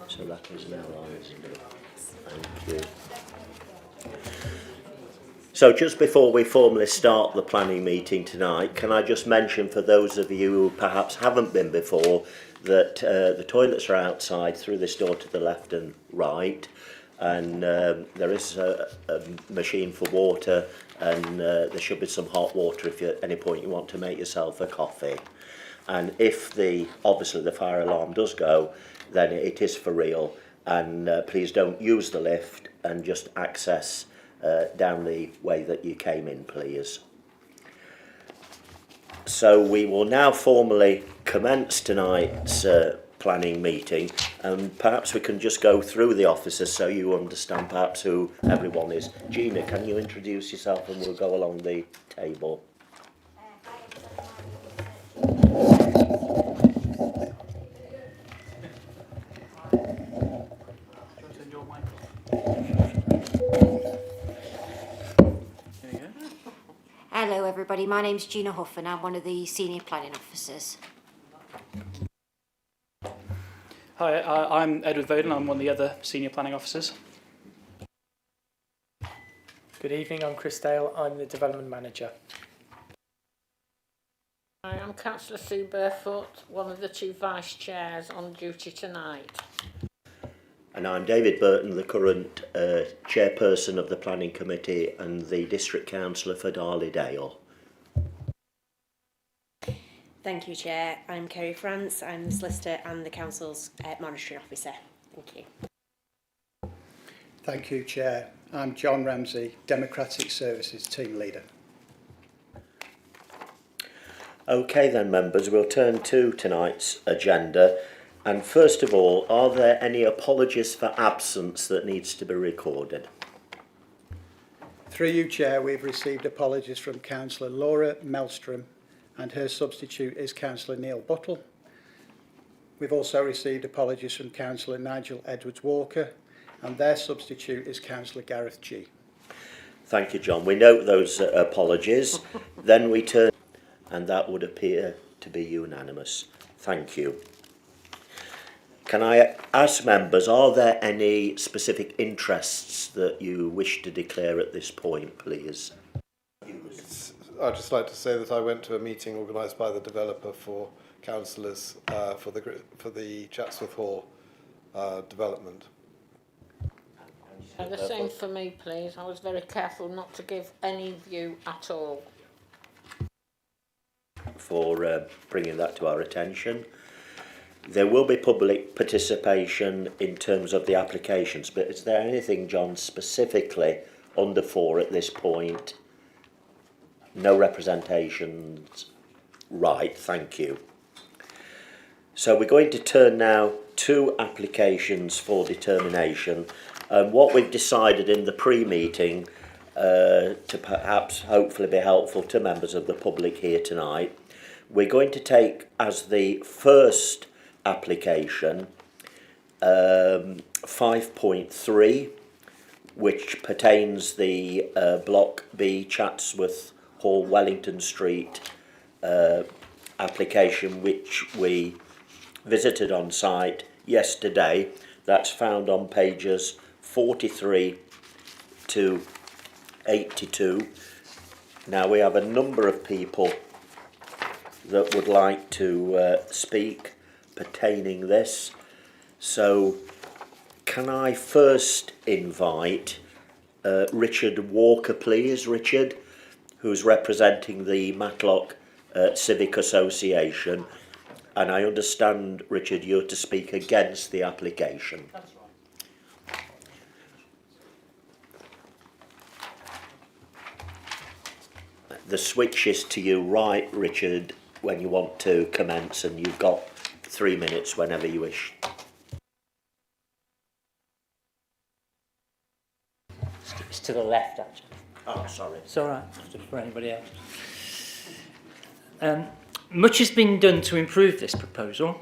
So that is now on. Thank you. So just before we formally start the planning meeting tonight, can I just mention for those of you who perhaps haven't been before that the toilets are outside through this door to the left and right, and there is a machine for water, and there should be some hot water if you, at any point you want to make yourself a coffee. And if obviously the fire alarm does go, then it is for real, and please don't use the lift and just access down the way that you came in, please. So we will now formally commence tonight's planning meeting, and perhaps we can just go through the officers so you understand perhaps who everyone is. Gina, can you introduce yourself and we'll go along the table. Hello everybody, my name's Gina Huff and I'm one of the senior planning officers. Hi, I'm Edward Voden, I'm one of the other senior planning officers. Good evening, I'm Chris Dale, I'm the development manager. Hi, I'm Councillor Sue Barefoot, one of the two vice chairs on duty tonight. And I'm David Burton, the current chairperson of the planning committee and the district councillor for Darley-Dale. Thank you, Chair. I'm Kerry France. I'm the solicitor and the council's monitoring officer. Thank you. Thank you, Chair. I'm John Ramsey, Democratic Services Team Leader. Okay then, members, we'll turn to tonight's agenda. And first of all, are there any apologies for absence that needs to be recorded? Through you, Chair, we've received apologies from Councillor Laura Melstrom, and her substitute is Councillor Neil Buttle. We've also received apologies from Councillor Nigel Edwards-Walker, and their substitute is Councillor Gareth G. Thank you, John. We note those apologies. Then we turn, and that would appear to be unanimous. Thank you. Can I ask members, are there any specific interests that you wish to declare at this point, please? I'd just like to say that I went to a meeting organised by the developer for councillors for the Chatsworth Hall development. The same for me, please. I was very careful not to give any view at all. For bringing that to our attention. There will be public participation in terms of the applications, but is there anything, John, specifically under 4 at this point? No representations? Right, thank you. So we're going to turn now to applications for determination, and what we've decided in the pre-meeting to perhaps hopefully be helpful to members of the public here tonight, we're going to take as the first application 5.3, which pertains the Block B Chatsworth Hall Wellington Street application, which we visited on site yesterday. That's found on pages 43 to 82. Now we have a number of people that would like to speak pertaining this. So can I first invite Richard Walker, please? Richard, who's representing the Matlock Civic Association. And I understand, Richard, you're to speak against the application. That's right. The switch is to you, right, Richard, when you want to commence, and you've got 3 minutes whenever you wish. It's to the left, actually. Oh, sorry. It's all right, just for anybody else. Much has been done to improve this proposal,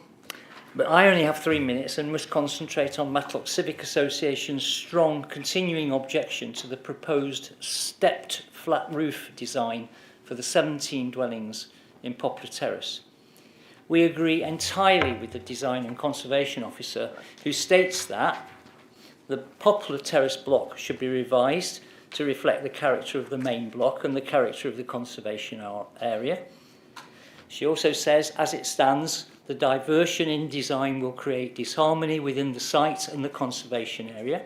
but I only have 3 minutes and must concentrate on Matlock Civic Association's strong continuing objection to the proposed stepped flat roof design for the 17 dwellings in Poplar Terrace. we agree entirely with the Design and Conservation Officer, who states that the Poplar Terrace block should be revised to reflect the character of the main block and the character of the conservation area. She also says, as it stands, the diversion in design will create disharmony within the site and the conservation area.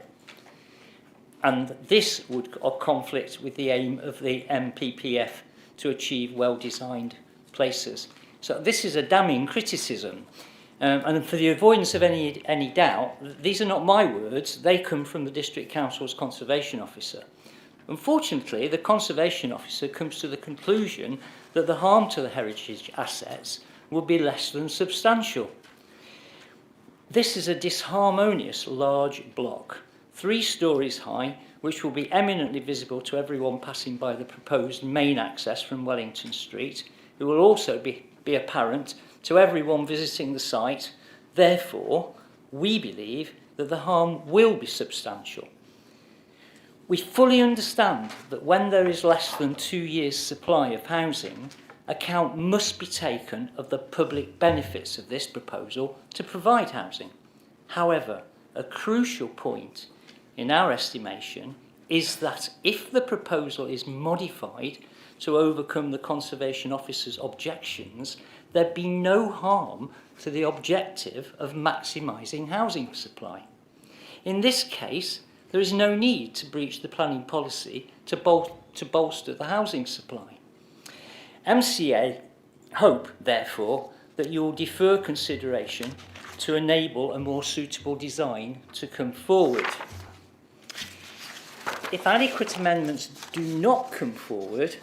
And this would conflict with the aim of the MPPF to achieve well-designed places. So this is a damning criticism. And for the avoidance of any doubt, these are not my words, they come from the District Council's Conservation Officer. Unfortunately, the Conservation Officer comes to the conclusion that the harm to the heritage assets will be less than substantial. This is a disharmonious large block, 3 stories high, which will be eminently visible to everyone passing by the proposed main access from Wellington Street. It will also be apparent to everyone visiting the site. Therefore, we believe that the harm will be substantial. We fully understand that when there is less than 2 years' supply of housing, account must be taken of the public benefits of this proposal to provide housing. However, a crucial point in our estimation is that if the proposal is modified to overcome the Conservation Officer's objections, there'd be no harm to the objective of maximising housing supply. In this case, there is no need to breach the planning policy to bolster the housing supply. MCA hope, therefore, that you will defer consideration to enable a more suitable design to come forward. If adequate amendments do not come forward,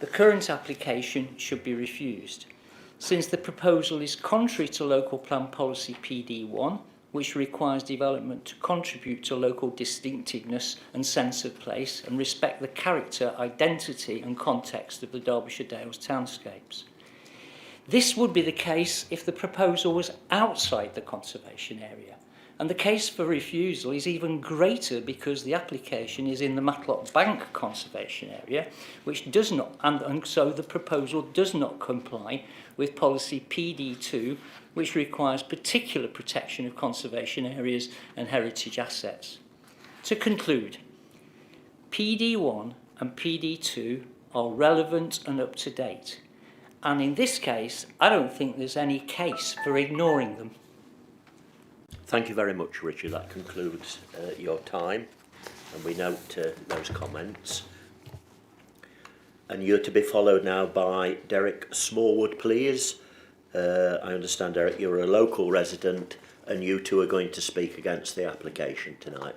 the current application should be refused, since the proposal is contrary to Local Plan Policy PD1, which requires development to contribute to local distinctiveness and sense of place and respect the character, identity and context of the Derbyshire Dales townscapes. This would be the case if the proposal was outside the conservation area, and the case for refusal is even greater because the application is in the Matlock Bank conservation area, which does not, and so the proposal does not comply with policy PD2, which requires particular protection of conservation areas and heritage assets. To conclude, PD1 and PD2 are relevant and up to date, and in this case, I don't think there's any case for ignoring them. Thank you very much, Richard. That concludes your time, and we note those comments. And you're to be followed now by Derek Smallwood, please. I understand, Derek, you're a local resident, and you two are going to speak against the application tonight.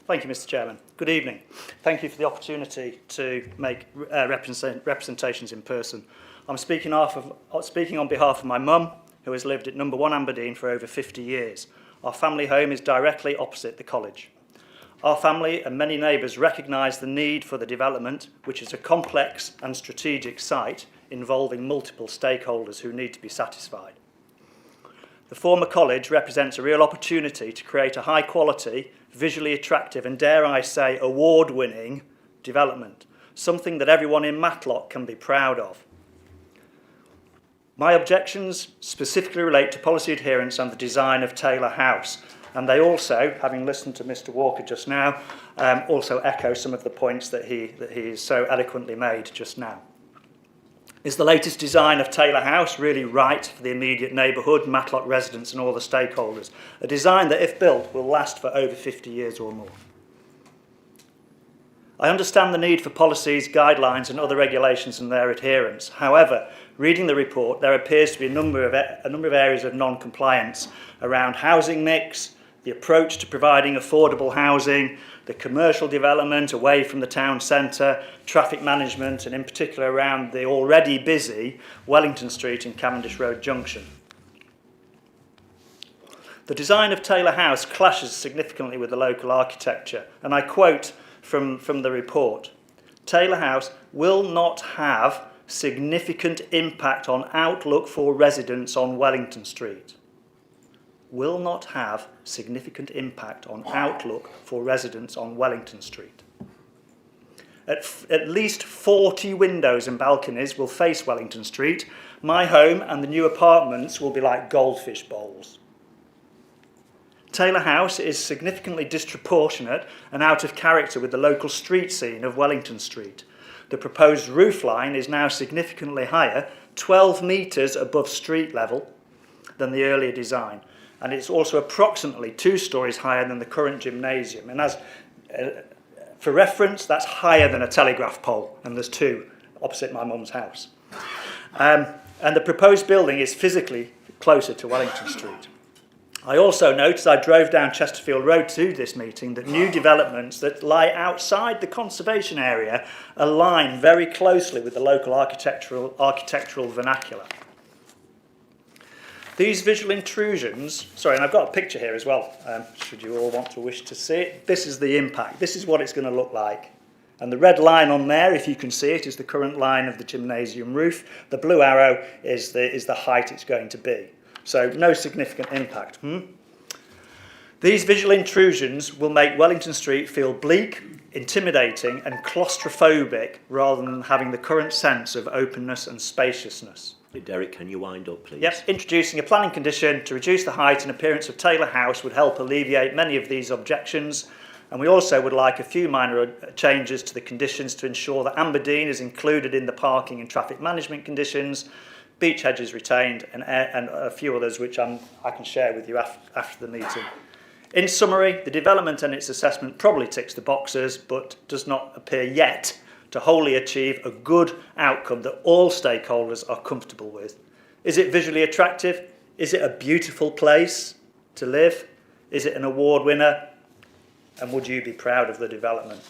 Thank you, Mr. Chairman. Good evening. Thank you for the opportunity to make representations in person. I'm speaking on behalf of my mum, who has lived at number 1 Aberdeen for over 50 years. Our family home is directly opposite the college. Our family and many neighbours recognise the need for the development, which is a complex and strategic site involving multiple stakeholders who need to be satisfied. The former college represents a real opportunity to create a high quality, visually attractive and, dare I say, award-winning development, something that everyone in Matlock can be proud of. My objections specifically relate to policy adherence and the design of Taylor House, and they also, having listened to Mr. Walker just now, also echo some of the points that he so eloquently made just now. Is the latest design of Taylor House really right for the immediate neighbourhood, Matlock residents and all the stakeholders? A design that, if built, will last for over 50 years or more. I understand the need for policies, guidelines and other regulations and their adherence. However, reading the report, there appears to be a number of areas of non-compliance around housing mix, the approach to providing affordable housing, the commercial development away from the town centre, traffic management, and in particular around the already busy Wellington Street and Cavendish Road Junction. The design of Taylor House clashes significantly with the local architecture, and I quote from the report, "Taylor House will not have significant impact on outlook for residents on Wellington Street." will not have significant impact on outlook for residents on Wellington Street. At least 40 windows and balconies will face Wellington Street. My home and the new apartments will be like goldfish bowls. Taylor House is significantly disproportionate and out of character with the local street scene of Wellington Street. The proposed roof line is now significantly higher, 12 metres above street level than the earlier design, and it's also approximately 2 stories higher than the current gymnasium. And as for reference, that's higher than a telegraph pole, and there's 2 opposite my mum's house. And the proposed building is physically closer to Wellington Street. I also noticed, I drove down Chesterfield Road to this meeting, that new developments that lie outside the conservation area align very closely with the local architectural vernacular. These visual intrusions, sorry, and I've got a picture here as well, should you all want to wish to see it. This is the impact. This is what it's going to look like. And the red line on there, if you can see it, is the current line of the gymnasium roof. The blue arrow is the height it's going to be. So no significant impact. These visual intrusions will make Wellington Street feel bleak, intimidating and claustrophobic rather than having the current sense of openness and spaciousness. Derek, can you wind up, please? Yes, introducing a planning condition to reduce the height and appearance of Taylor House would help alleviate many of these objections. And we also would like a few minor changes to the conditions to ensure that Aberdeen is included in the parking and traffic management conditions, beach hedges retained, and a few others which I can share with you after the meeting. In summary, the development and its assessment probably ticks the boxes, but does not appear yet to wholly achieve a good outcome that all stakeholders are comfortable with. Is it visually attractive? Is it a beautiful place to live? Is it an award winner? And would you be proud of the development?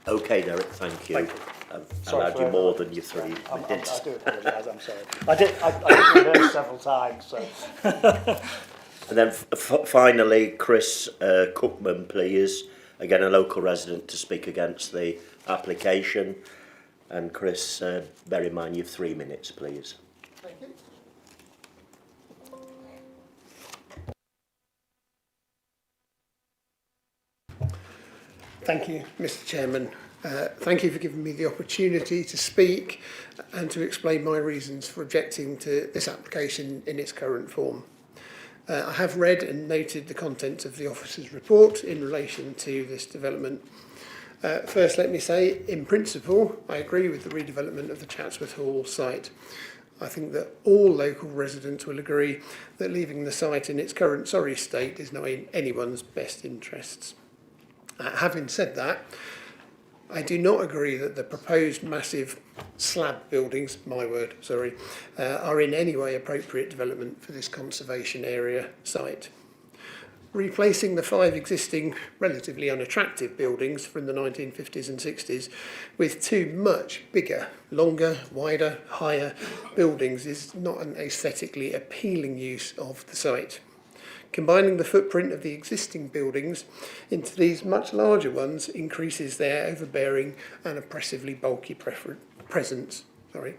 Okay, Derek, thank you. Thank you. I've allowed you more than your 3 minutes. I do apologise, I'm sorry. I did rehearse several times. So. And then finally, Chris Cookman, please. Again, a local resident to speak against the application. And Chris, bear in mind you have 3 minutes, please. Thank you. Thank you, Mr. Chairman. Thank you for giving me the opportunity to speak and to explain my reasons for objecting to this application in its current form. I have read and noted the contents of the officer's report in relation to this development. First, let me say, in principle, I agree with the redevelopment of the Chatsworth Hall site. I think that all local residents will agree that leaving the site in its current sorry state is not in anyone's best interests. Having said that, I do not agree that the proposed massive slab buildings, my word, sorry, are in any way appropriate development for this conservation area site. Replacing the 5 existing relatively unattractive buildings from the 1950s and 60s with 2 much bigger, longer, wider, higher buildings is not an aesthetically appealing use of the site. Combining the footprint of the existing buildings into these much larger ones increases their overbearing and oppressively bulky presence. The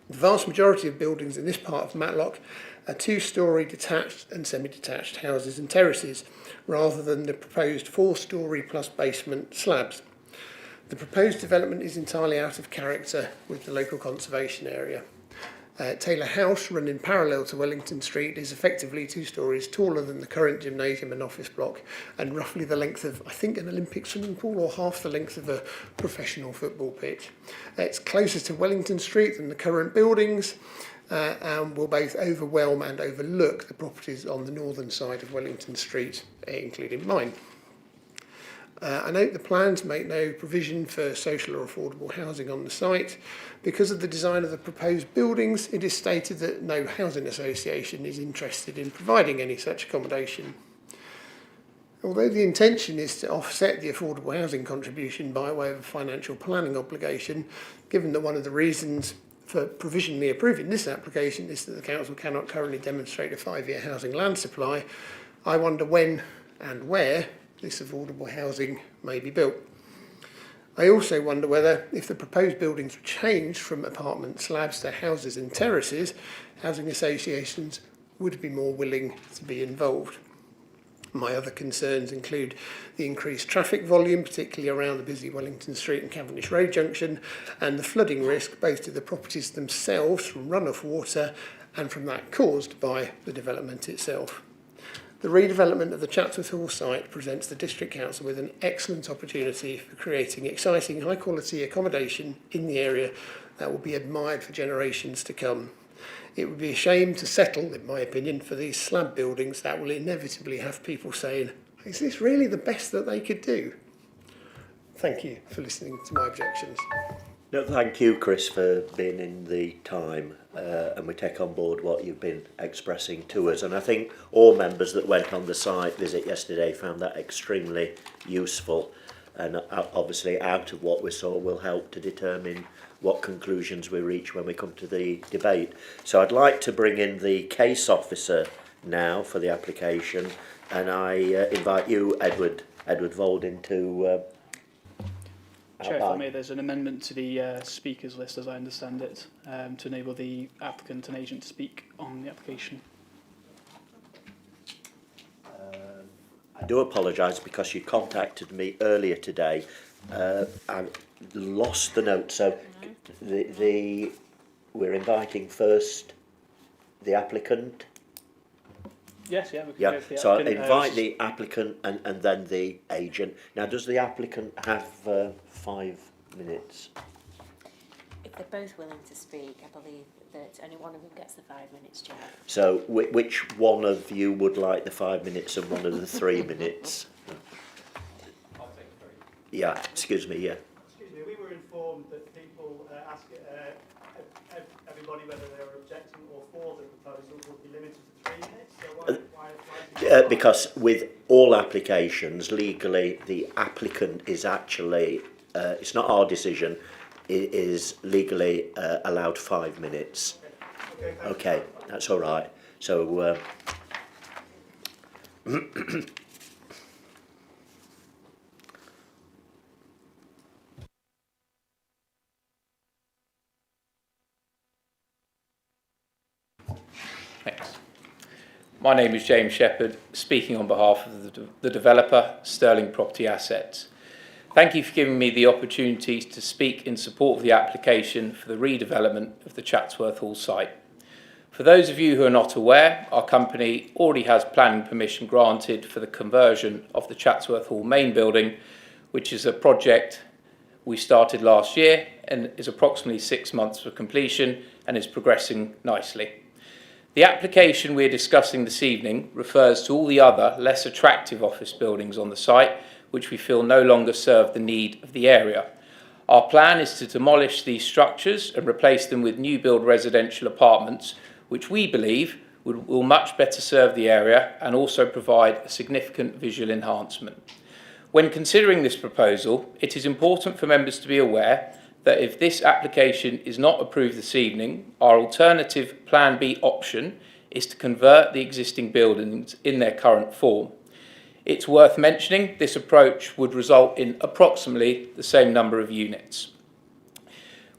vast majority of buildings in this part of Matlock are 2-storey detached and semi-detached houses and terraces, rather than the proposed 4-storey plus basement slabs. The proposed development is entirely out of character with the local conservation area. Taylor House, running parallel to Wellington Street, is effectively 2 storeys taller than the current gymnasium and office block, and roughly the length of, I think, an Olympic swimming pool, or half the length of a professional football pitch. It's closer to Wellington Street than the current buildings, and will both overwhelm and overlook the properties on the northern side of Wellington Street, including mine. I note the plans make no provision for social or affordable housing on the site. Because of the design of the proposed buildings, it is stated that no housing association is interested in providing any such accommodation. Although the intention is to offset the affordable housing contribution by way of a financial planning obligation, given that one of the reasons for provisionally approving this application is that the council cannot currently demonstrate a 5-year housing land supply, I wonder when and where this affordable housing may be built. I also wonder whether, if the proposed buildings were changed from apartment slabs to houses and terraces, housing associations would be more willing to be involved. My other concerns include the increased traffic volume, particularly around the busy Wellington Street and Cavendish Road junction, and the flooding risk both to the properties themselves from runoff water and from that caused by the development itself. The redevelopment of the Chatsworth Hall site presents the District Council with an excellent opportunity for creating exciting, high-quality accommodation in the area that will be admired for generations to come. It would be a shame to settle, in my opinion, for these slab buildings that will inevitably have people saying, is this really the best that they could do? Thank you for listening to my objections. No, thank you, Chris, for being in the time, and we take on board what you've been expressing to us. And I think all members that went on the site visit yesterday found that extremely useful, and obviously out of what we saw will help to determine what conclusions we reach when we come to the debate. So I'd like to bring in the case officer now for the application, and I invite you, Edward Volding, to Chair, if I may, there's an amendment to the speakers list, as I understand it, to enable the applicant and agent to speak on the application. I do apologise because you contacted me earlier today. I lost the note, so we're inviting first the applicant. Yes, yeah, we can Yeah, go for the so I applicant. invite the applicant and then the agent. Now, does the applicant have 5 minutes? If they're both willing to speak, I believe that only one of them gets the 5 minutes, Chair. So which one of you would like the 5 minutes and one of the 3 minutes? I'll take 3. Yeah, excuse me, yeah. Excuse me, we were informed that people asked everybody whether they were objecting or for the proposal would be limited to 3 minutes. So why Because with all applications, legally, the applicant is actually, it's not our decision, it is legally allowed 5 minutes. Okay, that's all right. So, Thanks. My name is James Shepherd, speaking on behalf of the developer, Sterling Property Assets. Thank you for giving me the opportunity to speak in support of the application for the redevelopment of the Chatsworth Hall site. For those of you who are not aware, our company already has planning permission granted for the conversion of the Chatsworth Hall main building, which is a project we started last year and is approximately 6 months for completion and is progressing nicely. The application we're discussing this evening refers to all the other less attractive office buildings on the site, which we feel no longer serve the need of the area. Our plan is to demolish these structures and replace them with new build residential apartments, which we believe will much better serve the area and also provide a significant visual enhancement. When considering this proposal, it is important for members to be aware that if this application is not approved this evening, our alternative Plan B option is to convert the existing buildings in their current form. It's worth mentioning this approach would result in approximately the same number of units.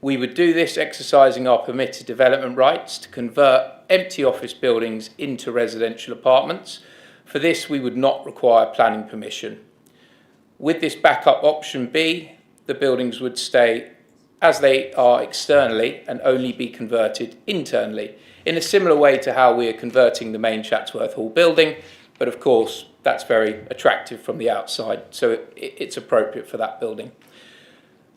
We would do this exercising our permitted development rights to convert empty office buildings into residential apartments. For this, we would not require planning permission. With this backup option B, the buildings would stay as they are externally and only be converted internally, in a similar way to how we are converting the main Chatsworth Hall building, but of course that's very attractive from the outside, so it's appropriate for that building.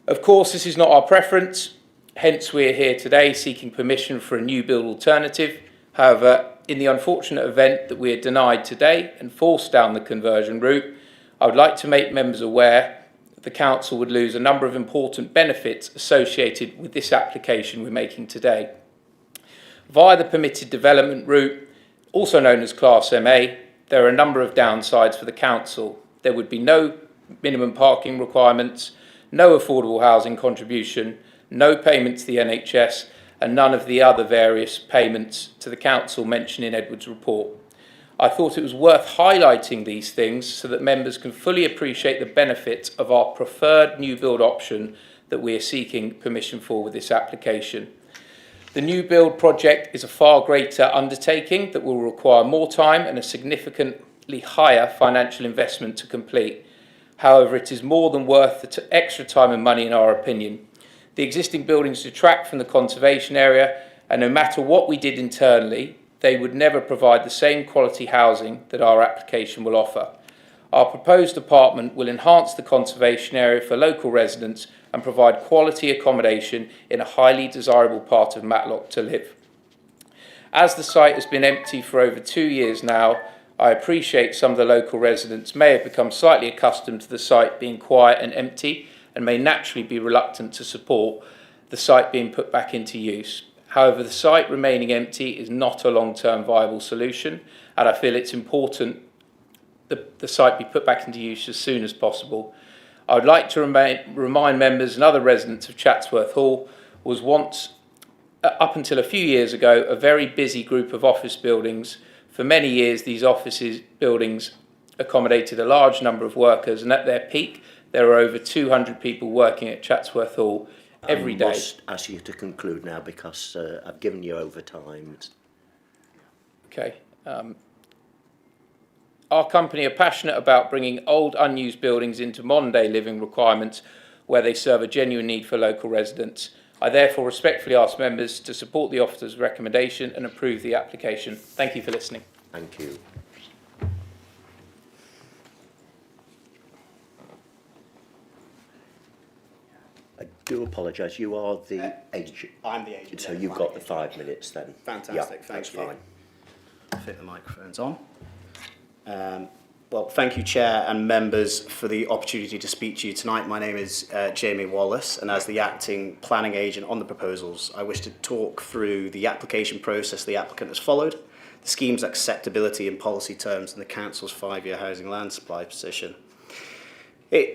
Of course, this is not our preference, hence we're here today seeking permission for a new build alternative. However, in the unfortunate event that we are denied today and forced down the conversion route, I would like to make members aware the Council would lose a number of important benefits associated with this application we're making today. Via the permitted development route, also known as Class MA, there are a number of downsides for the Council. There would be no minimum parking requirements, no affordable housing contribution, no payment to the NHS, and none of the other various payments to the Council mentioned in Edward's report. I thought it was worth highlighting these things so that members can fully appreciate the benefits of our preferred new build option that we are seeking permission for with this application. The new build project is a far greater undertaking that will require more time and a significantly higher financial investment to complete. However, it is more than worth the extra time and money in our opinion. The existing buildings detract from the conservation area, and no matter what we did internally, they would never provide the same quality housing that our application will offer. Our proposed apartment will enhance the conservation area for local residents and provide quality accommodation in a highly desirable part of Matlock to live. As the site has been empty for over 2 years now, I appreciate some of the local residents may have become slightly accustomed to the site being quiet and empty and may naturally be reluctant to support the site being put back into use. However, the site remaining empty is not a long-term viable solution, and I feel it's important that the site be put back into use as soon as possible. I would like to remind members and other residents of Chatsworth Hall was once, up until a few years ago, a very busy group of office buildings. For many years, these buildings accommodated a large number of workers, and at their peak, there were over 200 people working at Chatsworth Hall every day. I must ask you to conclude now because I've given you overtime. Okay. Our company are passionate about bringing old, unused buildings into modern-day living requirements where they serve a genuine need for local residents. I therefore respectfully ask members to support the officer's recommendation and approve the application. Thank you for listening. Thank you. I do apologise. You are the agent. I'm the agent. So you've got the 5 minutes then. Fantastic. Yeah, thank you. fine. I think the microphone's on. Well, thank you, Chair and members, for the opportunity to speak to you tonight. My name is Jamie Wallace, and as the acting planning agent on the proposals, I wish to talk through the application process the applicant has followed, the scheme's acceptability in policy terms, and the Council's 5-year housing land supply position.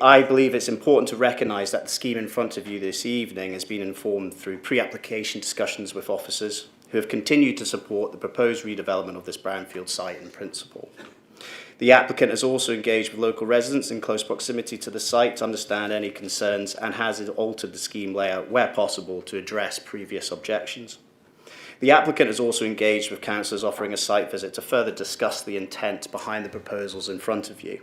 I believe it's important to recognise that the scheme in front of you this evening has been informed through pre-application discussions with officers who have continued to support the proposed redevelopment of this brownfield site in principle. The applicant has also engaged with local residents in close proximity to the site to understand any concerns and has altered the scheme layout where possible to address previous objections. The applicant has also engaged with councillors offering a site visit to further discuss the intent behind the proposals in front of you.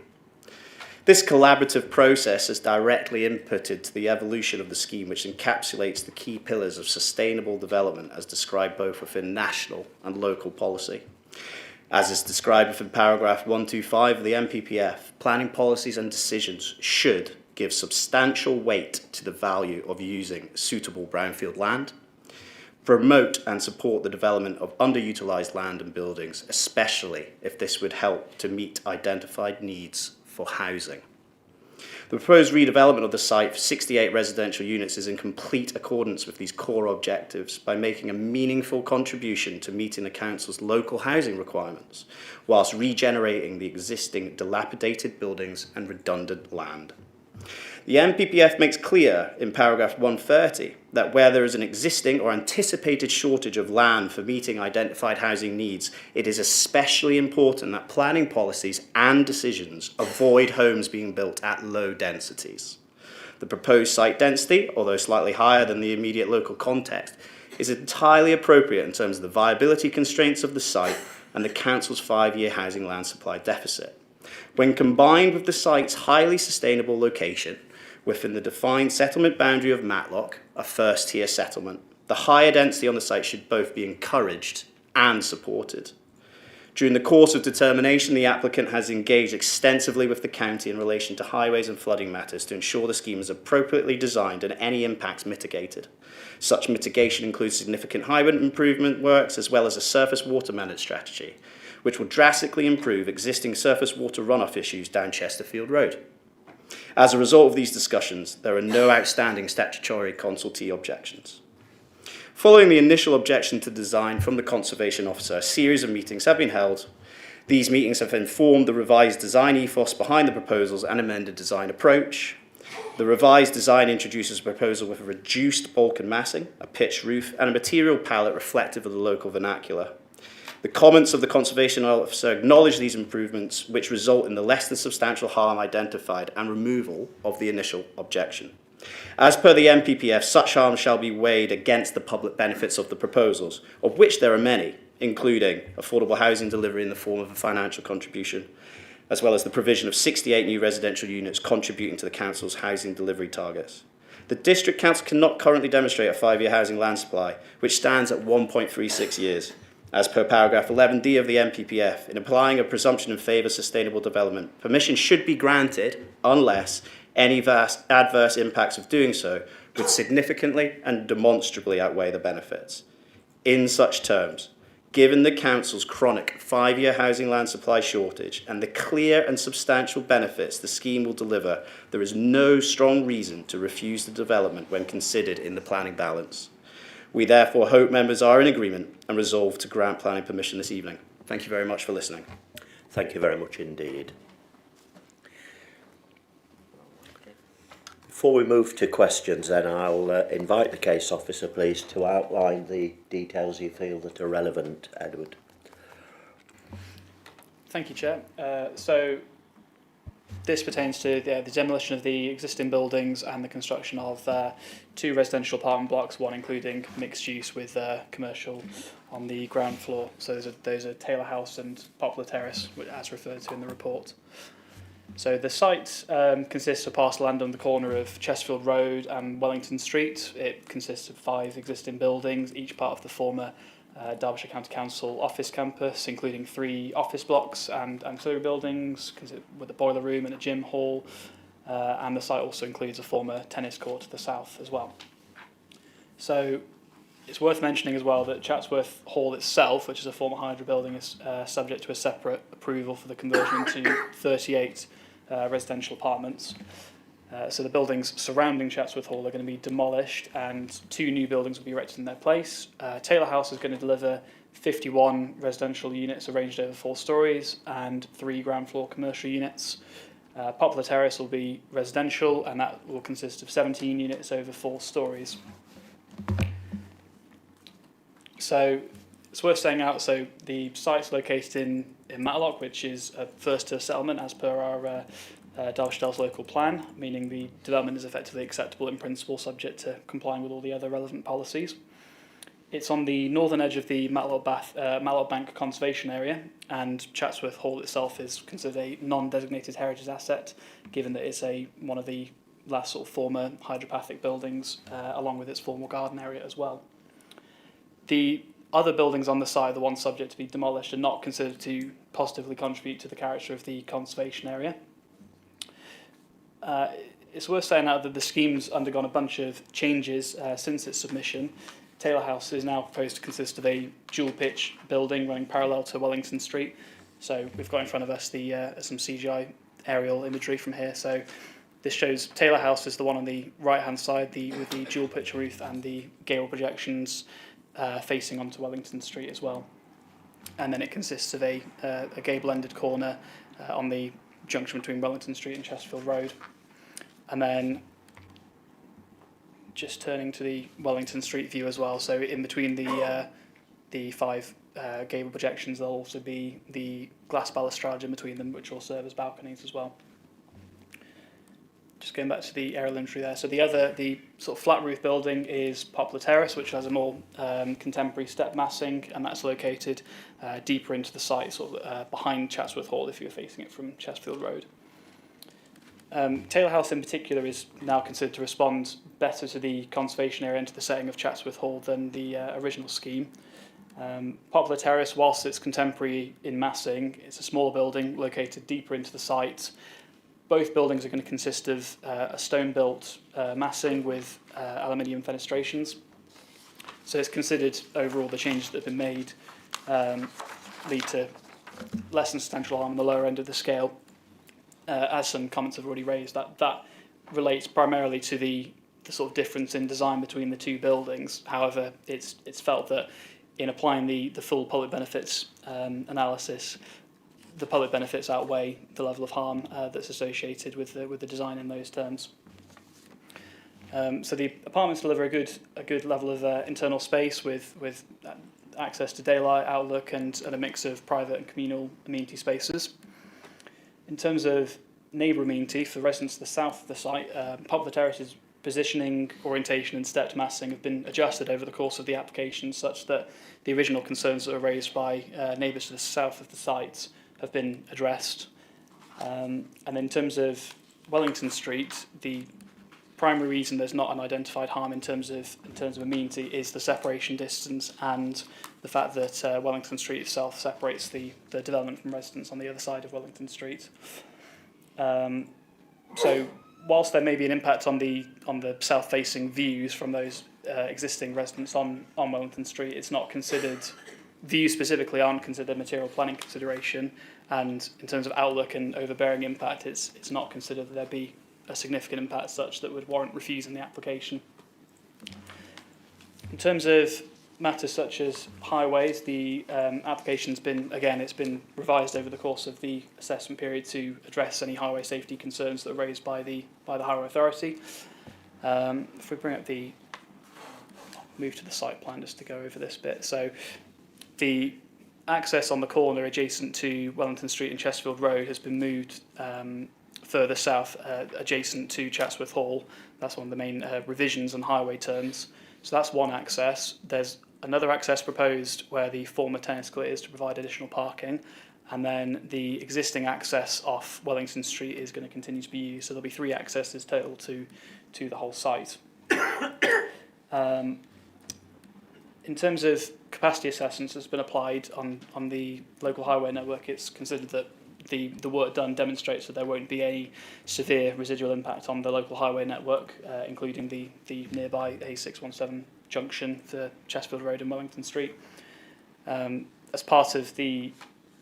This collaborative process has directly inputted to the evolution of the scheme, which encapsulates the key pillars of sustainable development as described both within national and local policy. As is described within paragraph 125 of the NPPF, planning policies and decisions should give substantial weight to the value of using suitable brownfield land, promote and support the development of underutilised land and buildings, especially if this would help to meet identified needs for housing. The proposed redevelopment of the site for 68 residential units is in complete accordance with these core objectives by making a meaningful contribution to meeting the Council's local housing requirements, whilst regenerating the existing dilapidated buildings and redundant land. The NPPF makes clear in paragraph 130 that where there is an existing or anticipated shortage of land for meeting identified housing needs, it is especially important that planning policies and decisions avoid homes being built at low densities. The proposed site density, although slightly higher than the immediate local context, is entirely appropriate in terms of the viability constraints of the site and the Council's 5-year housing land supply deficit. When combined with the site's highly sustainable location within the defined settlement boundary of Matlock, a first-tier settlement, the higher density on the site should both be encouraged and supported. During the course of determination, the applicant has engaged extensively with the county in relation to highways and flooding matters to ensure the scheme is appropriately designed and any impacts mitigated. Such mitigation includes significant highway improvement works as well as a surface water management strategy, which will drastically improve existing surface water runoff issues down Chesterfield Road. As a result of these discussions, there are no outstanding statutory consultee objections. Following the initial objection to design from the Conservation Officer, a series of meetings have been held. These meetings have informed the revised design ethos behind the proposals and amended design approach. The revised design introduces a proposal with a reduced bulk and massing, a pitched roof, and a material palette reflective of the local vernacular. The comments of the Conservation Officer acknowledge these improvements, which result in the less than substantial harm identified and removal of the initial objection. As per the MPPF, such harm shall be weighed against the public benefits of the proposals, of which there are many, including affordable housing delivery in the form of a financial contribution, as well as the provision of 68 new residential units contributing to the Council's housing delivery targets. The District Council cannot currently demonstrate a 5-year housing land supply, which stands at 1.36 years. As per paragraph 11D of the MPPF, in applying a presumption in favour of sustainable development, permission should be granted unless any adverse impacts of doing so would significantly and demonstrably outweigh the benefits. In such terms, given the Council's chronic 5-year housing land supply shortage and the clear and substantial benefits the scheme will deliver, there is no strong reason to refuse the development when considered in the planning balance. We therefore hope members are in agreement and resolve to grant planning permission this evening. Thank you very much for listening. Thank you very much indeed. Before we move to questions, then I'll invite the case officer, please, to outline the details you feel that are relevant. Edward. Thank you, Chair. So this pertains to the demolition of the existing buildings and the construction of 2 residential apartment blocks, one including mixed use with commercial on the ground floor. So those are Taylor House and Poplar Terrace, as referred to in the report. So the site consists of parcel land on the corner of Chesterfield Road and Wellington Street. It consists of 5 existing buildings, each part of the former Derbyshire County Council office campus, including 3 office blocks and ancillary buildings with a boiler room and a gym hall. And the site also includes a former tennis court to the south as well. So it's worth mentioning as well that Chatsworth Hall itself, which is a former Hydra building, is subject to a separate approval for the conversion into 38 residential apartments. So the buildings surrounding Chatsworth Hall are going to be demolished and 2 new buildings will be erected in their place. Taylor House is going to deliver 51 residential units arranged over 4 stories and 3 ground floor commercial units. Poplar Terrace will be residential and that will consist of 17 units over 4 stories. So it's worth saying out, so the site's located in Matlock, which is a first to settlement as per our Derbyshire Dells local plan, meaning the development is effectively acceptable in principle subject to complying with all the other relevant policies. It's on the northern edge of the Matlock Bank Conservation Area, and Chatsworth Hall itself is considered a non-designated heritage asset, given that it's one of the last sort of former hydropathic buildings, along with its formal garden area as well. The other buildings on the site, the ones subject to be demolished, are not considered to positively contribute to the character of the conservation area. It's worth saying now that the scheme's undergone a bunch of changes since its submission. Taylor House is now proposed to consist of a dual pitch building running parallel to Wellington Street. So we've got in front of us some CGI aerial imagery from here. So this shows Taylor House is the one on the right-hand side with the dual pitch roof and the gable projections facing onto Wellington Street as well. And then it consists of a gable-ended corner on the junction between Wellington Street and Chesterfield Road. And then just turning to the Wellington Street view as well, so in between the 5 gable projections there'll also be the glass balustrade in between them, which will serve as balconies as well. Just going back to the aerial imagery there, so the sort of flat roof building is Poplar Terrace, which has a more contemporary step massing, and that's located deeper into the site, sort of behind Chatsworth Hall if you're facing it from Chesterfield Road. Taylor House in particular is now considered to respond better to the conservation area and to the setting of Chatsworth Hall than the original scheme. Poplar Terrace, whilst it's contemporary in massing, it's a smaller building located deeper into the site. Both buildings are going to consist of a stone-built massing with aluminium fenestrations. So it's considered overall the changes that have been made lead to less than substantial harm on the lower end of the scale. As some comments have already raised, that relates primarily to the sort of difference in design between the 2 buildings. However, it's felt that in applying the full public benefits analysis, the public benefits outweigh the level of harm that's associated with the design in those terms. So the apartments deliver a good level of internal space with access to daylight, outlook, and a mix of private and communal amenity spaces. In terms of neighbour amenity, for residents to the south of the site, Poplar Terrace is positioning, orientation and stepped massing have been adjusted over the course of the application such that the original concerns that were raised by neighbours to the south of the site have been addressed. And in terms of Wellington Street, the primary reason there's not an identified harm in terms of amenity is the separation distance and the fact that Wellington Street itself separates the development from residents on the other side of Wellington Street. So whilst there may be an impact on the south-facing views from those existing residents on Wellington Street, it's not considered, views specifically aren't considered material planning consideration, and in terms of outlook and overbearing impact, it's not considered that there be a significant impact such that would warrant refusing the application. In terms of matters such as highways, the application's been, again, it's been revised over the course of the assessment period to address any highway safety concerns that are raised by the Highway Authority. If we bring up move to the site plan just to go over this bit. So the access on the corner adjacent to Wellington Street and Chesterfield Road has been moved further south, adjacent to Chatsworth Hall. That's one of the main revisions on highway terms. So that's one access. There's another access proposed where the former tennis court is to provide additional parking, and then the existing access off Wellington Street is going to continue to be used. So there'll be 3 accesses total to the whole site. In terms of capacity assessments that's been applied on the local highway network, it's considered that the work done demonstrates that there won't be any severe residual impact on the local highway network, including the nearby A617 junction for Chesterfield Road and Wellington Street. As part of the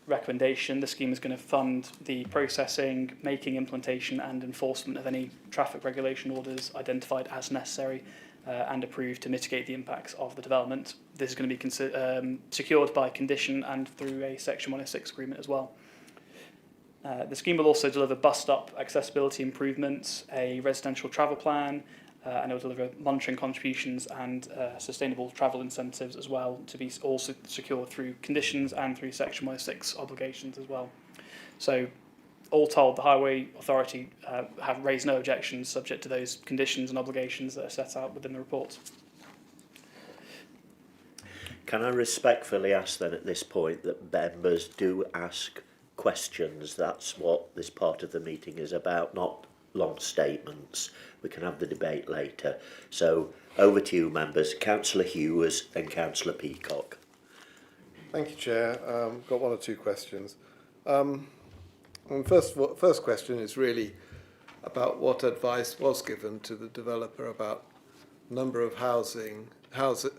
recommendation, the scheme is going to fund the processing, making, implementation and enforcement of any traffic regulation orders identified as necessary and approved to mitigate the impacts of the development. This is going to be secured by condition and through a Section 106 agreement as well. The scheme will also deliver bus stop accessibility improvements, a residential travel plan, and it will deliver monitoring contributions and sustainable travel incentives as well, to be also secured through conditions and through Section 106 obligations as well. So all told, the Highway Authority have raised no objections subject to those conditions and obligations that are set out within the report. Can I respectfully ask then at this point that members do ask questions? That's what this part of the meeting is about, not long statements. We can have the debate later. So over to you, members. Councillor Hughes, then Councillor Peacock. Thank you, Chair. Got 1 or 2 questions. First question is really about what advice was given to the developer about number of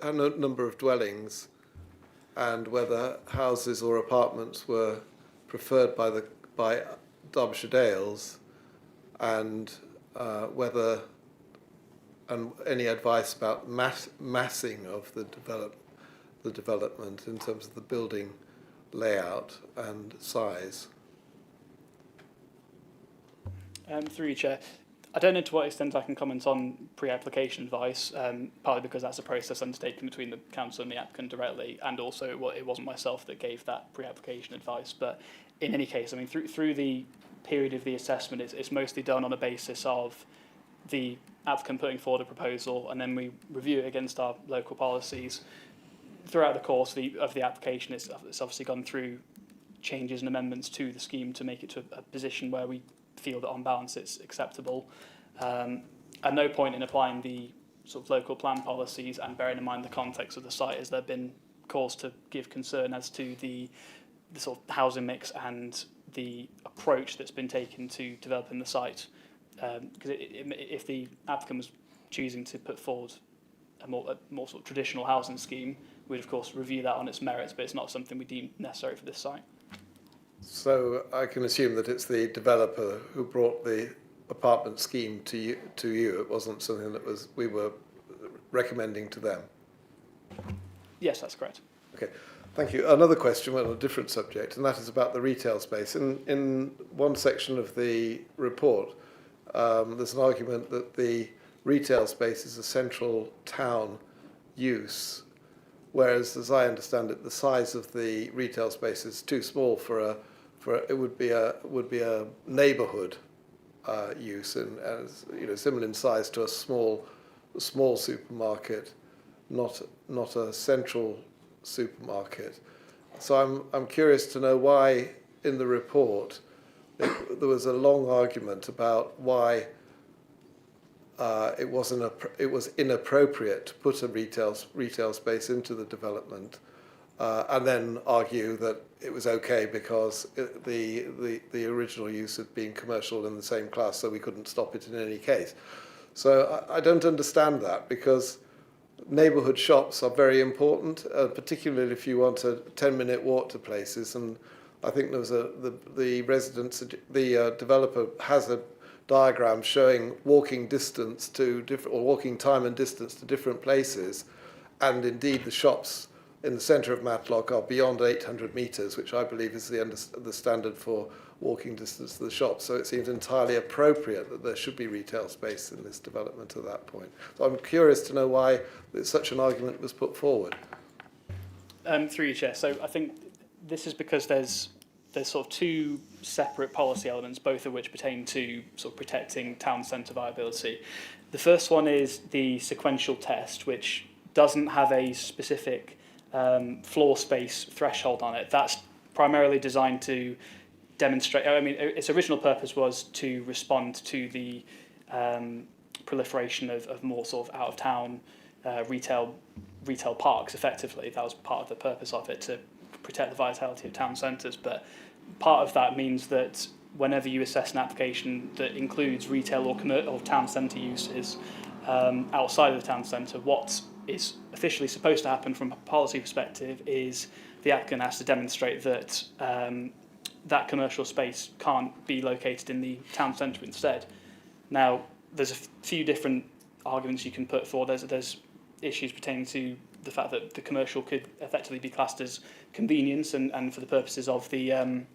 number of dwellings, and whether houses or apartments were preferred by Derbyshire Dales, and any advice about massing of the development in terms of the building layout and size. Through you, Chair. I don't know to what extent I can comment on pre-application advice, partly because that's a process undertaken between the council and the applicant directly, and also it wasn't myself that gave that pre-application advice. But in any case, I mean, through the period of the assessment, it's mostly done on a basis of the applicant putting forward a proposal, and then we review it against our local policies. Throughout the course of the application, it's obviously gone through changes and amendments to the scheme to make it to a position where we feel that on balance it's acceptable. At no point in applying the sort of local plan policies and bearing in mind the context of the site has there been cause to give concern as to the sort of housing mix and the approach that's been taken to developing the site. Because if the applicant was choosing to put forward a more sort of traditional housing scheme, we'd of course review that on its merits, but it's not something we deem necessary for this site. So I can assume that it's the developer who brought the apartment scheme to you. It wasn't something that we were recommending to them. Yes, that's correct. Okay, thank you. Another question on a different subject, and that is about the retail space. In one section of the report, there's an argument that the retail space is a central town use, whereas, as I understand it, the size of the retail space is too small for it would be a neighbourhood use, and as similar in size to a small supermarket, not a central supermarket. So I'm curious to know why in the report there was a long argument about why it was inappropriate to put a retail space into the development, and then argue that it was okay because the original use had been commercial in the same class, so we couldn't stop it in any case. So I don't understand that, because neighbourhood shops are very important, particularly if you want a 10-minute walk to places. And I think there was the developer has a diagram showing walking distance to different, or walking time and distance to different places, and indeed the shops in the centre of Matlock are beyond 800 metres, which I believe is the standard for walking distance to the shops. So it seems entirely appropriate that there should be retail space in this development at that point. So I'm curious to know why such an argument was put forward. Through you, Chair. So I think this is because there's sort of two separate policy elements, both of which pertain to sort of protecting town centre viability. The first one is the sequential test, which doesn't have a specific floor space threshold on it. That's primarily designed to demonstrate, I mean, its original purpose was to respond to the proliferation of more sort of out-of-town retail parks, effectively. That was part of the purpose of it, to protect the vitality of town centres. But part of that means that whenever you assess an application that includes retail or town centre uses outside of the town centre, what is officially supposed to happen from a policy perspective is the applicant has to demonstrate that that commercial space can't be located in the town centre instead. Now, there's a few different arguments you can put forward. There's issues pertaining to the fact that the commercial could effectively be classed as convenience and for the purposes of the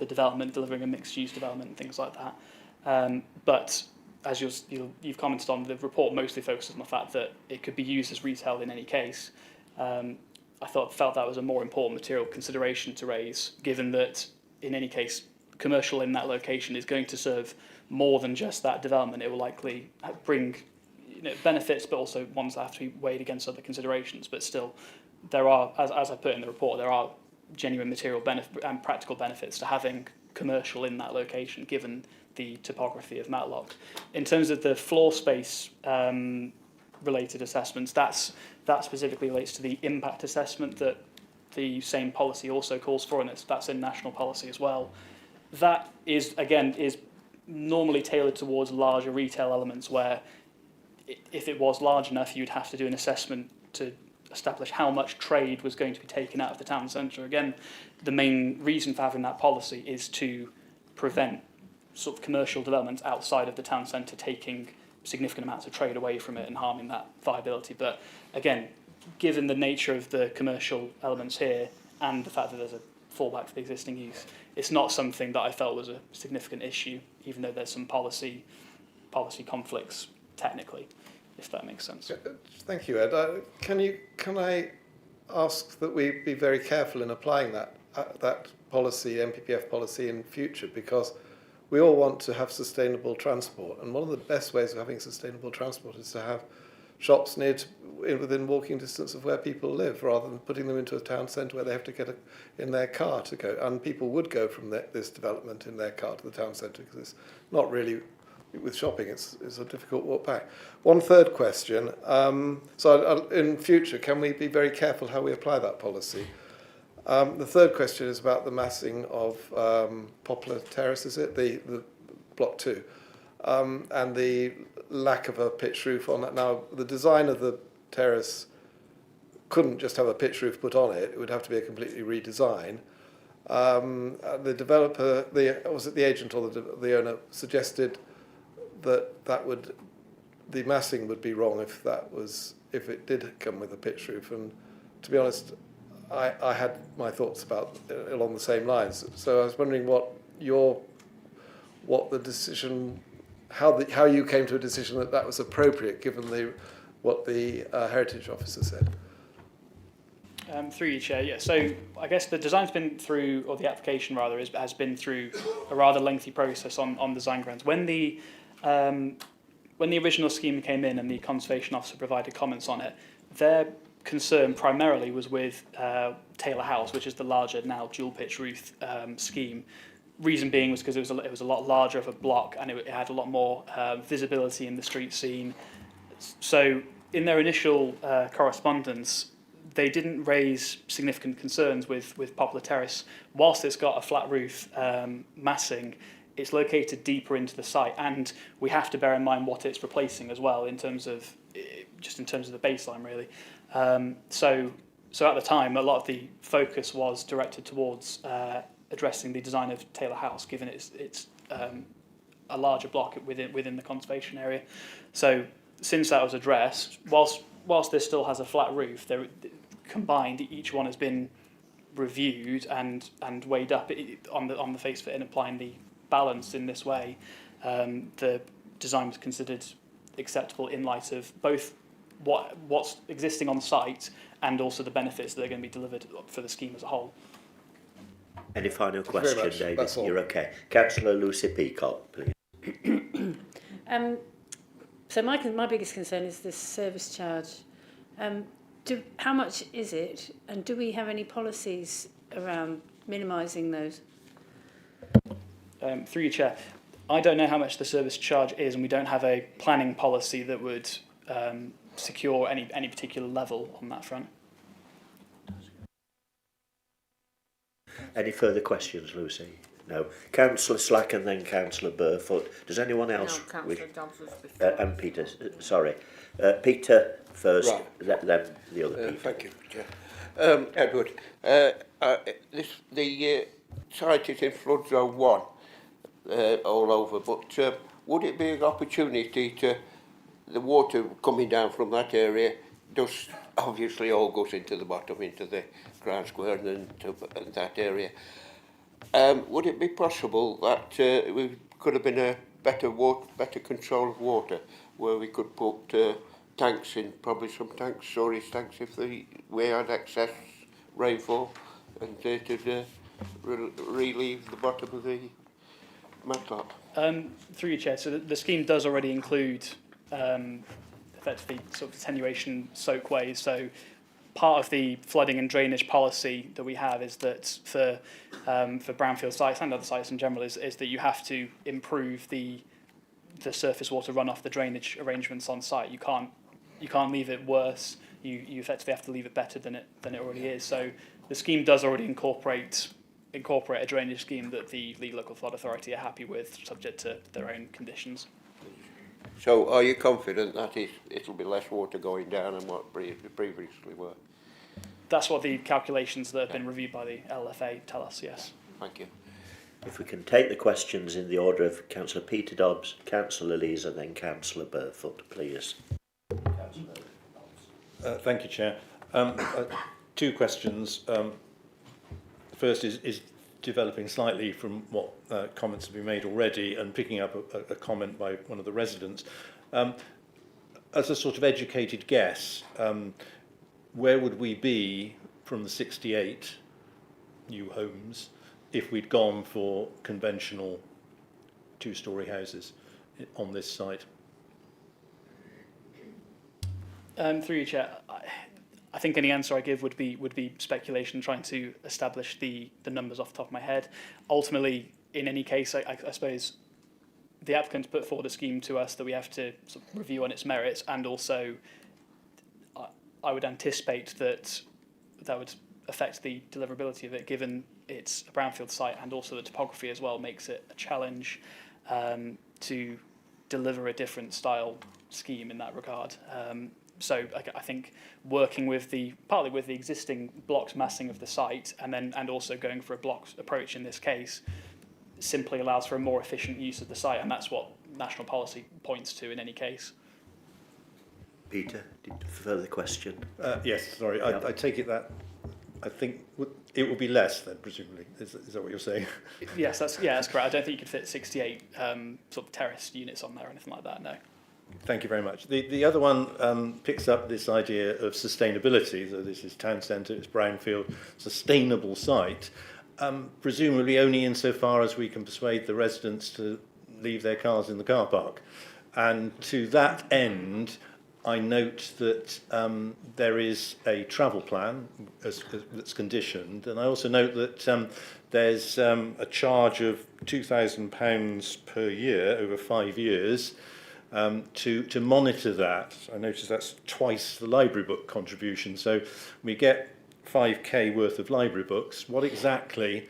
development, delivering a mixed-use development and things like that. But as you've commented on, the report mostly focuses on the fact that it could be used as retail in any case. I felt that was a more important material consideration to raise, given that in any case, commercial in that location is going to serve more than just that development. It will likely bring benefits, but also ones that have to be weighed against other considerations. But still, there are, as I put in the report, there are genuine material benefit and practical benefits to having commercial in that location, given the topography of Matlock. In terms of the floor space related assessments, that specifically relates to the impact assessment that the same policy also calls for, and that's in national policy as well. That is normally tailored towards larger retail elements, where if it was large enough, you'd have to do an assessment to establish how much trade was going to be taken out of the town centre. Again, the main reason for having that policy is to prevent sort of commercial developments outside of the town centre taking significant amounts of trade away from it and harming that viability. But again, given the nature of the commercial elements here and the fact that there's a fallback to the existing use, it's not something that I felt was a significant issue, even though there's some policy conflicts technically, if that makes sense. Thank you, Ed. Can I ask that we be very careful in applying that policy, MPPF policy, in future, because we all want to have sustainable transport, and one of the best ways of having sustainable transport is to have shops within walking distance of where people live, rather than putting them into a town centre where they have to get in their car to go. And people would go from this development in their car to the town centre, because it's not really, with shopping, it's a difficult walk back. One third question, so in future, can we be very careful how we apply that policy? The third question is about the massing of Poplar Terrace, is it? The Block 2. And the lack of a pitch roof on that. Now, the design of the terrace couldn't just have a pitch roof put on it. It would have to be a completely redesign. The developer, was it the agent or the owner, suggested that the massing would be wrong if it did come with a pitch roof. And to be honest, I had my thoughts along the same lines. So I was wondering what the decision, how you came to a decision that was appropriate, given what the heritage officer said. Through you, Chair. Yeah. So I guess the design's been through, or the application rather, has been through a rather lengthy process on design grounds. When the original scheme came in and the Conservation Officer provided comments on it, their concern primarily was with Taylor House, which is the larger now dual pitch roof scheme. Reason being was because it was a lot larger of a block and it had a lot more visibility in the street scene. So in their initial correspondence, they didn't raise significant concerns with Poplar Terrace. Whilst it's got a flat roof massing, it's located deeper into the site, and we have to bear in mind what it's replacing as well in terms of the baseline, really. So at the time, a lot of the focus was directed towards addressing the design of Taylor House, given it's a larger block within the conservation area. So since that was addressed, whilst this still has a flat roof, combined, each one has been reviewed and weighed up on the face of it, and applying the balance in this way, the design was considered acceptable in light of both what's existing on site and also the benefits that are going to be delivered for the scheme as a whole. Any final question, David? You're okay. Councillor Lucy Peacock, please. So my biggest concern is this service charge. How much is it, and do we have any policies around minimising those? Through your Chair, I don't know how much the service charge is, and we don't have a planning policy that would secure any particular level on that front. Any further questions, Lucy? No. Councillor Slack and then Councillor Burfoot. Does anyone else? No, Councillor Dobbs was before. And Peter, sorry. Peter first, then the other Peter. Thank you, Chair. Edward, the site is in flood zone 1 all over, but would it be an opportunity to, the water coming down from that area does obviously all goes into the bottom, into the ground square and that area. Would it be possible that we could have been a better control of water, where we could put tanks in, probably some tanks, storage tanks, if we had excess rainfall, and they could relieve the bottom of the Matlock? Through your Chair, so the scheme does already include effectively sort of attenuation soakways. So part of the flooding and drainage policy that we have is that for brownfield sites and other sites in general is that you have to improve the surface water runoff, the drainage arrangements on site. You can't leave it worse. You effectively have to leave it better than it already is. So the scheme does already incorporate a drainage scheme that the local flood authority are happy with, subject to their own conditions. So are you confident that it'll be less water going down than what previously were? That's what the calculations that have been reviewed by the LFA tell us, yes. Thank you. If we can take the questions in the order of Councillor Peter Dobbs, Councillor Lees and then Councillor Burfoot, please. Thank you, Chair. Two questions. The first is developing slightly from what comments have been made already and picking up a comment by one of the residents. As a sort of educated guess, where would we be from the 68 new homes if we'd gone for conventional two-storey houses on this site? Through you, Chair, I think any answer I give would be speculation, trying to establish the numbers off the top of my head. Ultimately, in any case, I suppose the applicant put forward a scheme to us that we have to sort of review on its merits, and also I would anticipate that would affect the deliverability of it, given it's a brownfield site, and also the topography as well makes it a challenge to deliver a different style scheme in that regard. So I think working with partly with the existing blocks massing of the site, and also going for a blocks approach in this case, simply allows for a more efficient use of the site, and that's what national policy points to in any case. Peter, further question? Yes, sorry. Yeah. I take it that I think it will be less then, presumably. Is that what you're saying? Yes, that's correct. I don't think you could fit 68 sort of terrace units on there or anything like that. No. Thank you very much. The other one picks up this idea of sustainability. So this is town centre, it's brownfield, sustainable site. Presumably only insofar as we can persuade the residents to leave their cars in the car park. And to that end, I note that there is a travel plan that's conditioned, and I also note that there's a charge of £2,000 per year over 5 years to monitor that. I notice that's twice the library book contribution, so we get 5k worth of library books. What exactly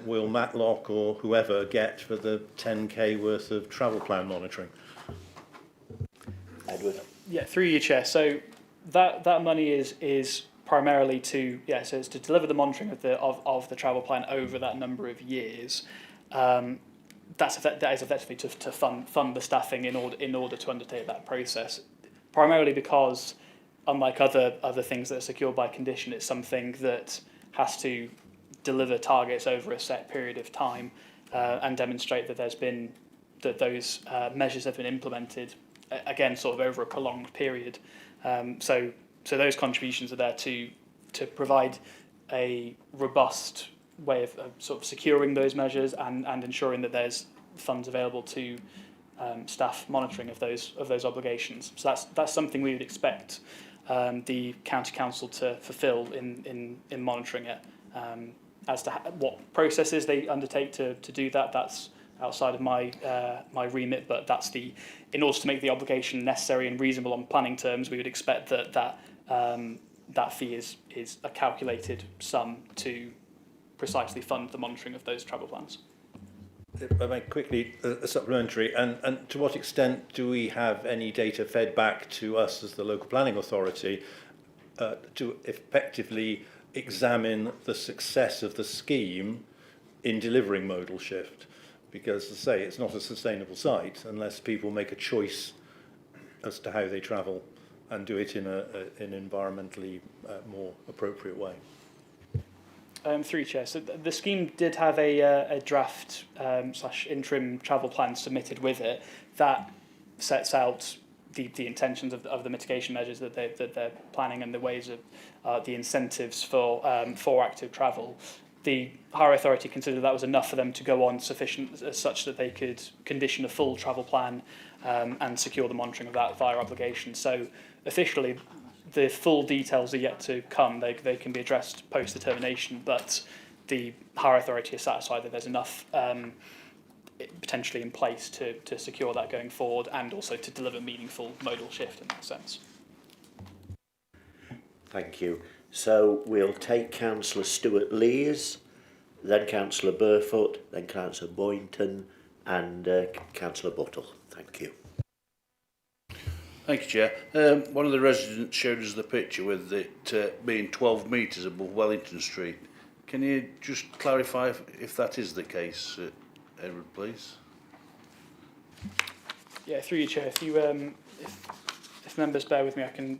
will Matlock or whoever get for the 10k worth of travel plan monitoring? Edward? Yeah, through you, Chair. So that money is primarily to so it's to deliver the monitoring of the travel plan over that number of years. That is effectively to fund the staffing in order to undertake that process. Primarily because, unlike other things that are secured by condition, it's something that has to deliver targets over a set period of time and demonstrate that those measures have been implemented. Again, sort of over a prolonged period. So those contributions are there to provide a robust way of sort of securing those measures and ensuring that there's funds available to staff monitoring of those obligations. So that's something we would expect the county council to fulfil in monitoring it. As to what processes they undertake to do that, that's outside of my remit, but that's in order to make the obligation necessary and reasonable on planning terms, we would expect that fee is a calculated sum to precisely fund the monitoring of those travel plans. If I may quickly, a supplementary, and to what extent do we have any data fed back to us as the local planning authority to effectively examine the success of the scheme in delivering modal shift? Because, as I say, it's not a sustainable site unless people make a choice as to how they travel and do it in an environmentally more appropriate way. Through Chair. So the scheme did have a draft / interim travel plan submitted with it that sets out the intentions of the mitigation measures that they're planning and the ways of the incentives for active travel. The higher authority considered that was enough for them to go on sufficient such that they could condition a full travel plan and secure the monitoring of that via obligation. So officially, the full details are yet to come. They can be addressed post-determination, but the higher authority is satisfied that there's enough potentially in place to secure that going forward and also to deliver meaningful modal shift in that sense. Thank you. So we'll take Councillor Stewart-Lees, then Councillor Burfoot, then Councillor Boynton and Councillor Buttle. Thank you. Thank you, Chair. One of the residents showed us the picture with it being 12 metres above Wellington Street. Can you just clarify if that is the case, Edward, please? Yeah, through you, Chair. If members bear with me, I can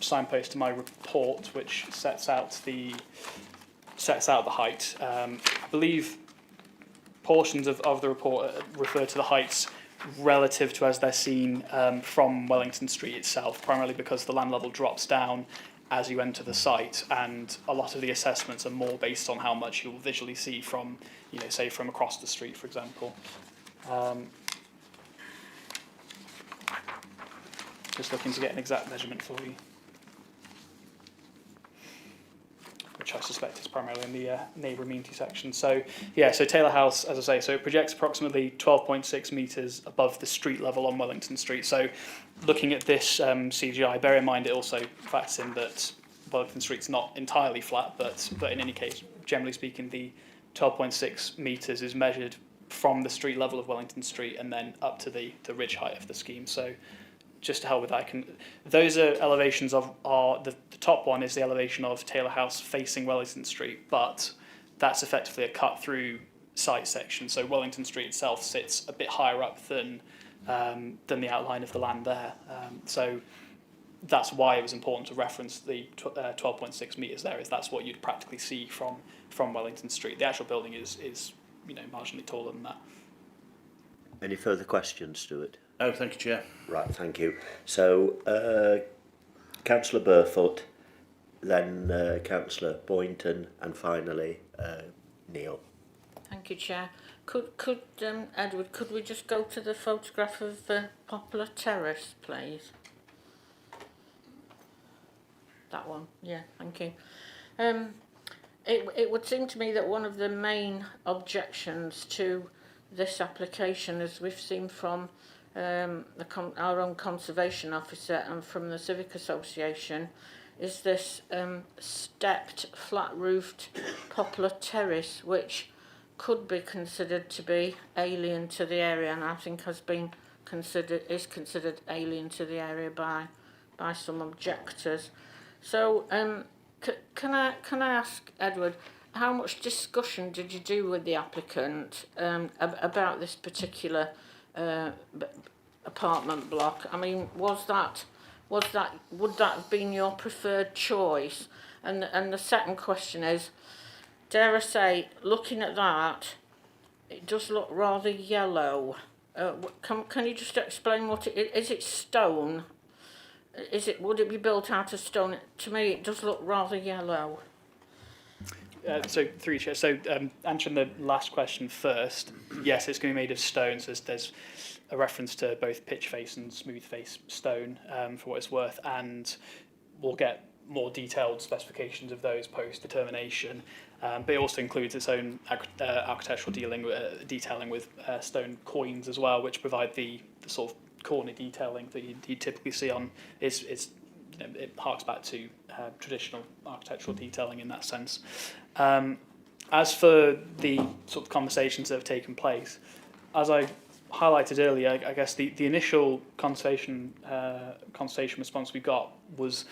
signpost to my report, which sets out the height. I believe portions of the report refer to the heights relative to as they're seen from Wellington Street itself, primarily because the land level drops down as you enter the site, and a lot of the assessments are more based on how much you'll visually see from, say from across the street, for example. Just looking to get an exact measurement for you, which I suspect is primarily in the neighbour amenity section. So yeah, so Taylor House, as I say, so it projects approximately 12.6 metres above the street level on Wellington Street. So looking at this CGI, bear in mind it also factors in that Wellington Street's not entirely flat, but in any case, generally speaking, the 12.6 metres is measured from the street level of Wellington Street and then up to the ridge height of the scheme. So just to help with that, those are elevations of the top one is the elevation of Taylor House facing Wellington Street, but that's effectively a cut through site section. So Wellington Street itself sits a bit higher up than the outline of the land there. So that's why it was important to reference the 12.6 metres there, is that's what you'd practically see from Wellington Street. The actual building is marginally taller than that. Any further questions, Stuart? Oh, thank you, Chair. Right, thank you. So, Councillor Burfoot, then Councillor Boynton, and finally Neil. Thank you, Chair. Could Edward, could we just go to the photograph of Poplar Terrace, please? That one, yeah, thank you. It would seem to me that one of the main objections to this application, as we've seen from our own conservation officer and from the Civic Association, is this stepped, flat-roofed poplar terrace, which could be considered to be alien to the area, and I think is considered alien to the area by some objectors. So, can I ask Edward, how much discussion did you do with the applicant about this particular apartment block? I mean, would that have been your preferred choice? And the second question is, dare I say, looking at that, it does look rather yellow. Can you just explain what it is? Is it stone? Would it be built out of stone? To me, it does look rather yellow. So, through you, Chair. So, answering the last question first, yes, it's going to be made of stone. So there's a reference to both pitch face and smooth face stone, for what it's worth, and we'll get more detailed specifications of those post determination. But it also includes its own architectural detailing with stone coins as well, which provide the sort of corner detailing that you typically see on. It harks back to traditional architectural detailing in that sense. As for the sort of conversations that have taken place, as I highlighted earlier, I guess the initial conservation response we got was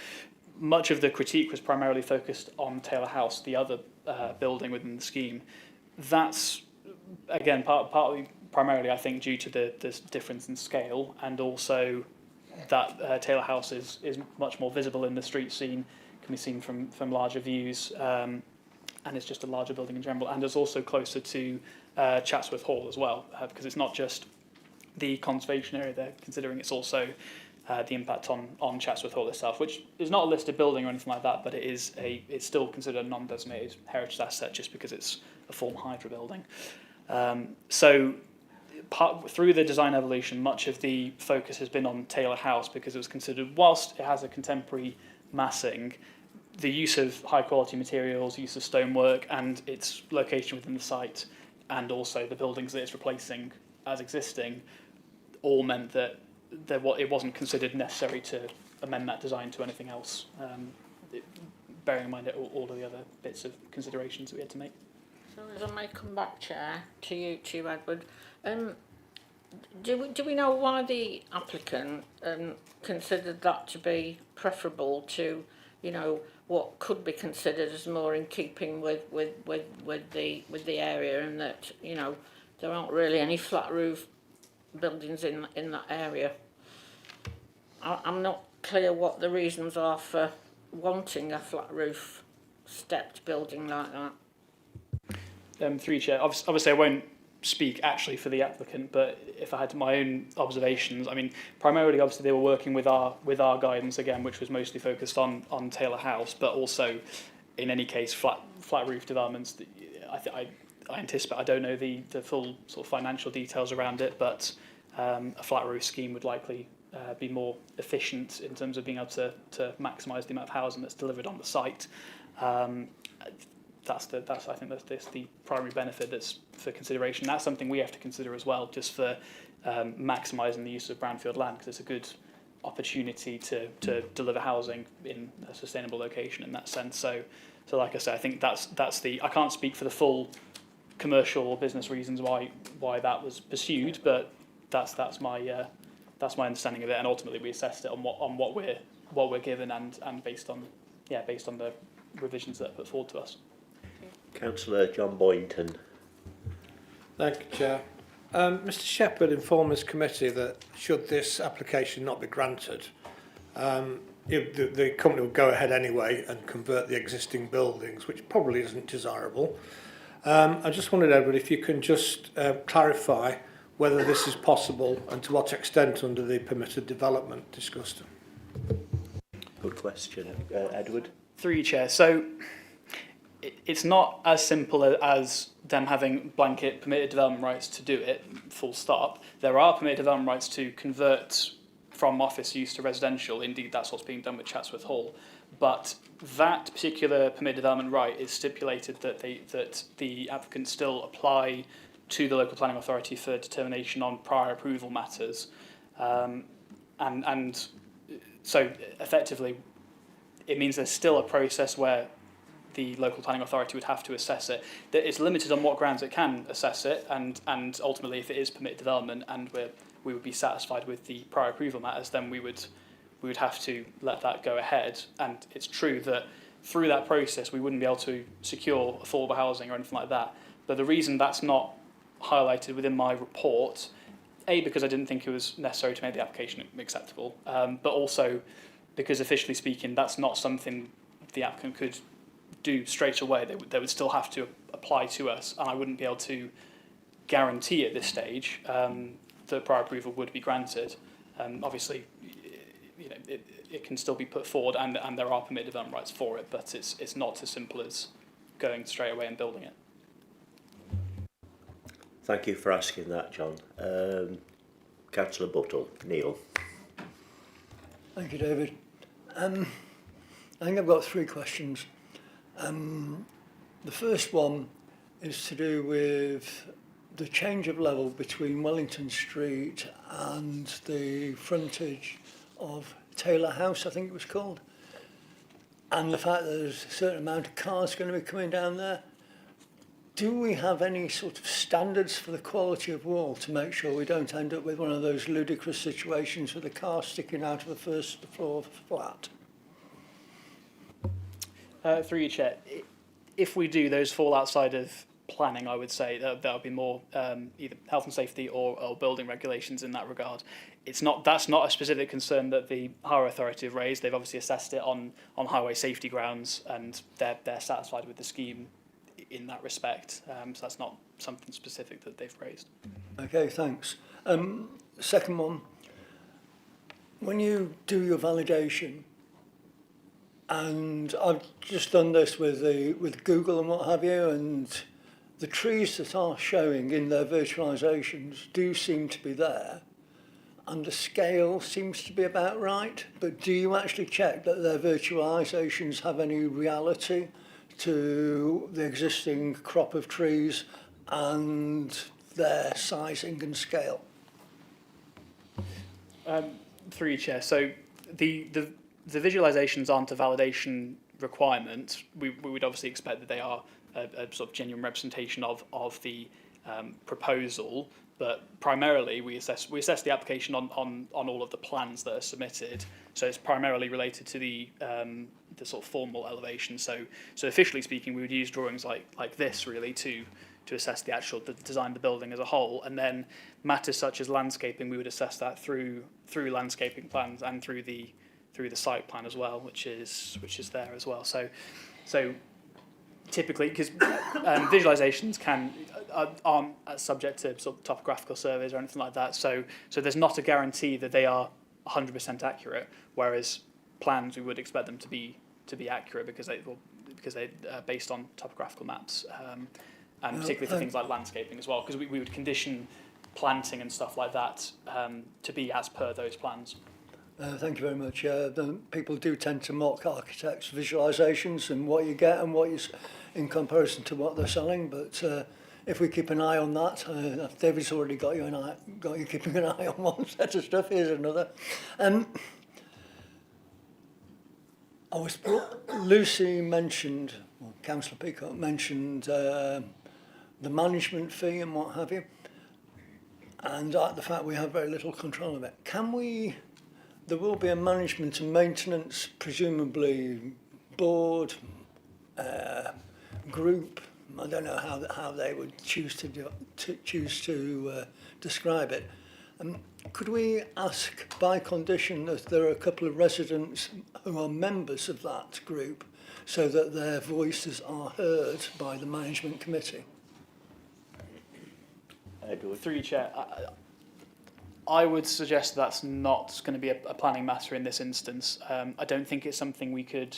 much of the critique was primarily focused on Taylor House, the other building within the scheme. That's, again, primarily, I think, due to the difference in scale, and also that Taylor House is much more visible in the street scene, can be seen from larger views, and it's just a larger building in general, and it's also closer to Chatsworth Hall as well, because it's not just the conservation area they're considering, it's also the impact on Chatsworth Hall itself, which is not a listed building or anything like that, but it's still considered a non-designated heritage asset just because it's a former Hydra building. So through the design evolution, much of the focus has been on Taylor House because it was considered, whilst it has a contemporary massing, the use of high quality materials, use of stonework, and its location within the site, and also the buildings that it's replacing as existing, all meant that it wasn't considered necessary to amend that design to anything else, bearing in mind all of the other bits of considerations that we had to make. So as I may come back, Chair, to you, Edward, do we know why the applicant considered that to be preferable to, what could be considered as more in keeping with the area, and that there aren't really any flat roof buildings in that area? I'm not clear what the reasons are for wanting a flat roof stepped building like that. Through Chair, obviously I won't speak actually for the applicant, but if I had my own observations, I mean, primarily obviously they were working with our guidance again, which was mostly focused on Taylor House, but also in any case flat roof developments. I anticipate, I don't know the full sort of financial details around it, but a flat roof scheme would likely be more efficient in terms of being able to maximise the amount of housing that's delivered on the site. I think that's the primary benefit that's for consideration. That's something we have to consider as well, just for maximising the use of brownfield land, because it's a good opportunity to deliver housing in a sustainable location in that sense. So like I say, I think that's I can't speak for the full commercial or business reasons why that was pursued, but that's my understanding of it, and ultimately we assessed it on what we're given and based on the revisions that are put forward to us. Councillor John Boynton. Thank you, Chair. Mr Shepherd informed this committee that should this application not be granted, the company will go ahead anyway and convert the existing buildings, which probably isn't desirable. I just wondered, Edward, if you can just clarify whether this is possible and to what extent under the permitted development discussed. Good question. Edward? Through you, Chair. So it's not as simple as them having blanket permitted development rights to do it, full stop. There are permitted development rights to convert from office use to residential. Indeed, that's what's being done with Chatsworth Hall. But that particular permitted development right is stipulated that the applicant still apply to the local planning authority for determination on prior approval matters. And so effectively, it means there's still a process where the local planning authority would have to assess it. That it's limited on what grounds it can assess it, and ultimately, if it is permitted development and we would be satisfied with the prior approval matters, then we would have to let that go ahead. And it's true that through that process, we wouldn't be able to secure affordable housing or anything like that. But the reason that's not highlighted within my report, A, because I didn't think it was necessary to make the application acceptable, but also because officially speaking, that's not something the applicant could do straight away. They would still have to apply to us, and I wouldn't be able to guarantee at this stage that prior approval would be granted. Obviously, you know, it can still be put forward, and there are permitted development rights for it, but it's not as simple as going straight away and building it. Thank you for asking that, John. Councillor Buttle, Neil. Thank you, David. I think I've got three questions. The first one is to do with the change of level between Wellington Street and the frontage of Taylor House, I think it was called, and the fact that there's a certain amount of cars going to be coming down there. Do we have any sort of standards for the quality of wall to make sure we don't end up with one of those ludicrous situations with a car sticking out of the first floor of the flat? Through you, Chair, if we do, those fall outside of planning, I would say. There'll be more either health and safety or building regulations in that regard. That's not a specific concern that the Highway Authority have raised. They've obviously assessed it on highway safety grounds, and they're satisfied with the scheme in that respect. So that's not something specific that they've raised. Okay, thanks. Second one, when you do your validation, and I've just done this with Google and what have you, and the trees that are showing in their virtualisations do seem to be there, and the scale seems to be about right, but do you actually check that their virtualisations have any reality to the existing crop of trees and their sizing and scale? Through you, Chair. So the visualisations aren't a validation requirement. We would obviously expect that they are a sort of genuine representation of the proposal, but primarily we assess the application on all of the plans that are submitted. So it's primarily related to the sort of formal elevation. So officially speaking, we would use drawings like this really to assess the design of the building as a whole, and then matters such as landscaping, we would assess that through landscaping plans and through the site plan as well, which is there as well. So typically, because visualizations aren't subject to sort of topographical surveys or anything like that, so there's not a guarantee that they are 100% accurate, whereas plans we would expect them to be accurate because they are based on topographical maps, and particularly for things like landscaping as well, because we would condition planting and stuff like that to be as per those plans. Thank you very much. People do tend to mock architects' visualisations and what you get and what you in comparison to what they're selling. But if we keep an eye on that, David's already got you keeping an eye on one set of stuff. Here's another. Lucy mentioned, or Councillor Peacock mentioned the management fee and what have you, and the fact we have very little control of it. There will be a management and maintenance, presumably board, group. I don't know how they would choose to describe it. Could we ask by condition that there are a couple of residents who are members of that group, so that their voices are heard by the management committee? Edward? Edward. Through you, Chair, I would suggest that's not going to be a planning matter in this instance. I don't think it's something we could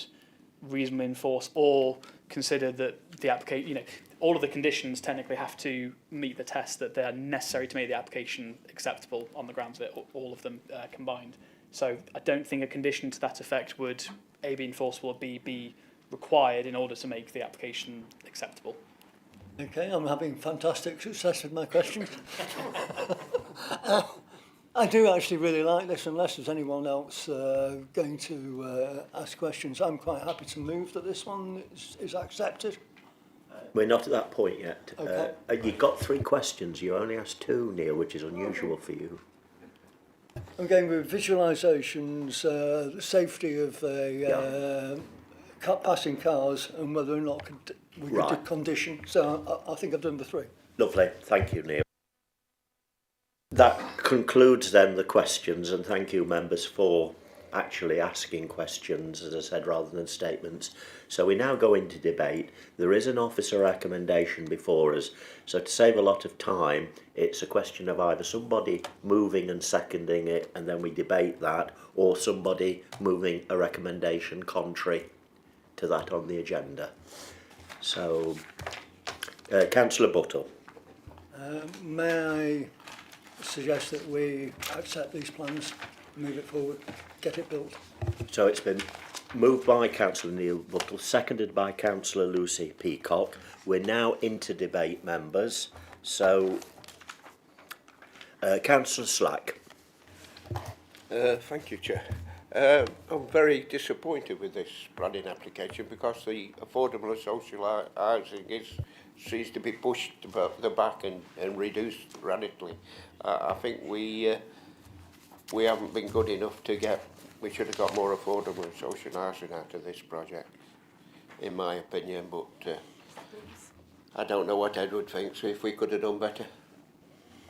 reasonably enforce or consider that the application, you know, all of the conditions technically have to meet the test that they are necessary to make the application acceptable on the grounds of it, all of them combined. So I don't think a condition to that effect would A, be enforceable, or B, be required in order to make the application acceptable. Okay, I'm having fantastic success with my questions. I do actually really like this, unless there's anyone else going to ask questions. I'm quite happy to move that this one is accepted. We're not at that point yet. Okay. You got 3 questions. You only asked 2, Neil, which is unusual for you. I'm going with visualisations, the safety of passing cars, and whether or not we could do condition. So I think I've done the 3. Lovely. Thank you, Neil. That concludes then the questions, and thank you, members, for actually asking questions, as I said, rather than statements. So we now go into debate. There is an officer recommendation before us, so to save a lot of time, it's a question of either somebody moving and seconding it, and then we debate that, or somebody moving a recommendation contrary to that on the agenda. So, Councillor Buttle. May I suggest that we accept these plans, move it forward, get it built? So it's been moved by Councillor Neil Buttle, seconded by Councillor Lucy Peacock. We're now into debate, members. So, Councillor Slack. Thank you, Chair. I'm very disappointed with this planning application because the affordable social housing seems to be pushed to the back and reduced radically. I think we haven't been good enough to get. We should have got more affordable and social housing out of this project, in my opinion. But I don't know what Edward thinks. If we could have done better.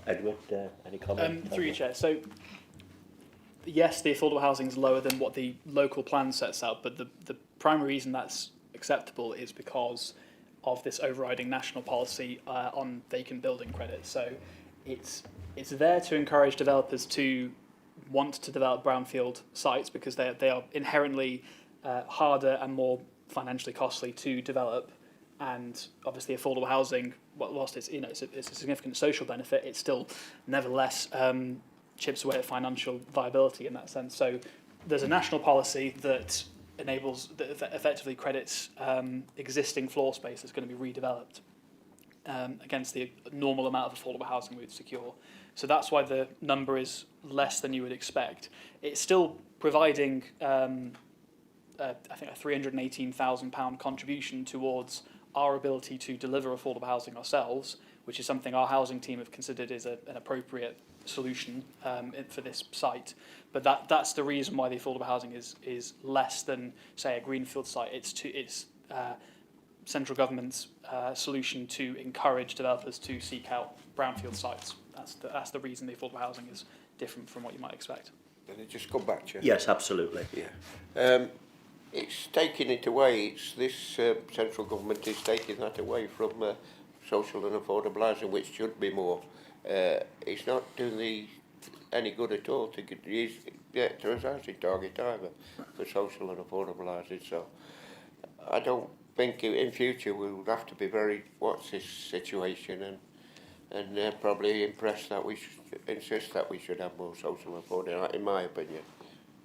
Edward, any comment? Through you, Chair. So, yes, the affordable housing is lower than what the local plan sets out, but the primary reason that's acceptable is because of this overriding national policy on vacant building credit. So it's there to encourage developers to want to develop brownfield sites because they are inherently harder and more financially costly to develop. And obviously affordable housing, whilst it's, you know, it's a significant social benefit, it's still nevertheless chips away at financial viability in that sense. So there's a national policy that enables, that effectively credits existing floor space that's going to be redeveloped against the normal amount of affordable housing we would secure. So that's why the number is less than you would expect. It's still providing, I think, a £318,000 contribution towards our ability to deliver affordable housing ourselves, which is something our housing team have considered is an appropriate solution for this site. But that's the reason why the affordable housing is less than, say, a greenfield site. It's central government's solution to encourage developers to seek out brownfield sites. That's the reason the affordable housing is different from what you might expect. Can I just come back, Chair? Yes, absolutely. Yeah. It's taking it away. It's this central government is taking that away from social and affordable housing, which should be more. It's not doing any good at all to get to a housing target either for social and affordable housing. So I don't think in future we will have to be very watch this situation and probably impress that we should insist that we should have more social and affordable, in my opinion.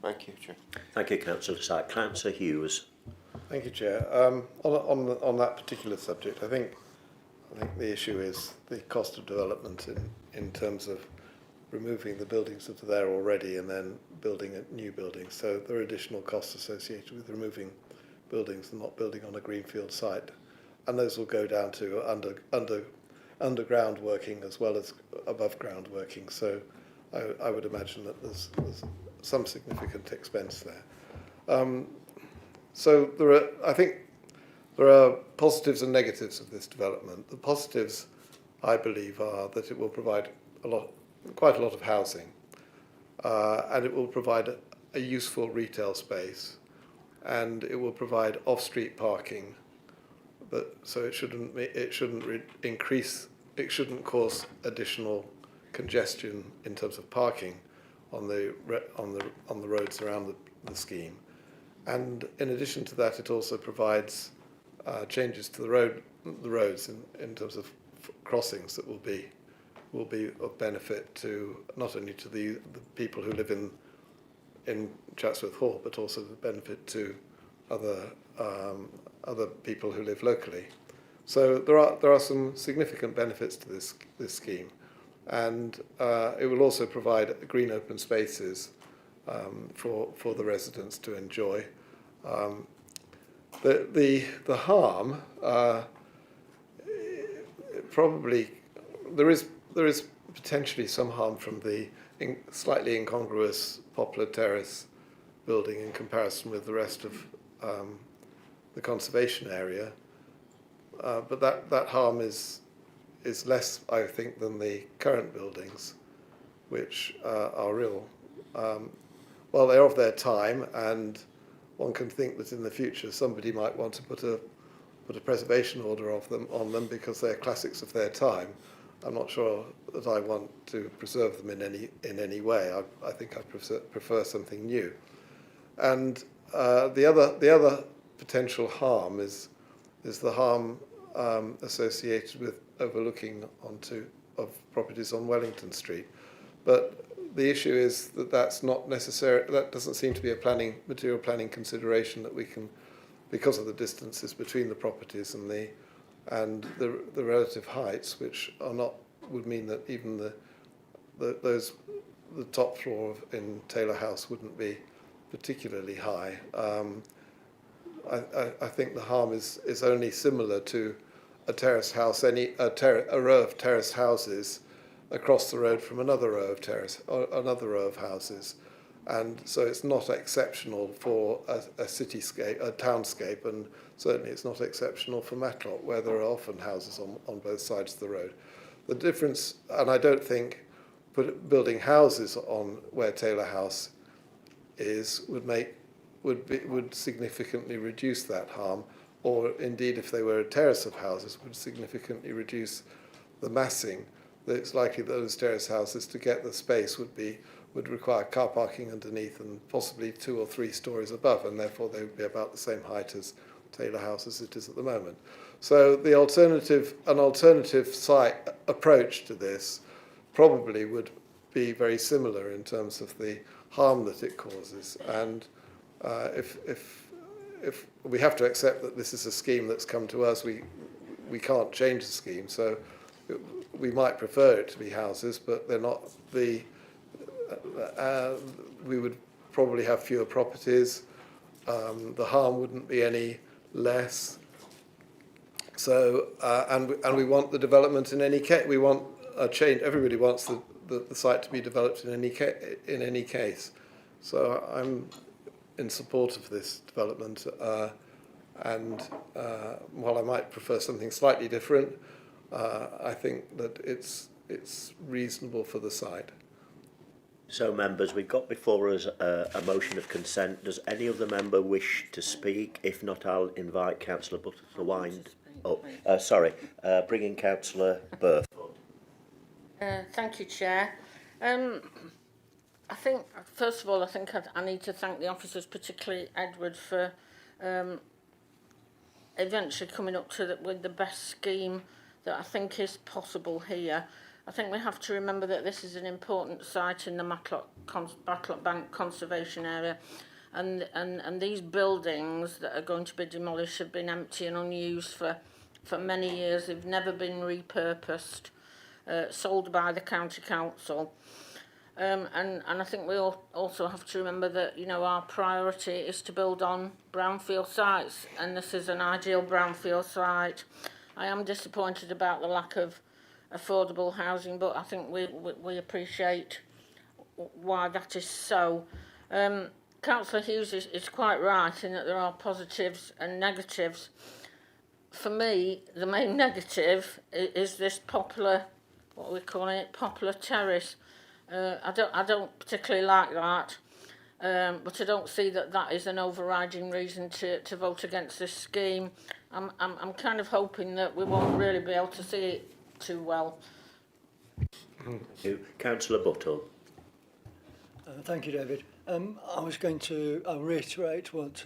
Thank you, Chair. Thank you, Councillor Sack. Councillor Hughes. Thank you, Chair. On that particular subject, I think the issue is the cost of development in terms of removing the buildings that are there already and then building new buildings. So there are additional costs associated with removing buildings and not building on a greenfield site, and those will go down to underground working as well as above ground working. So I would imagine that there's some significant expense there. So I think there are positives and negatives of this development. The positives, I believe, are that it will provide quite a lot of housing, and it will provide a useful retail space, and it will provide off-street parking. But so it shouldn't increase it shouldn't cause additional congestion in terms of parking on the roads around the scheme. And in addition to that, it also provides changes to the roads in terms of crossings that will be of benefit to not only to the people who live in Chatsworth Hall, but also the benefit to other people who live locally. So there are some significant benefits to this scheme, and it will also provide green open spaces for the residents to enjoy. The harm probably there is potentially some harm from the slightly incongruous Poplar Terrace building in comparison with the rest of the conservation area, but that harm is less, I think, than the current buildings, which are real. Well, they're of their time, and one can think that in the future somebody might want to put a preservation order on them because they're classics of their time. I'm not sure that I want to preserve them in any way. I think I prefer something new. And the other potential harm is the harm associated with overlooking of properties on Wellington Street. But the issue is that that's not necessary. That doesn't seem to be a material planning consideration that we can, because of the distances between the properties and the relative heights, which would mean that even the top floor in Taylor House wouldn't be particularly high. I think the harm is only similar to a terrace house, a row of terraced houses across the road from another row of houses, and so it's not exceptional for a cityscape, a townscape, and certainly it's not exceptional for Matlock, where there are often houses on both sides of the road. The difference, and I don't think building houses on where Taylor House is would significantly reduce that harm, or indeed if they were a terrace of houses would significantly reduce the massing. It's likely that those terrace houses, to get the space, would require car parking underneath and possibly 2 or 3 stories above, and therefore they would be about the same height as Taylor House as it is at the moment. So an alternative site approach to this probably would be very similar in terms of the harm that it causes. And if we have to accept that this is a scheme that's come to us, we can't change the scheme. So we might prefer it to be houses, but they're not we would probably have fewer properties. The harm wouldn't be any less. So and we want the development in any case. We want a change. Everybody wants the site to be developed in any case. So I'm in support of this development, and while I might prefer something slightly different, I think that it's reasonable for the site. So, members, we've got before us a motion of consent. Does any other member wish to speak? If not, I'll invite Councillor Butter to wind up. Bring in Councillor Burf. Thank you, Chair. I think, first of all, I need to thank the officers, particularly Edward, for eventually coming up with the best scheme that I think is possible here. I think we have to remember that this is an important site in the Matlock Bank Conservation Area, and these buildings that are going to be demolished have been empty and unused for many years. They've never been repurposed, sold by the County Council. And I think we also have to remember that, our priority is to build on brownfield sites, and this is an ideal brownfield site. I am disappointed about the lack of affordable housing, but I think we appreciate why that is so. Councillor Hughes is quite right in that there are positives and negatives. For me, the main negative is this Poplar Terrace. I don't particularly like that, but I don't see that is an overriding reason to vote against this scheme. I'm kind of hoping that we won't really be able to see it too well. Councillor Buttle. Thank you, David. I'll reiterate what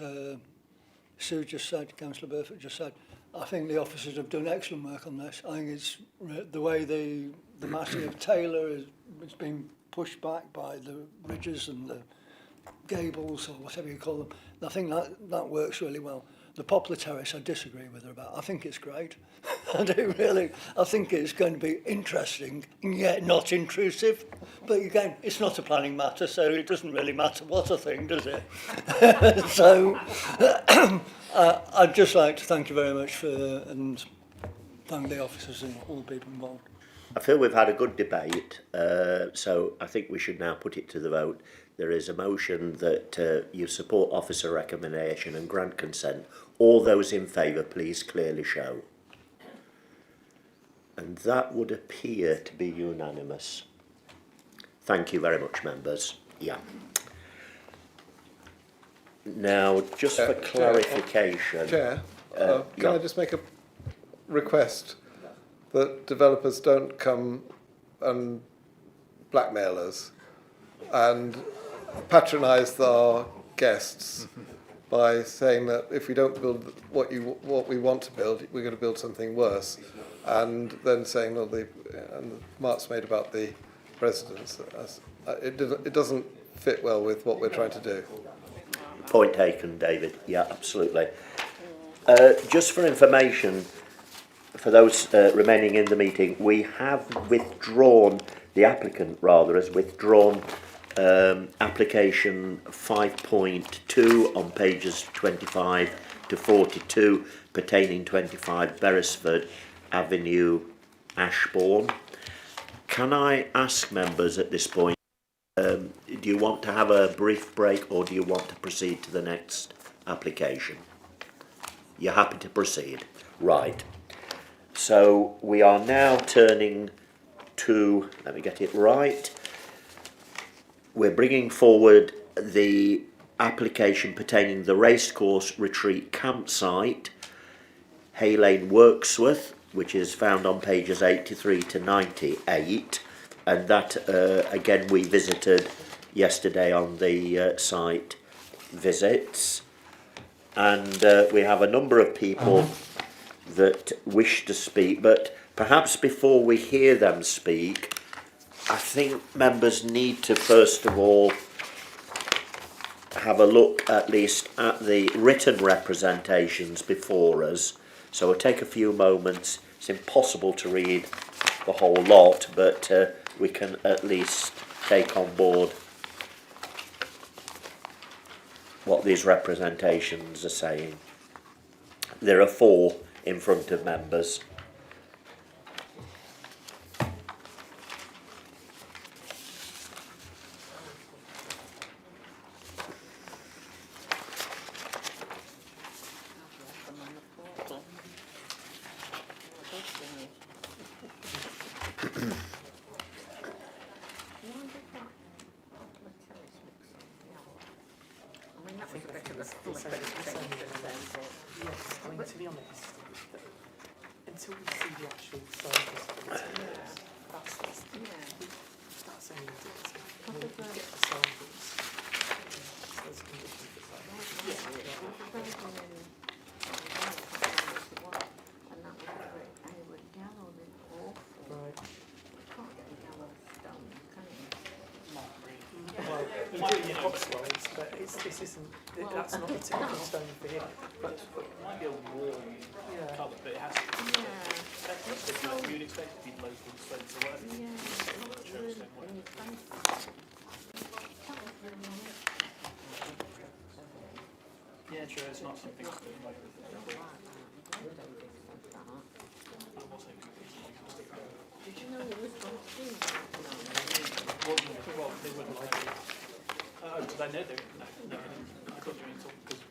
Sue just said, Councillor Burford just said. I think the officers have done excellent work on this. I think it's the way the massing of Taylor has been pushed back by the ridges and the gables or whatever you call them. I think that works really well. The Poplar Terrace, I disagree with her about. I think it's great. I do really. I think it's going to be interesting, and yet not intrusive. But again, it's not a planning matter, so it doesn't really matter what I think, does it? So I'd just like to thank you very much and thank the officers and all the people involved. I feel we've had a good debate, so I think we should now put it to the vote. There is a motion that you support officer recommendation and grant consent. All those in favour, please clearly show. And that would appear to be unanimous. Thank you very much, members. Yeah. Now, just for clarification... Chair, can I just make a request that developers don't come and blackmail us and patronise our guests by saying that if we don't build what we want to build, we're going to build something worse, and then saying, well, the remarks made about the residents, it doesn't fit well with what we're trying to do. Point taken, David. Yeah, absolutely. Just for information, for those remaining in the meeting, we have withdrawn, the applicant rather has withdrawn application 5.2 on pages 25 to 42 pertaining 25 Beresford Avenue, Ashbourne. Can I ask members at this point, do you want to have a brief break or do you want to proceed to the next application? You're happy to proceed? Right. So we are now turning to, let me get it right, we're bringing forward the application pertaining the racecourse retreat campsite, Matlock and Wirksworth, which is found on pages 83 to 98, and that again we visited yesterday on the site visits, and we have a number of people that wish to speak, but perhaps before we hear them speak, I think members need to first of all have a look at least at the written representations before us. So we'll take a few moments. It's impossible to read the whole lot, but we can at least take on board what these representations are saying. There are 4 in front of members. To be honest, until we see the actual sizes of the materials, that's only when we get the samples. There's conditions that well, you do your hot slides, but this isn't. That's not the typical stone for here. But It might be a warm colour, but it has to be. You'd expect it to be local stones or whatever. Yeah, true, it's not something to do like Did you know there was one thing? Well, they wouldn't like it. Oh, did I know they were? No, I thought you were talking because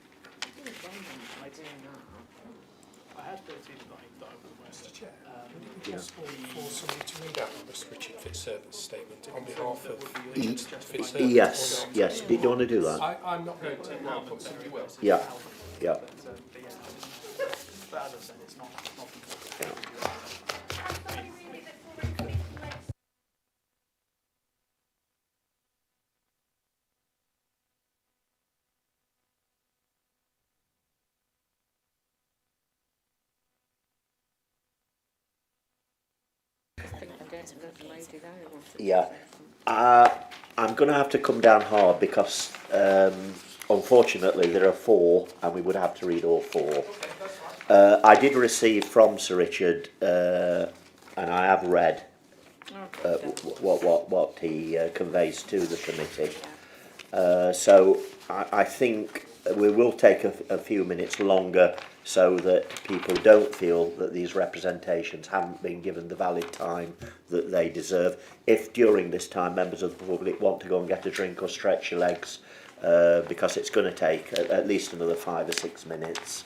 I had 13 that I almost. Mr. Chair, would it be possible for somebody to read out Mr. Richard Fitzservice's statement on behalf of Fitzservice? Yes, yes. Do you want to do that? I'm not going to now, but somebody will. Yeah, yeah. But as I said, it's not. Yeah. Yeah. I'm going to have to come down hard because unfortunately there are 4 and we would have to read all 4. I did receive from Sir Richard and I have read what he conveys to the committee. So I think we will take a few minutes longer so that people don't feel that these representations haven't been given the valid time that they deserve. If during this time members of the public want to go and get a drink or stretch your legs, because it's going to take at least another 5 or 6 minutes.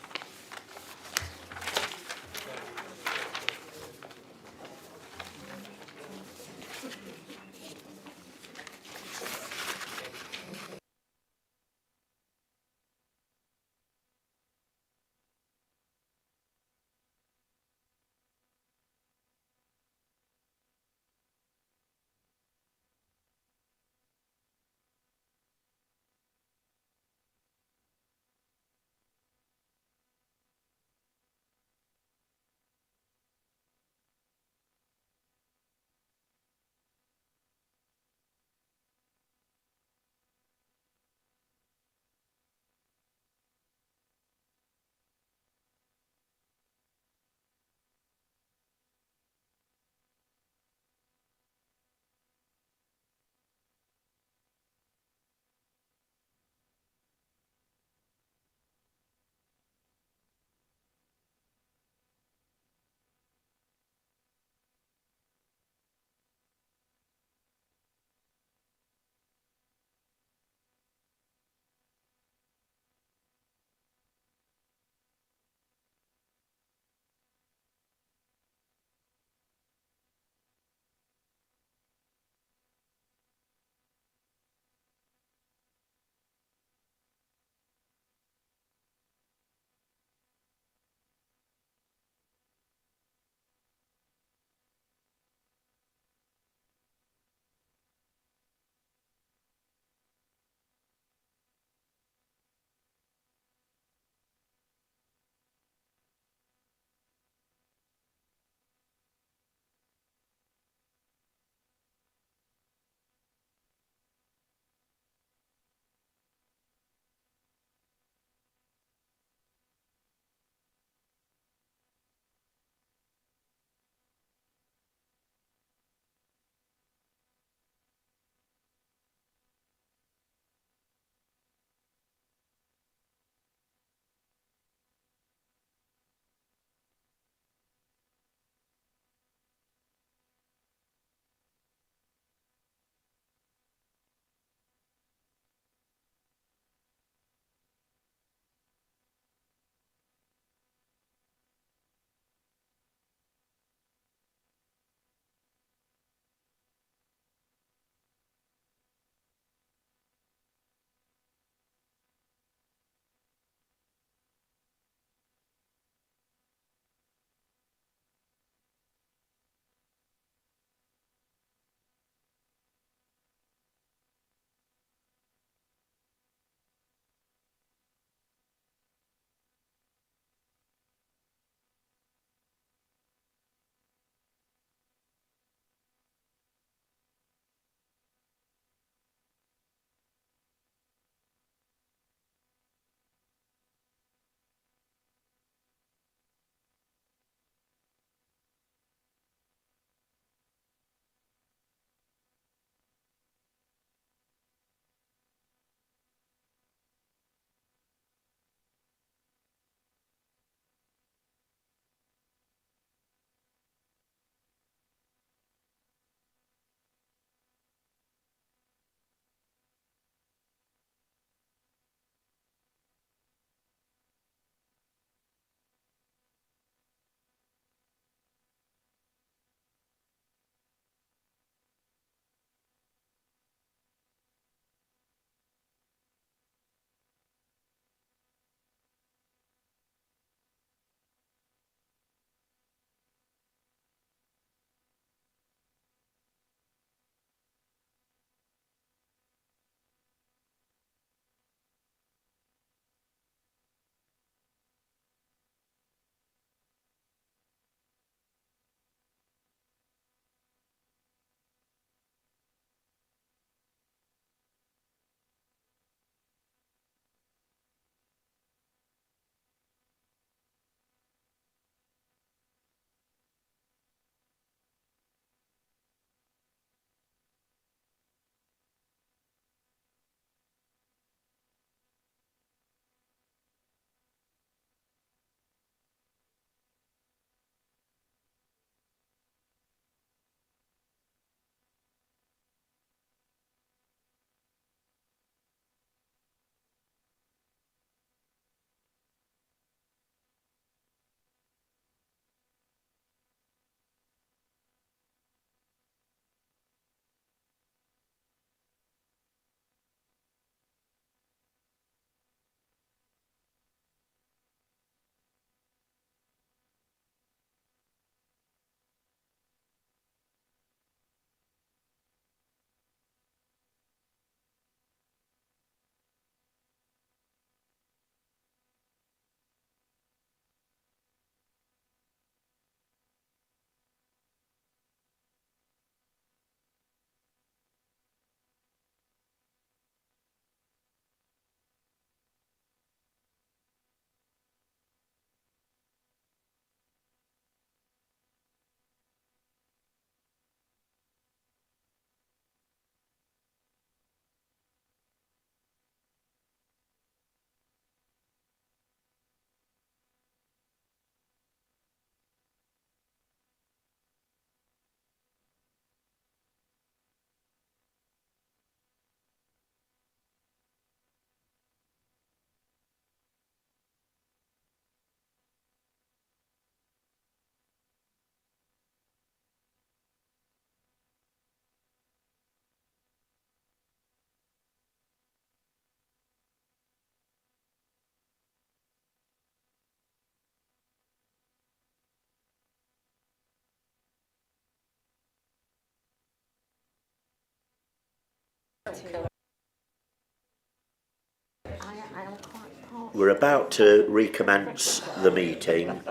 We're about to recommence the meeting.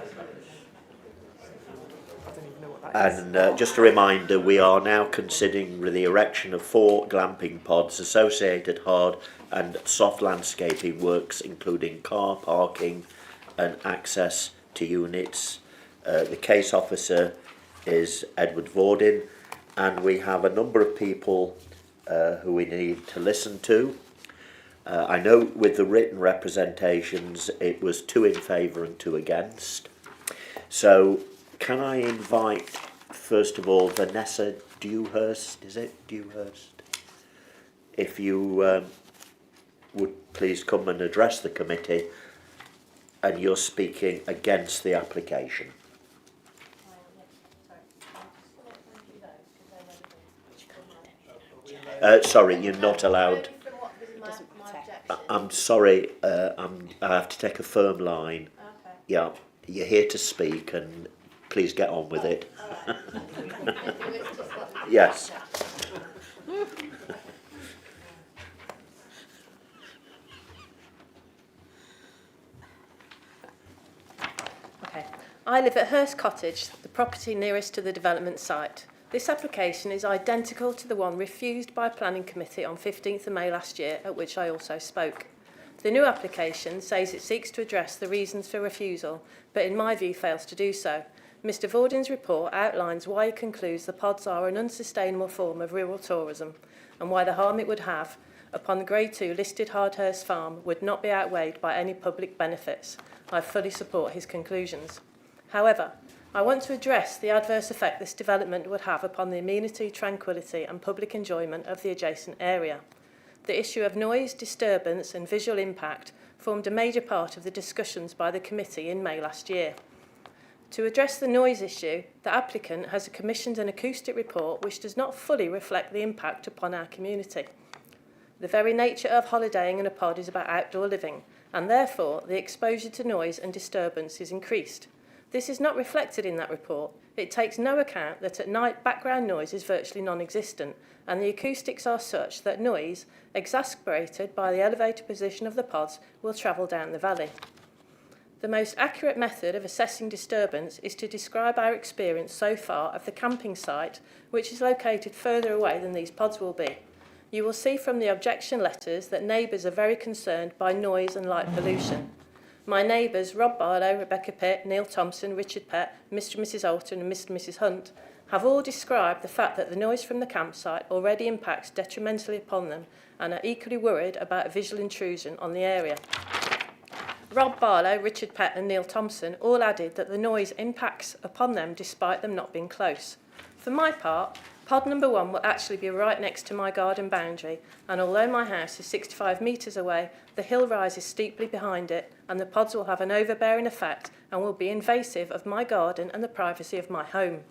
And just a reminder, we are now considering the erection of 4 glamping pods, associated hard and soft landscaping works, including car parking and access to units. The case officer is Edward Vordin, and we have a number of people who we need to listen to. I know with the written representations it was 2 in favour and 2 against. So can I invite first of all Vanessa Dewhurst, is it Dewhurst? If you would please come and address the committee, and you're speaking against the application. Sorry, you're not allowed. I'm sorry, I have to take a firm line. Okay. Yeah, you're here to speak, and please get on with it. Yes. Okay. I live at Hurst Cottage, the property nearest to the development site. This application is identical to the one refused by Planning Committee on 15th of May last year, at which I also spoke. The new application says it seeks to address the reasons for refusal, but in my view fails to do so. Mr Vordin's report outlines why he concludes the pods are an unsustainable form of rural tourism, and why the harm it would have upon the Grade 2 listed Hardhurst farm would not be outweighed by any public benefits. I fully support his conclusions. However, I want to address the adverse effect this development would have upon the amenity, tranquility and public enjoyment of the adjacent area. The issue of noise, disturbance and visual impact formed a major part of the discussions by the committee in May last year. To address the noise issue, the applicant has commissioned an acoustic report which does not fully reflect the impact upon our community. The very nature of holidaying in a pod is about outdoor living, and therefore the exposure to noise and disturbance is increased. This is not reflected in that report. It takes no account that at night background noise is virtually non-existent, and the acoustics are such that noise, exacerbated by the elevated position of the pods, will travel down the valley. The most accurate method of assessing disturbance is to describe our experience so far of the camping site, which is located further away than these pods will be. You will see from the objection letters that neighbours are very concerned by noise and light pollution. My neighbours, Rob Barlow, Rebecca Pitt, Neil Thompson, Richard Pett, Mr and Mrs Alton and Mr and Mrs Hunt, have all described the fact that the noise from the campsite already impacts detrimentally upon them and are equally worried about visual intrusion on the area. Rob Barlow, Richard Pett and Neil Thompson all added that the noise impacts upon them despite them not being close. For my part, pod number 1 will actually be right next to my garden boundary, and although my house is 65 metres away, the hill rises steeply behind it, and the pods will have an overbearing effect and will be invasive of my garden and the privacy of my home.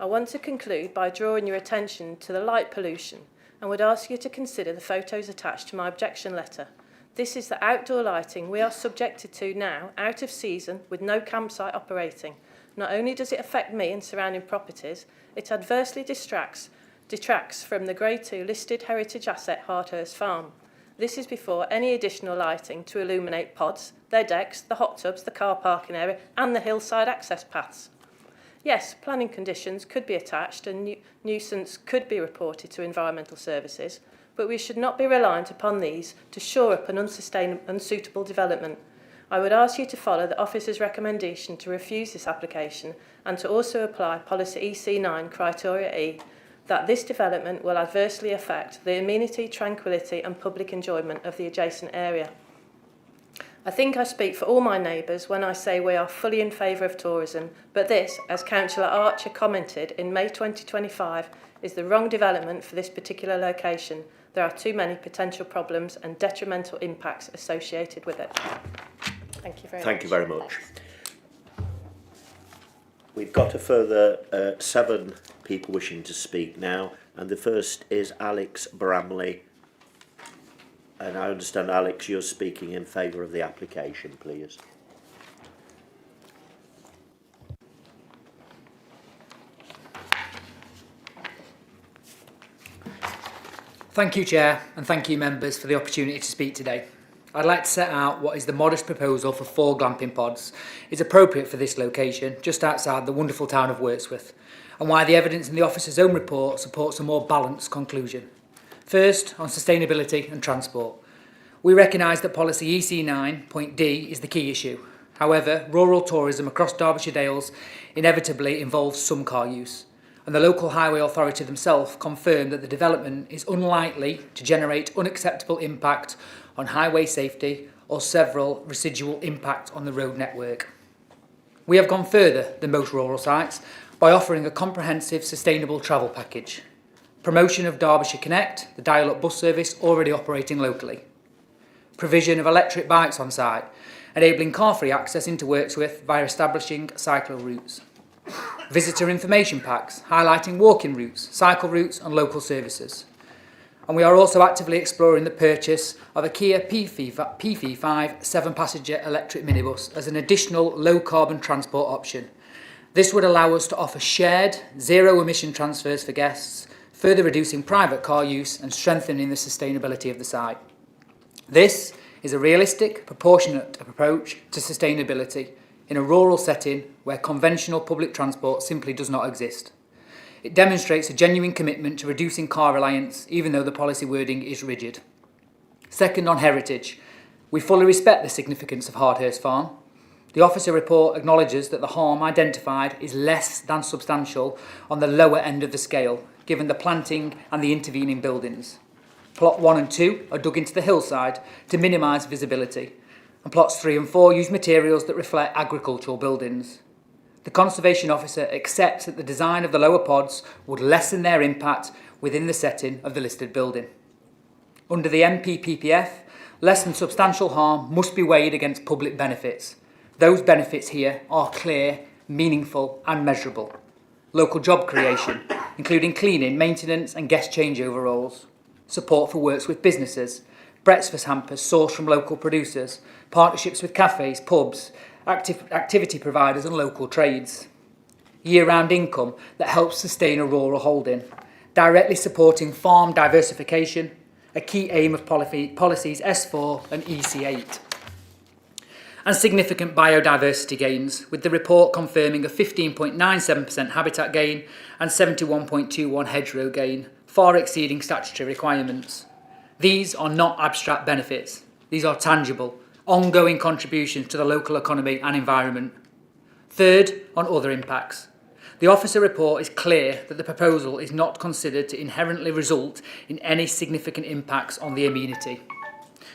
I want to conclude by drawing your attention to the light pollution and would ask you to consider the photos attached to my objection letter. This is the outdoor lighting we are subjected to now, out of season, with no campsite operating. Not only does it affect me and surrounding properties, it adversely detracts from the Grade 2 listed heritage asset Hardhurst Farm. This is before any additional lighting to illuminate pods, their decks, the hot tubs, the car parking area and the hillside access paths. Yes, planning conditions could be attached and nuisance could be reported to environmental services, but we should not be reliant upon these to shore up an unsuitable development. I would ask you to follow the officer's recommendation to refuse this application and to also apply policy EC9 criteria E, that this development will adversely affect the amenity, tranquility and public enjoyment of the adjacent area. I think I speak for all my neighbours when I say we are fully in favour of tourism, but this, as Councillor Archer commented in May 2025, is the wrong development for this particular location. There are too many potential problems and detrimental impacts associated with it. Thank you very much. Thank you very much. We've got a further 7 people wishing to speak now, and the first is Alex Bramley. And I understand, Alex, you're speaking in favour of the application, please. Thank you, Chair, and thank you, members, for the opportunity to speak today. I'd like to set out what is the modest proposal for 4 glamping pods is appropriate for this location, just outside the wonderful town of Wirksworth, and why the evidence in the officer's own report supports a more balanced conclusion. First, on sustainability and transport. We recognise that policy EC9, point D, is the key issue. However, rural tourism across Derbyshire Dales inevitably involves some car use, and the local highway authority themselves confirmed that the development is unlikely to generate unacceptable impact on highway safety or several residual impact on the road network. We have gone further than most rural sites by offering a comprehensive sustainable travel package, promotion of Derbyshire Connect, the dial-up bus service already operating locally, provision of electric bikes on site, enabling car-free access into Wirksworth via establishing cycle routes, visitor information packs highlighting walking routes, cycle routes and local services. And we are also actively exploring the purchase of a Kia PV5 7-passenger electric minibus as an additional low-carbon transport option. This would allow us to offer shared, zero-emission transfers for guests, further reducing private car use and strengthening the sustainability of the site. This is a realistic, proportionate approach to sustainability in a rural setting where conventional public transport simply does not exist. It demonstrates a genuine commitment to reducing car reliance, even though the policy wording is rigid. Second, on heritage. We fully respect the significance of Hardhurst Farm. The officer report acknowledges that the harm identified is less than substantial on the lower end of the scale, given the planting and the intervening buildings. Plot 1 and 2 are dug into the hillside to minimise visibility, and plots 3 and 4 use materials that reflect agricultural buildings. The Conservation Officer accepts that the design of the lower pods would lessen their impact within the setting of the listed building. Under the MPPPF, less than substantial harm must be weighed against public benefits. Those benefits here are clear, meaningful and measurable. Local job creation, including cleaning, maintenance and guest changeover roles. Support for works with businesses, breakfast hampers sourced from local producers, partnerships with cafes, pubs, activity providers and local trades. Year-round income that helps sustain a rural holding, directly supporting farm diversification, a key aim of policies S4 and EC8. And significant biodiversity gains, with the report confirming a 15.97% habitat gain and 71.21 hedgerow gain, far exceeding statutory requirements. These are not abstract benefits. These are tangible, ongoing contributions to the local economy and environment. Third, on other impacts. The officer report is clear that the proposal is not considered to inherently result in any significant impacts on the amenity.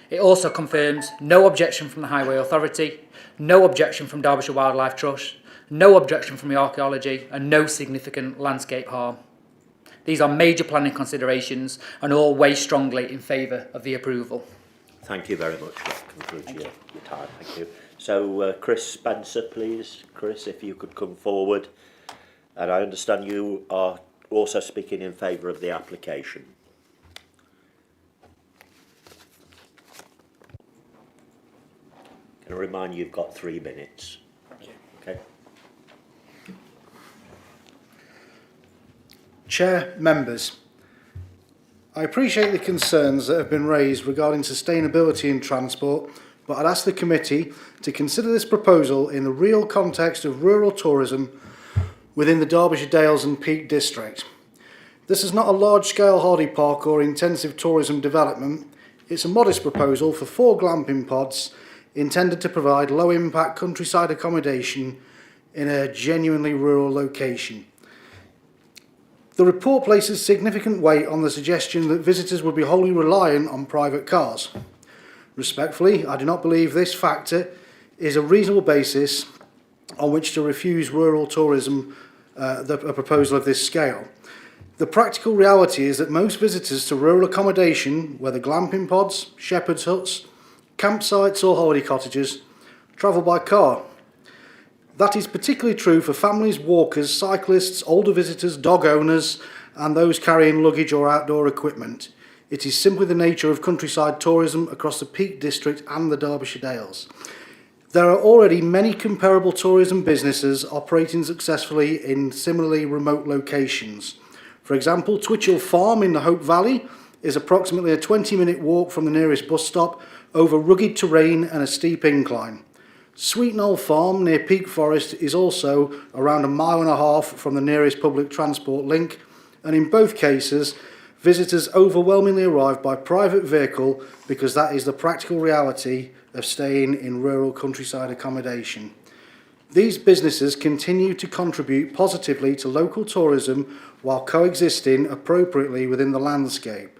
It also confirms no objection from the Highway Authority, no objection from Derbyshire Wildlife Trust, no objection from the archaeology and no significant landscape harm. These are major planning considerations and all weigh strongly in favour of the approval. Thank you very much. That concludes your time. Thank you. So, Chris Spencer, please. Chris, if you could come forward. And I understand you are also speaking in favour of the application. Can I remind you, you've got 3 minutes. Thank you. Okay. Chair, members, I appreciate the concerns that have been raised regarding sustainability in transport, but I'd ask the committee to consider this proposal in the real context of rural tourism within the Derbyshire Dales and Peak District. This is not a large-scale holiday park or intensive tourism development. It's a modest proposal for 4 glamping pods intended to provide low-impact countryside accommodation in a genuinely rural location. The report places significant weight on the suggestion that visitors would be wholly reliant on private cars. Respectfully, I do not believe this factor is a reasonable basis on which to refuse rural tourism a proposal of this scale. The practical reality is that most visitors to rural accommodation, whether glamping pods, shepherd's huts, campsites or holiday cottages, travel by car. That is particularly true for families, walkers, cyclists, older visitors, dog owners and those carrying luggage or outdoor equipment. It is simply the nature of countryside tourism across the Peak District and the Derbyshire Dales. There are already many comparable tourism businesses operating successfully in similarly remote locations. For example, Twitchell Farm in the Hope Valley is approximately a 20-minute walk from the nearest bus stop over rugged terrain and a steep incline. Sweet Knoll Farm near Peak Forest is also around 1.5 miles from the nearest public transport link, and in both cases visitors overwhelmingly arrive by private vehicle because that is the practical reality of staying in rural countryside accommodation. These businesses continue to contribute positively to local tourism while coexisting appropriately within the landscape.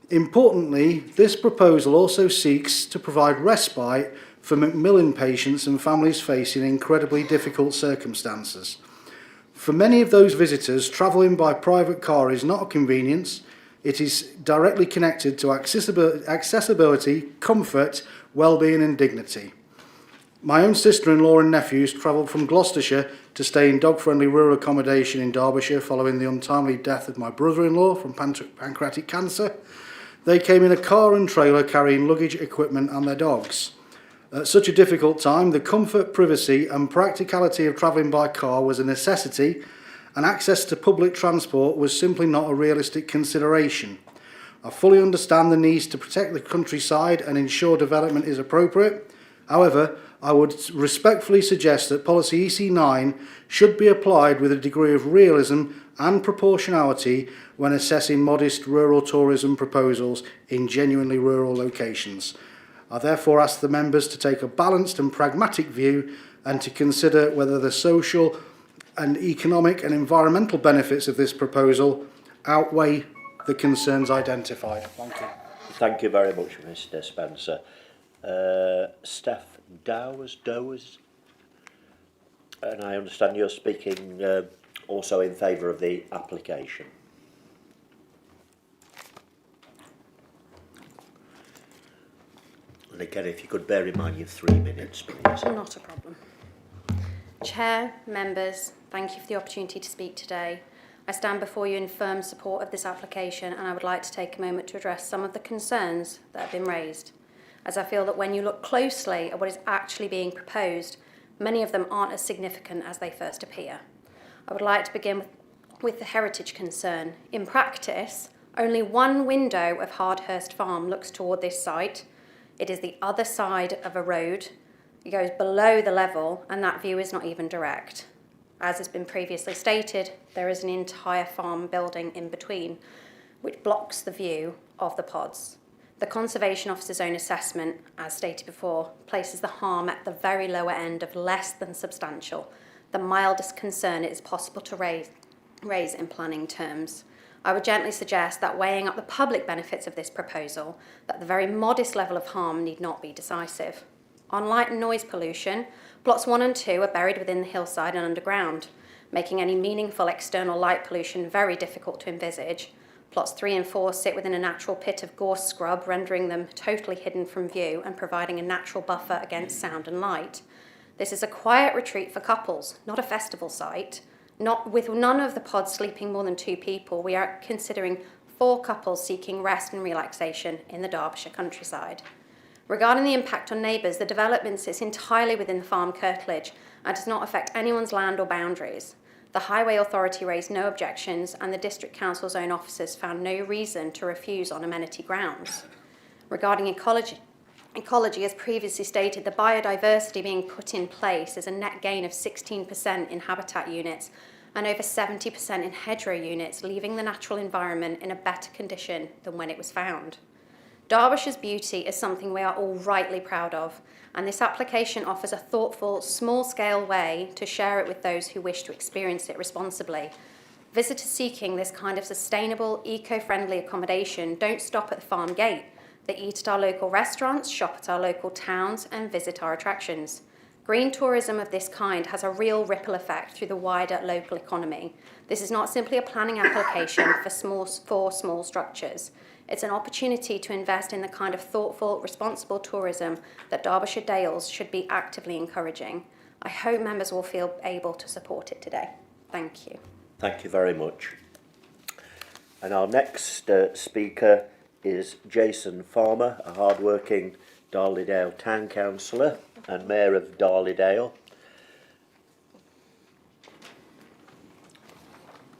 Importantly, this proposal also seeks to provide respite for Macmillan patients and families facing incredibly difficult circumstances. For many of those visitors, travelling by private car is not a convenience. It is directly connected to accessibility, comfort, well-being and dignity. My own sister-in-law and nephews travelled from Gloucestershire to stay in dog-friendly rural accommodation in Derbyshire following the untimely death of my brother-in-law from pancreatic cancer. They came in a car and trailer carrying luggage, equipment and their dogs. At such a difficult time, the comfort, privacy and practicality of travelling by car was a necessity, and access to public transport was simply not a realistic consideration. I fully understand the needs to protect the countryside and ensure development is appropriate. However, I would respectfully suggest that policy EC9 should be applied with a degree of realism and proportionality when assessing modest rural tourism proposals in genuinely rural locations. I therefore ask the members to take a balanced and pragmatic view and to consider whether the social and economic and environmental benefits of this proposal outweigh the concerns identified. Thank you. Thank you very much, Mr. Spencer. Steph Dowers, and I understand you're speaking also in favour of the application. And again, if you could bear in mind your 3 minutes, please. Not a problem. Chair, members, thank you for the opportunity to speak today. I stand before you in firm support of this application, and I would like to take a moment to address some of the concerns that have been raised, as I feel that when you look closely at what is actually being proposed, many of them aren't as significant as they first appear. I would like to begin with the heritage concern. In practice, only one window of Hardhurst Farm looks toward this site. It is the other side of a road. It goes below the level, and that view is not even direct. As has been previously stated, there is an entire farm building in between, which blocks the view of the pods. The Conservation Officer's own assessment, as stated before, places the harm at the very lower end of less than substantial, the mildest concern it is possible to raise in planning terms. I would gently suggest that weighing up the public benefits of this proposal, that the very modest level of harm need not be decisive. On light and noise pollution, plots 1 and 2 are buried within the hillside and underground, making any meaningful external light pollution very difficult to envisage. Plots 3 and 4 sit within a natural pit of gorse scrub, rendering them totally hidden from view and providing a natural buffer against sound and light. This is a quiet retreat for couples, not a festival site. With none of the pods sleeping more than 2 people, we are considering 4 couples seeking rest and relaxation in the Derbyshire countryside. Regarding the impact on neighbours, the development sits entirely within the farm curtilage and does not affect anyone's land or boundaries. The Highway Authority raised no objections, and the District Council's own officers found no reason to refuse on amenity grounds. Regarding ecology, as previously stated, the biodiversity being put in place is a net gain of 16% in habitat units and over 70% in hedgerow units, leaving the natural environment in a better condition than when it was found. Derbyshire's beauty is something we are all rightly proud of, and this application offers a thoughtful, small-scale way to share it with those who wish to experience it responsibly. Visitors seeking this kind of sustainable, eco-friendly accommodation don't stop at the farm gate. They eat at our local restaurants, shop at our local towns, and visit our attractions. Green tourism of this kind has a real ripple effect through the wider local economy. This is not simply a planning application for small structures. It's an opportunity to invest in the kind of thoughtful, responsible tourism that Derbyshire Dales should be actively encouraging. I hope members will feel able to support it today. Thank you. Thank you very much. And our next speaker is Jason Farmer, a hard-working Darley-Dale Town Councillor and Mayor of Darley-Dale.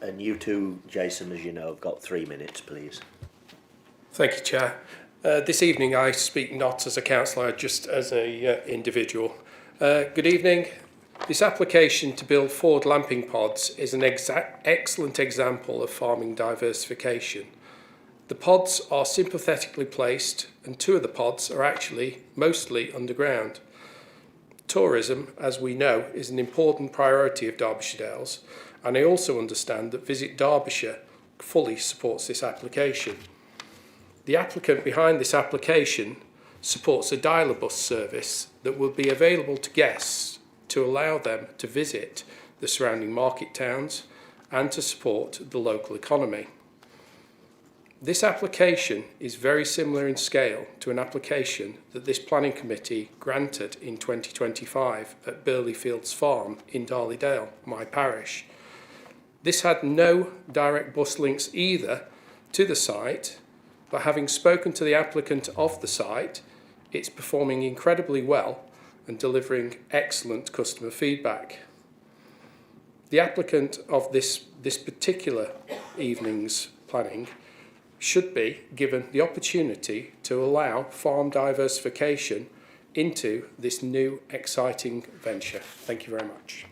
And you too, Jason, as you know, have got 3 minutes, please. Thank you, Chair. This evening I speak not as a councillor, just as a individual. Good evening. This application to build 4 glamping pods is an excellent example of farming diversification. The pods are sympathetically placed, and 2 of the pods are actually mostly underground. Tourism, as we know, is an important priority of Derbyshire Dales, and I also understand that Visit Derbyshire fully supports this application. The applicant behind this application supports a dialer bus service that will be available to guests to allow them to visit the surrounding market towns and to support the local economy. This application is very similar in scale to an application that this planning committee granted in 2025 at Burleyfields Farm in Darleydale, my parish. This had no direct bus links either to the site, but having spoken to the applicant of the site, it's performing incredibly well and delivering excellent customer feedback. The applicant of this particular evening's planning should be given the opportunity to allow farm diversification into this new exciting venture. Thank you very much.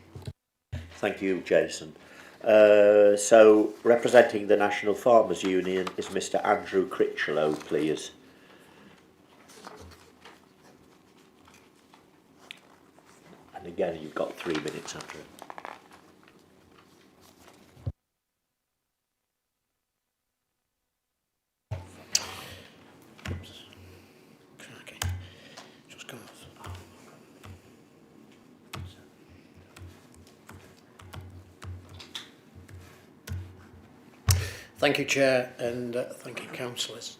Thank you, Jason. So, representing the National Farmers Union is Mr. Andrew Critchlow, please. And again, you've got 3 minutes, Andrew. Thank you, Chair, and thank you, councillors.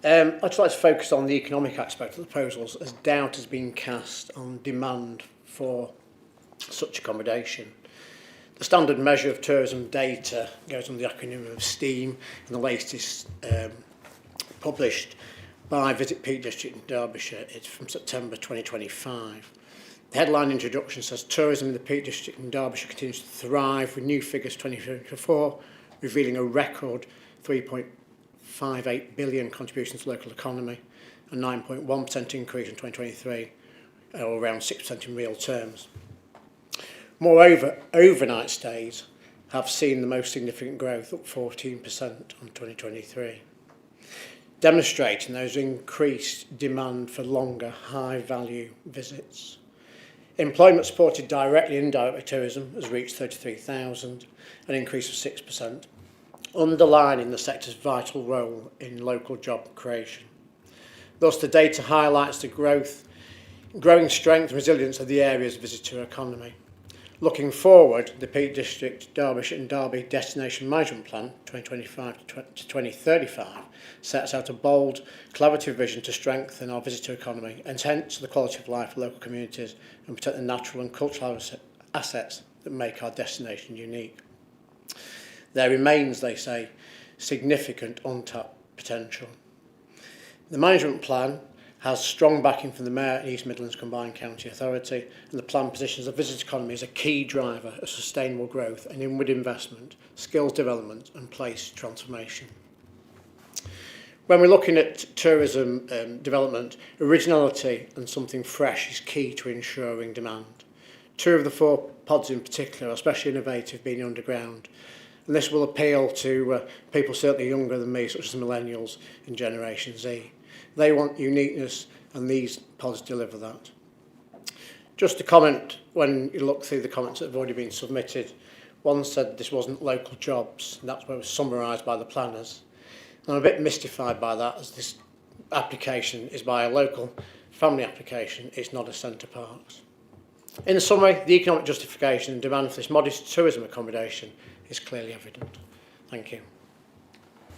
I'd just like to focus on the economic aspect of the proposals, as doubt has been cast on demand for such accommodation. The standard measure of tourism data goes under the acronym of STEAM, and the latest published by Visit Peak District in Derbyshire is from September 2025. The headline introduction says tourism in the Peak District in Derbyshire continues to thrive, with new figures 2024 revealing a record 3.58 billion contribution to the local economy, a 9.1% increase in 2023, or around 6% in real terms. Moreover, overnight stays have seen the most significant growth, up 14% on 2023, demonstrating there's increased demand for longer, high-value visits. Employment supported directly and indirectly tourism has reached 33,000, an increase of 6%, underlining the sector's vital role in local job creation. Thus, the data highlights the growing strength and resilience of the area's visitor economy. Looking forward, the Peak District, Derbyshire and Derby Destination Management Plan 2025 to 2035 sets out a bold, collaborative vision to strengthen our visitor economy, enhance the quality of life of local communities and protect the natural and cultural assets that make our destination unique. There remains, they say, significant untapped potential. The management plan has strong backing from the Mayor and East Midlands Combined County Authority, and the plan positions the visitor economy as a key driver of sustainable growth and inward investment, skills development and place transformation. When we're looking at tourism development, originality and something fresh is key to ensuring demand. 2 of the 4 pods in particular are especially innovative, being underground, and this will appeal to people certainly younger than me, such as millennials and Generation Z. They want uniqueness, and these pods deliver that. Just to comment, when you look through the comments that have already been submitted, one said this wasn't local jobs, and that's what was summarised by the planners. I'm a bit mystified by that, as this application is by a local family application, it's not a Centre Parks. In summary, the economic justification and demand for this modest tourism accommodation is clearly evident. Thank you.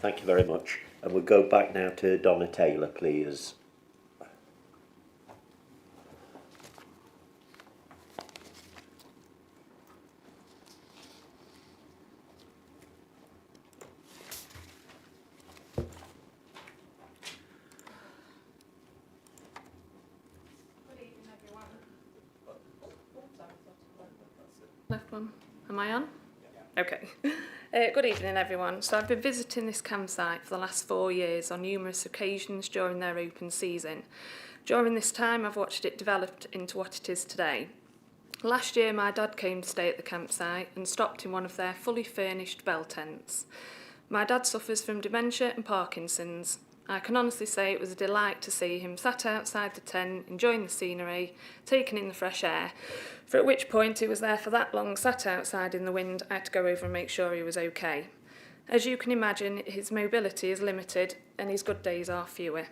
Thank you very much. And we'll go back now to Donna Taylor, please. Left one. Am I on? Okay. Good evening, everyone. So I've been visiting this campsite for the last 4 years on numerous occasions during their open season. During this time, I've watched it develop into what it is today. Last year, my dad came to stay at the campsite and stopped in one of their fully furnished bell tents. My dad suffers from dementia and Parkinson's. I can honestly say it was a delight to see him sat outside the tent, enjoying the scenery, taking in the fresh air, for at which point he was there for that long, sat outside in the wind, I had to go over and make sure he was okay. As you can imagine, his mobility is limited and his good days are fewer.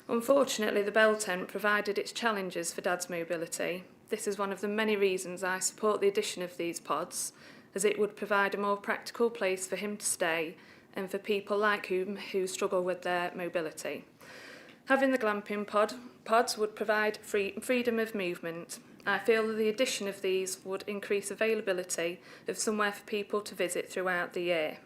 Unfortunately, the bell tent provided its challenges for Dad's mobility. This is one of the many reasons I support the addition of these pods, as it would provide a more practical place for him to stay and for people like him who struggle with their mobility. Having the glamping pods would provide freedom of movement. I feel that the addition of these would increase availability of somewhere for people to visit throughout the year.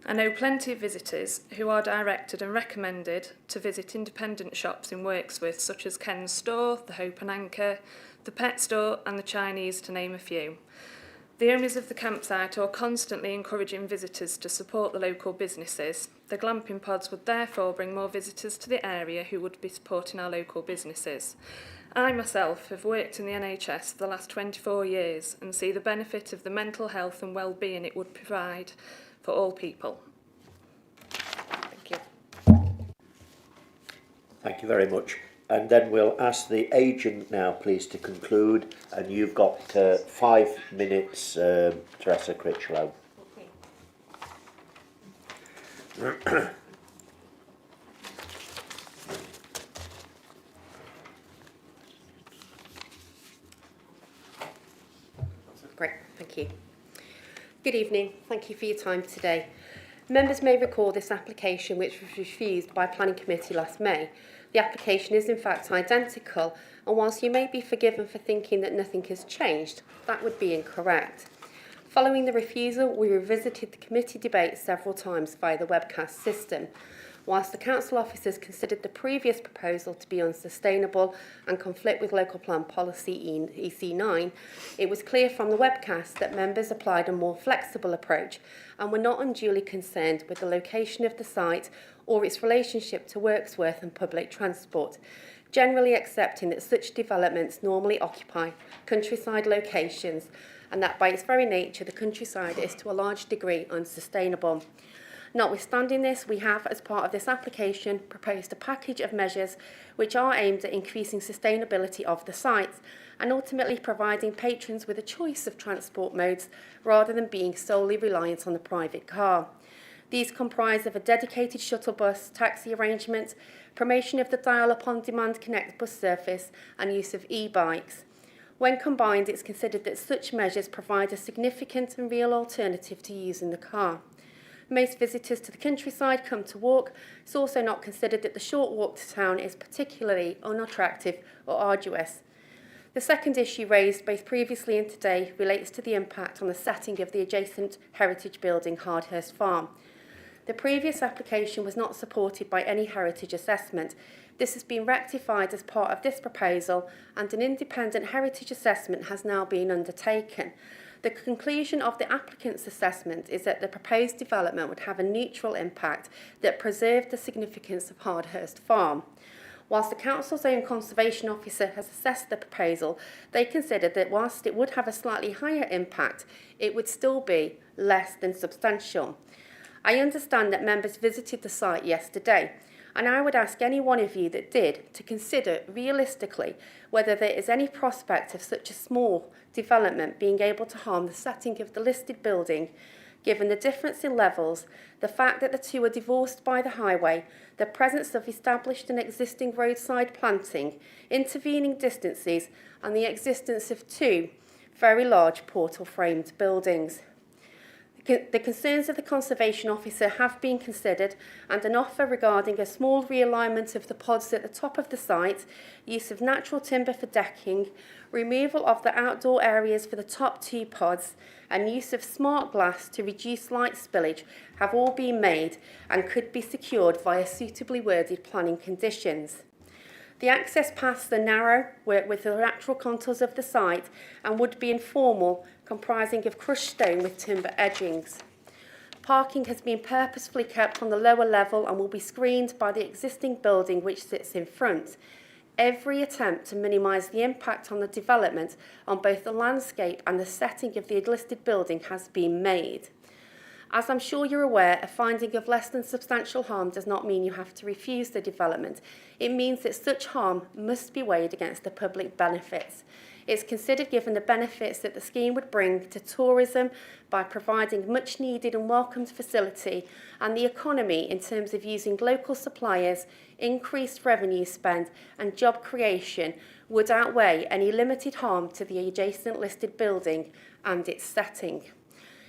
I know plenty of visitors who are directed and recommended to visit independent shops in Wirksworth, such as Ken's Store, the Hope and Anchor, the Pet Store and the Chinese, to name a few. The owners of the campsite are constantly encouraging visitors to support the local businesses. The glamping pods would therefore bring more visitors to the area who would be supporting our local businesses. I myself have worked in the NHS for the last 24 years and see the benefit of the mental health and well-being it would provide for all people. Thank you. Thank you very much. And then we'll ask the agent now, please, to conclude. And you've got 5 minutes, Teresa Critchlow. Okay. Great, thank you. Good evening, thank you for your time today. Members may recall this application, which was refused by Planning Committee last May. The application is in fact identical, and whilst you may be forgiven for thinking that nothing has changed, that would be incorrect. Following the refusal, we revisited the committee debate several times via the webcast system. Whilst the council officers considered the previous proposal to be unsustainable and conflict with local plan policy EC9, it was clear from the webcast that members applied a more flexible approach and were not unduly concerned with the location of the site or its relationship to Wirksworth and public transport, generally accepting that such developments normally occupy countryside locations and that by its very nature the countryside is to a large degree unsustainable. Notwithstanding this, we have, as part of this application, proposed a package of measures which are aimed at increasing sustainability of the sites and ultimately providing patrons with a choice of transport modes rather than being solely reliant on the private car. These comprise of a dedicated shuttle bus, taxi arrangements, promotion of the dial-up-on-demand Connect bus service and use of e-bikes. When combined, it's considered that such measures provide a significant and real alternative to using the car. Most visitors to the countryside come to walk. It's also not considered that the short walk to town is particularly unattractive or arduous. The second issue raised both previously and today relates to the impact on the setting of the adjacent heritage building Hardhurst Farm. The previous application was not supported by any heritage assessment. This has been rectified as part of this proposal and an independent heritage assessment has now been undertaken. The conclusion of the applicant's assessment is that the proposed development would have a neutral impact that preserved the significance of Hardhurst Farm. Whilst the council's own conservation officer has assessed the proposal, they considered that whilst it would have a slightly higher impact, it would still be less than substantial. I understand that members visited the site yesterday, and I would ask any one of you that did to consider realistically whether there is any prospect of such a small development being able to harm the setting of the listed building, given the difference in levels, the fact that the two are divorced by the highway, the presence of established and existing roadside planting, intervening distances, and the existence of two very large portal-framed buildings. The concerns of the Conservation Officer have been considered, and an offer regarding a small realignment of the pods at the top of the site, use of natural timber for decking, removal of the outdoor areas for the top two pods, and use of smart glass to reduce light spillage have all been made and could be secured via suitably worded planning conditions. The access paths are narrow, work with the natural contours of the site, and would be informal, comprising of crushed stone with timber edgings. Parking has been purposefully kept on the lower level and will be screened by the existing building which sits in front. Every attempt to minimise the impact on the development on both the landscape and the setting of the listed building has been made. As I'm sure you're aware, a finding of less than substantial harm does not mean you have to refuse the development. It means that such harm must be weighed against the public benefits. It's considered given the benefits that the scheme would bring to tourism by providing much needed and welcomed facility, and the economy in terms of using local suppliers, increased revenue spend and job creation would outweigh any limited harm to the adjacent listed building and its setting.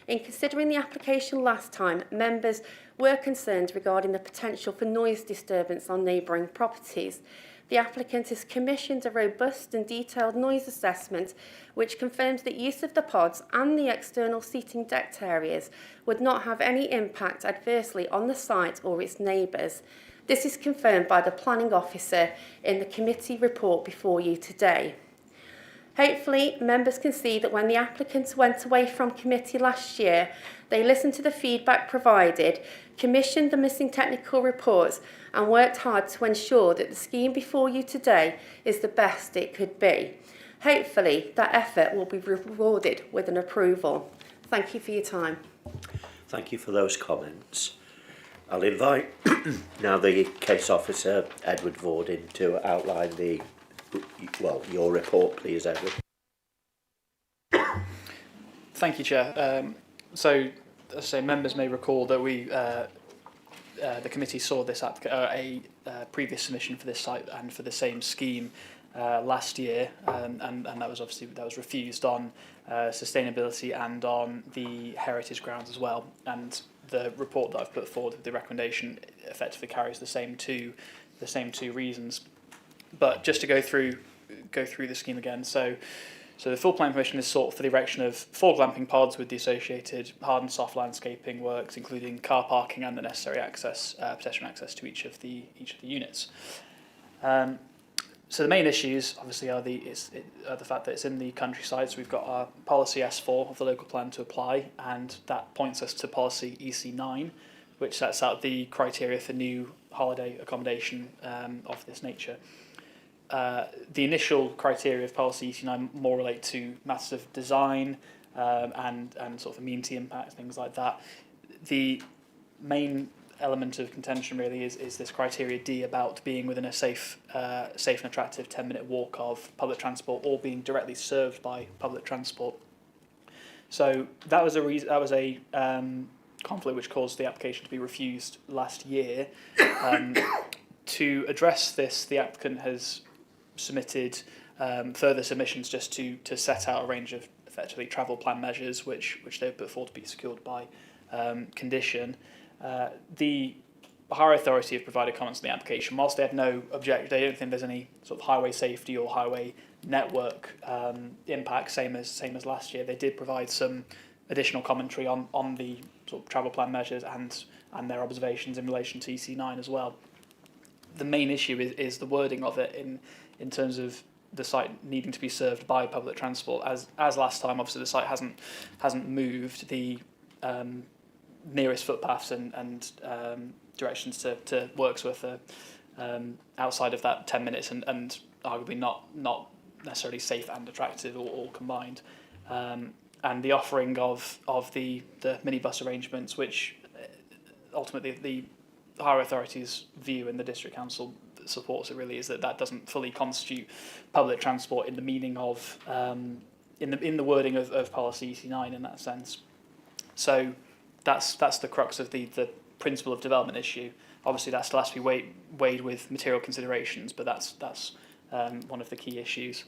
In considering the application last time, members were concerned regarding the potential for noise disturbance on neighbouring properties. The applicant has commissioned a robust and detailed noise assessment which confirms that use of the pods and the external seating decked areas would not have any impact adversely on the site or its neighbours. This is confirmed by the planning officer in the committee report before you today. Hopefully, members can see that when the applicants went away from committee last year, they listened to the feedback provided, commissioned the missing technical reports and worked hard to ensure that the scheme before you today is the best it could be. Hopefully, that effort will be rewarded with an approval. Thank you for your time. Thank you for those comments. I'll invite now the case officer, Edward Vorden, to outline your report, please, Edward. Thank you, Chair. So, as I say, members may recall that the committee saw this a previous submission for this site and for the same scheme last year, and that was refused on sustainability and on the heritage grounds as well. And the report that I've put forward with the recommendation effectively carries the same two reasons. But just to go through the scheme again, so the full plan permission is sought for the erection of 4 glamping pods with the associated hard and soft landscaping works, including car parking and the necessary pedestrian access to each of the units. So the main issues, obviously, are the fact that it's in the countryside. So we've got our policy S4 of the local plan to apply, and that points us to policy EC9, which sets out the criteria for new holiday accommodation of this nature. The initial criteria of policy EC9 more relate to matters of design and sort of amenity impact, things like that. The main element of contention really is this criteria D about being within a safe and attractive 10-minute walk of public transport or being directly served by public transport. So that was a conflict which caused the application to be refused last year. To address this, the applicant has submitted further submissions just to set out a range of effectively travel plan measures which they've put forward to be secured by condition. The Higher Authority have provided comments on the application. Whilst they had no objection, they don't think there's any sort of highway safety or highway network impact, same as last year. They did provide some additional commentary on the sort of travel plan measures and their observations in relation to EC9 as well. The main issue is the wording of it in terms of the site needing to be served by public transport. As last time, obviously the site hasn't moved. The nearest footpaths and directions to Wirksworth are outside of that 10 minutes and arguably not necessarily safe and attractive or all combined. And the offering of the minibus arrangements, which ultimately the Higher Authority's view and the District Council supports it really, is that doesn't fully constitute public transport in the meaning of in the wording of policy EC9 in that sense. So that's the crux of the principle of development issue. Obviously that still has to be weighed with material considerations, but that's one of the key issues.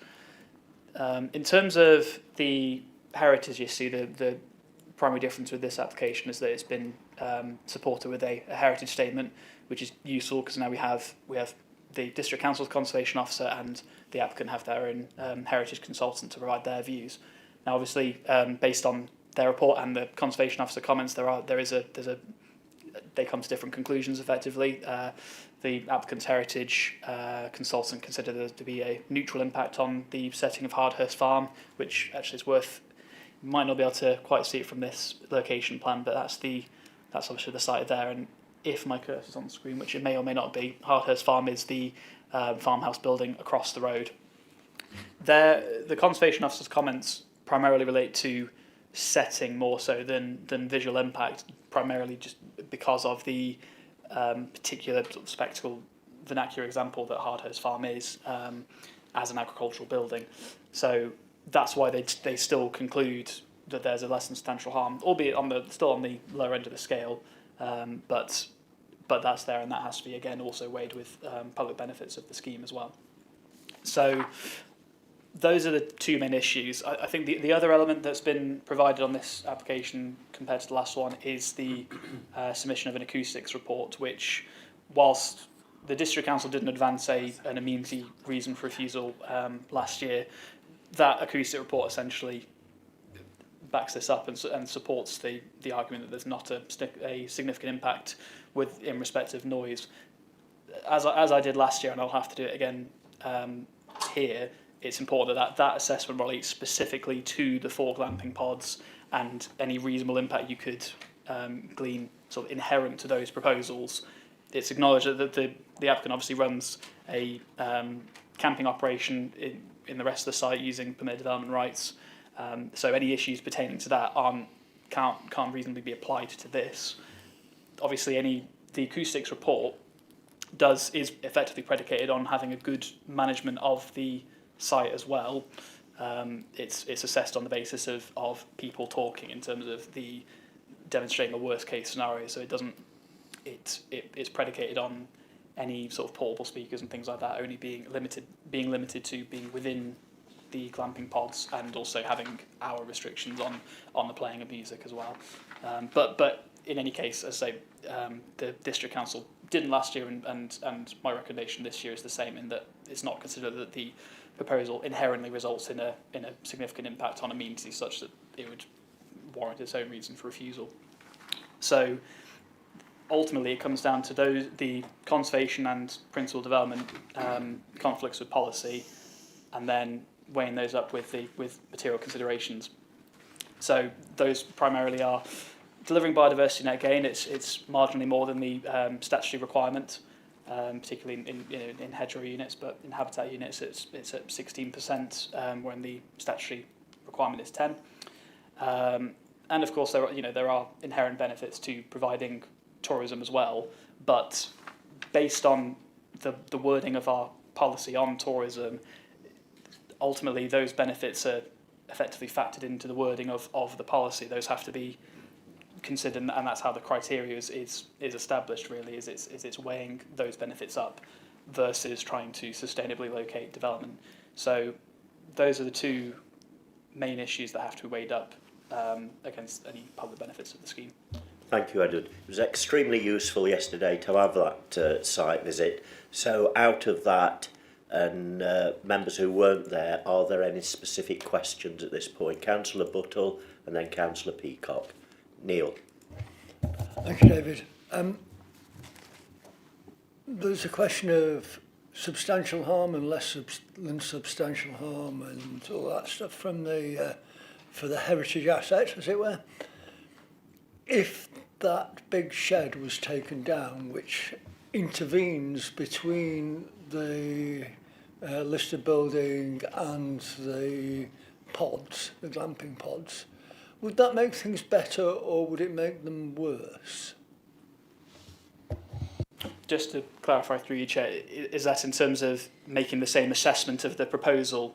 In terms of the heritage issue, the primary difference with this application is that it's been supported with a heritage statement, which is useful because now we have the District Council's Conservation Officer and the applicant have their own heritage consultant to provide their views. Now, obviously, based on their report and the Conservation Officer comments, there's a they come to different conclusions effectively. The applicant's heritage consultant considered there to be a neutral impact on the setting of Hardhurst Farm, which actually is worth, you might not be able to quite see it from this location plan, but that's obviously the site there. And if my cursor's on the screen, which it may or may not be, Hardhurst Farm is the farmhouse building across the road. The Conservation Officer's comments primarily relate to setting more so than visual impact, primarily just because of the particular sort of spectacle vernacular example that Hardhurst Farm is as an agricultural building. So that's why they still conclude that there's a less than substantial harm, albeit still on the lower end of the scale, but that's there, and that has to be again also weighed with public benefits of the scheme as well. So those are the two main issues. I think the other element that's been provided on this application compared to the last one is the submission of an acoustics report, which, whilst the District Council didn't advance an amenity reason for refusal last year, that acoustic report essentially backs this up and supports the argument that there's not a significant impact in respect of noise. As I did last year, and I'll have to do it again here, it's important that assessment relates specifically to the 4 glamping pods and any reasonable impact you could glean sort of inherent to those proposals. It's acknowledged that the applicant obviously runs a camping operation in the rest of the site using permitted development rights. So any issues pertaining to that can't reasonably be applied to this. Obviously, the acoustics report is effectively predicated on having a good management of the site as well. It's assessed on the basis of people talking in terms of the demonstrating a worst case scenario. So it's predicated on any sort of portable speakers and things like that only being limited to being within the glamping pods, and also having hour restrictions on the playing of music as well. But in any case, as I say, the District Council didn't last year, and my recommendation this year is the same, in that it's not considered that the proposal inherently results in a significant impact on amenities such that it would warrant its own reason for refusal. So ultimately it comes down to the conservation and principal development conflicts with policy, and then weighing those up with material considerations. So those primarily are delivering biodiversity net gain. It's marginally more than the statutory requirement, particularly in hedgerow units, but in habitat units it's at 16%, when the statutory requirement is 10%. And of course there are inherent benefits to providing tourism as well, but based on the wording of our policy on tourism, ultimately those benefits are effectively factored into the wording of the policy. Those have to be considered, and that's how the criteria is established, really, is it's weighing those benefits up versus trying to sustainably locate development. So those are the two main issues that have to be weighed up against any public benefits of the scheme. Thank you, Edward. It was extremely useful yesterday to have that site visit. So out of that, and members who weren't there, are there any specific questions at this point? Councillor Buttle and then Councillor Peacock. Neil. Thank you, David. There's a question of substantial harm and less than substantial harm and all that stuff from for the heritage assets, as it were. If that big shed was taken down, which intervenes between the listed building and the pods, the glamping pods, would that make things better or would it make them worse? Just to clarify through you, Chair, is that in terms of making the same assessment of the proposal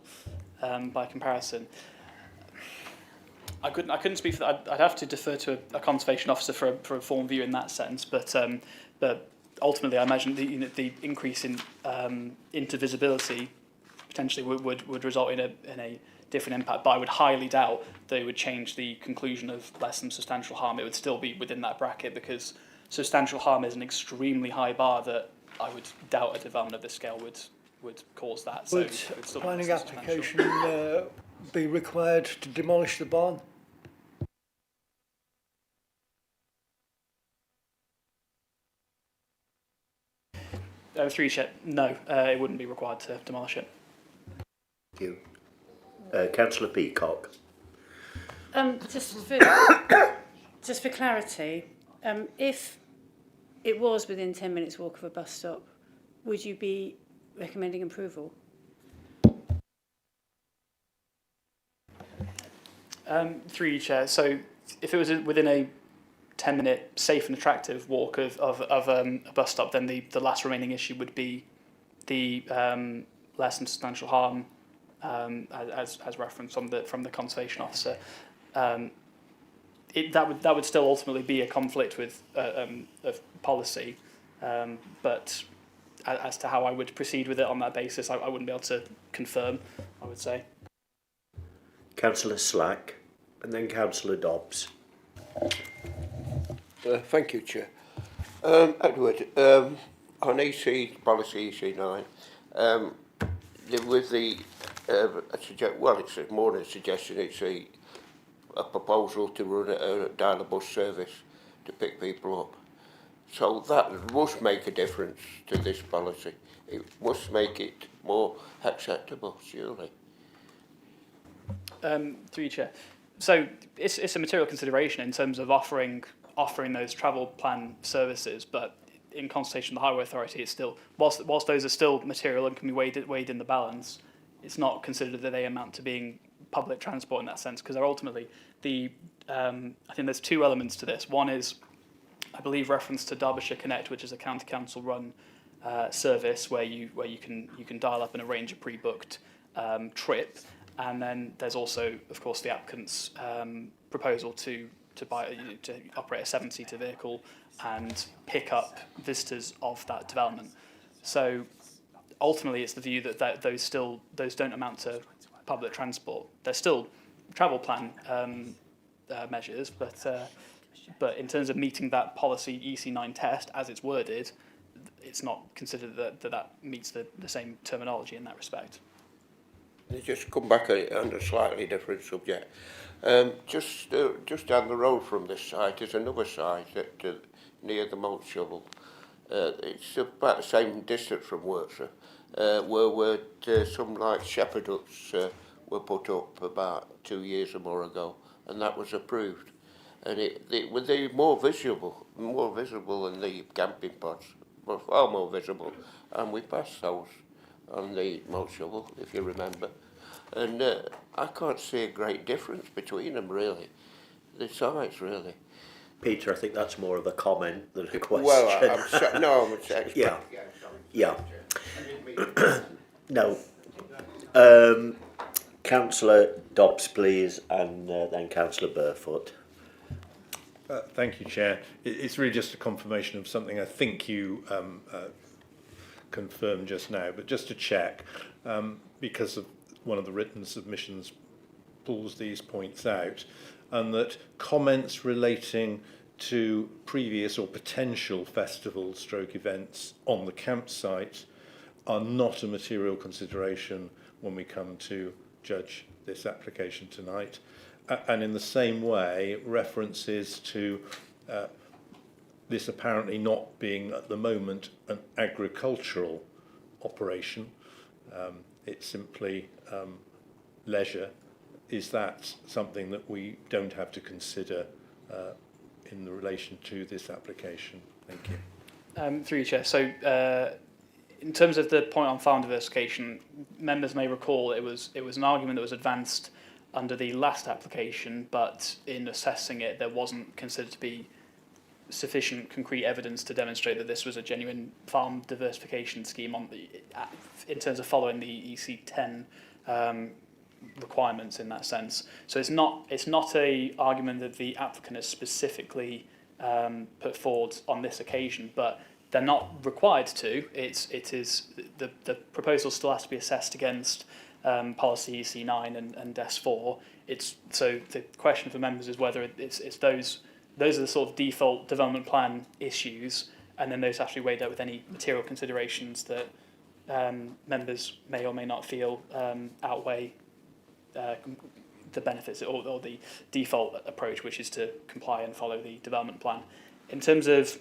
by comparison? I couldn't speak for that. I'd have to defer to a conservation officer for a formal view in that sense. But ultimately, I imagine the increase in intervisibility potentially would result in a different impact. But I would highly doubt they would change the conclusion of less than substantial harm. It would still be within that bracket, because substantial harm is an extremely high bar that I would doubt a development of this scale would cause that. Would planning application be required to demolish the barn? Through you, Chair, no, it wouldn't be required to demolish it. Thank you. Councillor Peacock. Just for clarity, if it was within 10 minutes walk of a bus stop, would you be recommending approval? Through you, Chair. So if it was within a 10-minute safe and attractive walk of a bus stop, then the last remaining issue would be the less than substantial harm, as referenced from the conservation officer. That would still ultimately be a conflict with of policy, but as to how I would proceed with it on that basis, I wouldn't be able to confirm, I would say. Councillor Slack, and then Councillor Dobbs. Thank you, Chair. Edward, on policy EC9, with the, it's more than a suggestion, it's a proposal to run a dial-a-bus service to pick people up. So that must make a difference to this policy. It must make it more acceptable, surely. Through you, Chair. So it's a material consideration in terms of offering those travel plan services, but in consultation with the Highway Authority, it's still, whilst those are still material and can be weighed in the balance, it's not considered that they amount to being public transport in that sense, because they're ultimately I think there's two elements to this. One is, I believe, reference to Derbyshire Connect, which is a county council run service where you can dial up and arrange a pre-booked trip, and then there's also, of course, the applicant's proposal to operate a 7-seater vehicle and pick up visitors of that development. So ultimately, it's the view that those don't amount to public transport. They're still travel plan measures, but in terms of meeting that policy EC9 test as it's worded, it's not considered that meets the same terminology in that respect. They just come back on a slightly different subject. Just down the road from this site is another site near the malt shovel. It's about the same distance from Wirksworth, where some like shepherd huts were put up about 2 years or more ago, and that was approved. And they more visible than the camping pods, but far more visible. And we passed those on the malt shovel, if you remember. And I can't see a great difference between them, really. The size, really. Peter, I think that's more of a comment than a question. Well, I'm saying. Yeah. No. Councillor Dobbs, please, and then Councillor Burfoot. Thank you, Chair. It's really just a confirmation of something I think you confirmed just now, but just to check, because of one of the written submissions pulls these points out, and that comments relating to previous or potential festivals stroke events on the campsite are not a material consideration when we come to judge this application tonight. And in the same way, references to this apparently not being at the moment an agricultural operation, it's simply leisure. Is that something that we don't have to consider in relation to this application? Thank you. Through you, Chair. So in terms of the point on farm diversification, members may recall it was an argument that was advanced under the last application, but in assessing it, there wasn't considered to be sufficient concrete evidence to demonstrate that this was a genuine farm diversification scheme in terms of following the EC10 requirements in that sense. So it's not a argument that the applicant has specifically put forward on this occasion, but they're not required to. It is the proposal still has to be assessed against policy EC9 and S4. So the question for members is whether it's those are the sort of default development plan issues, and then those have to be weighed up with any material considerations that members may or may not feel outweigh the benefits or the default approach, which is to comply and follow the development plan. In terms of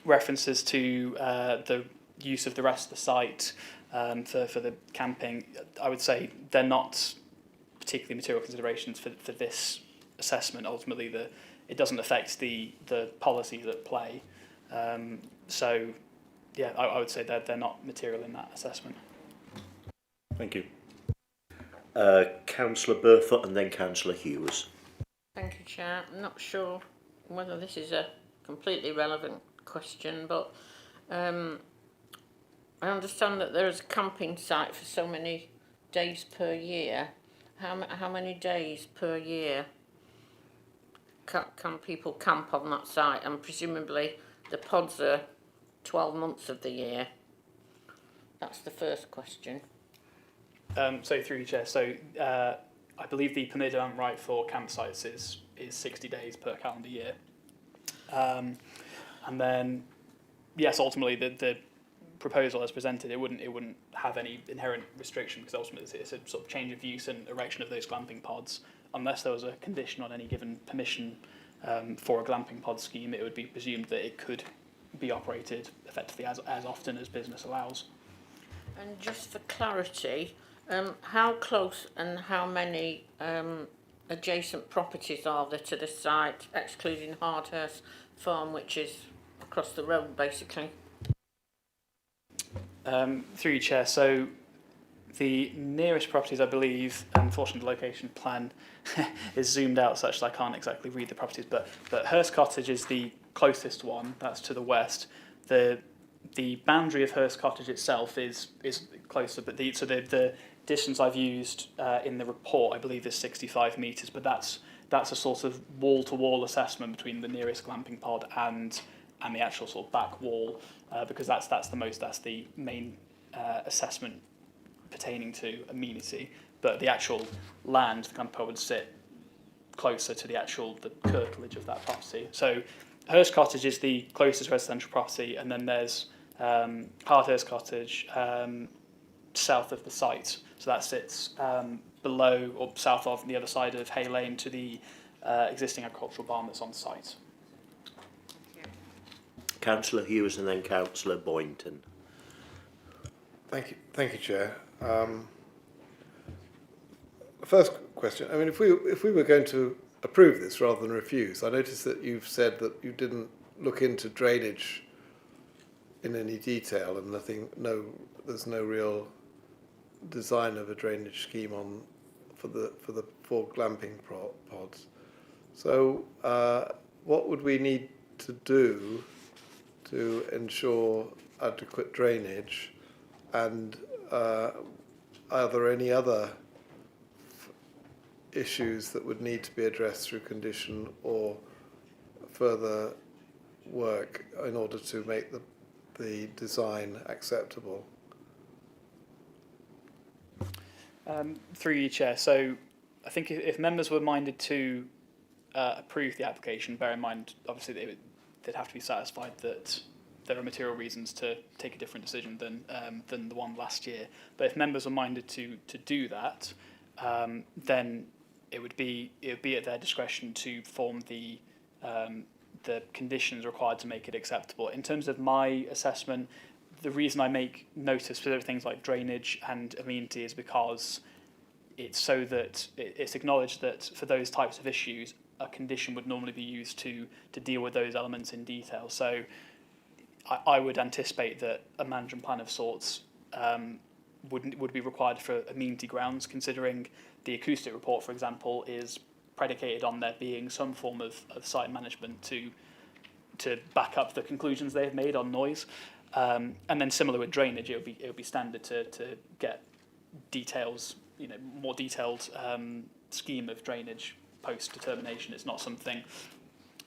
references to use of the rest of the site for the camping, I would say they're not particularly material considerations for this assessment. Ultimately, it doesn't affect the policies at play. So, yeah, I would say they're not material in that assessment. Thank you. Councillor Burfoot and then Councillor Hughes. Thank you, Chair. I'm not sure whether this is a completely relevant question, but I understand that there is a camping site for so many days per year. How many days per year can people camp on that site? And presumably the pods are 12 months of the year. That's the first question. So through you, Chair, so I believe the permitted amount right for campsites is 60 days per calendar year. And then, yes, ultimately the proposal as presented, it wouldn't have any inherent restriction, because ultimately it's a sort of change of use and erection of those glamping pods. Unless there was a condition on any given permission for a glamping pod scheme, it would be presumed that it could be operated effectively as often as business allows. And just for clarity, how close and how many adjacent properties are there to the site, excluding Hardhurst Farm, which is across the road, basically? Through you, Chair, so the nearest properties, I believe, unfortunately the location plan is zoomed out such that I can't exactly read the properties, but Hurst Cottage is the closest one, that's to the west. The boundary of Hurst Cottage itself is closer, but the distance I've used in the report, I believe, is 65 metres, but that's a sort of wall-to-wall assessment between the nearest glamping pod and the actual sort of back wall, because that's the main assessment pertaining to amenity. But the actual land, the glamping pod would sit closer to the curtilage of that property. So Hurst Cottage is the closest residential property, and then there's Hardhurst Cottage south of the site. So that sits below or south of the other side of Hay Lane to the existing agricultural barn that's on site. Councillor Hughes and then Councillor Boynton. Thank you, Chair. First question. I mean, if we were going to approve this rather than refuse, I noticed that you've said that you didn't look into drainage in any detail, and there's no real design of a drainage scheme for the four glamping pods. So, what would we need to do to ensure adequate drainage, and are there any other issues that would need to be addressed through condition or further work in order to make the design acceptable? Through you, Chair. So I think if members were minded to approve the application, bear in mind, obviously they'd have to be satisfied that there are material reasons to take a different decision than the one last year. But if members were minded to do that, then it would be at their discretion to form the conditions required to make it acceptable. In terms of my assessment, the reason I make note of specific things like drainage and amenity is because it's so that it's acknowledged that for those types of issues, a condition would normally be used to deal with those elements in detail. So I would anticipate that a management plan of sorts would be required for amenity grounds, considering the acoustic report, for example, is predicated on there being some form of site management to back up the conclusions they've made on noise. And then similar with drainage, it would be standard to get details, more detailed scheme of drainage post determination. It's not something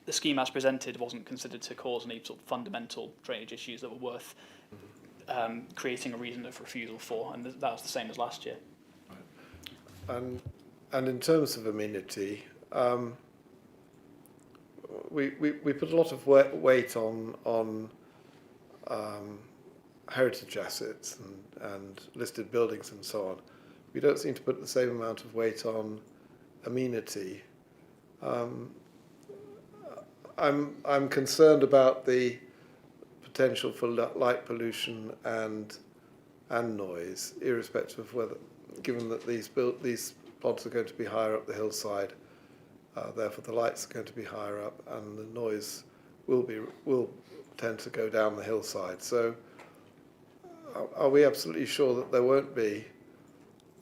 the scheme as presented wasn't considered to cause any sort of fundamental drainage issues that were worth creating a reason of refusal for, and that was the same as last year. And in terms of amenity, we put a lot of weight on heritage assets and listed buildings and so on. We don't seem to put the same amount of weight on amenity. I'm concerned about the potential for light pollution and noise, irrespective of whether, given that these pods are going to be higher up the hillside, therefore the lights are going to be higher up, and the noise will tend to go down the hillside. So, are we absolutely sure that there won't be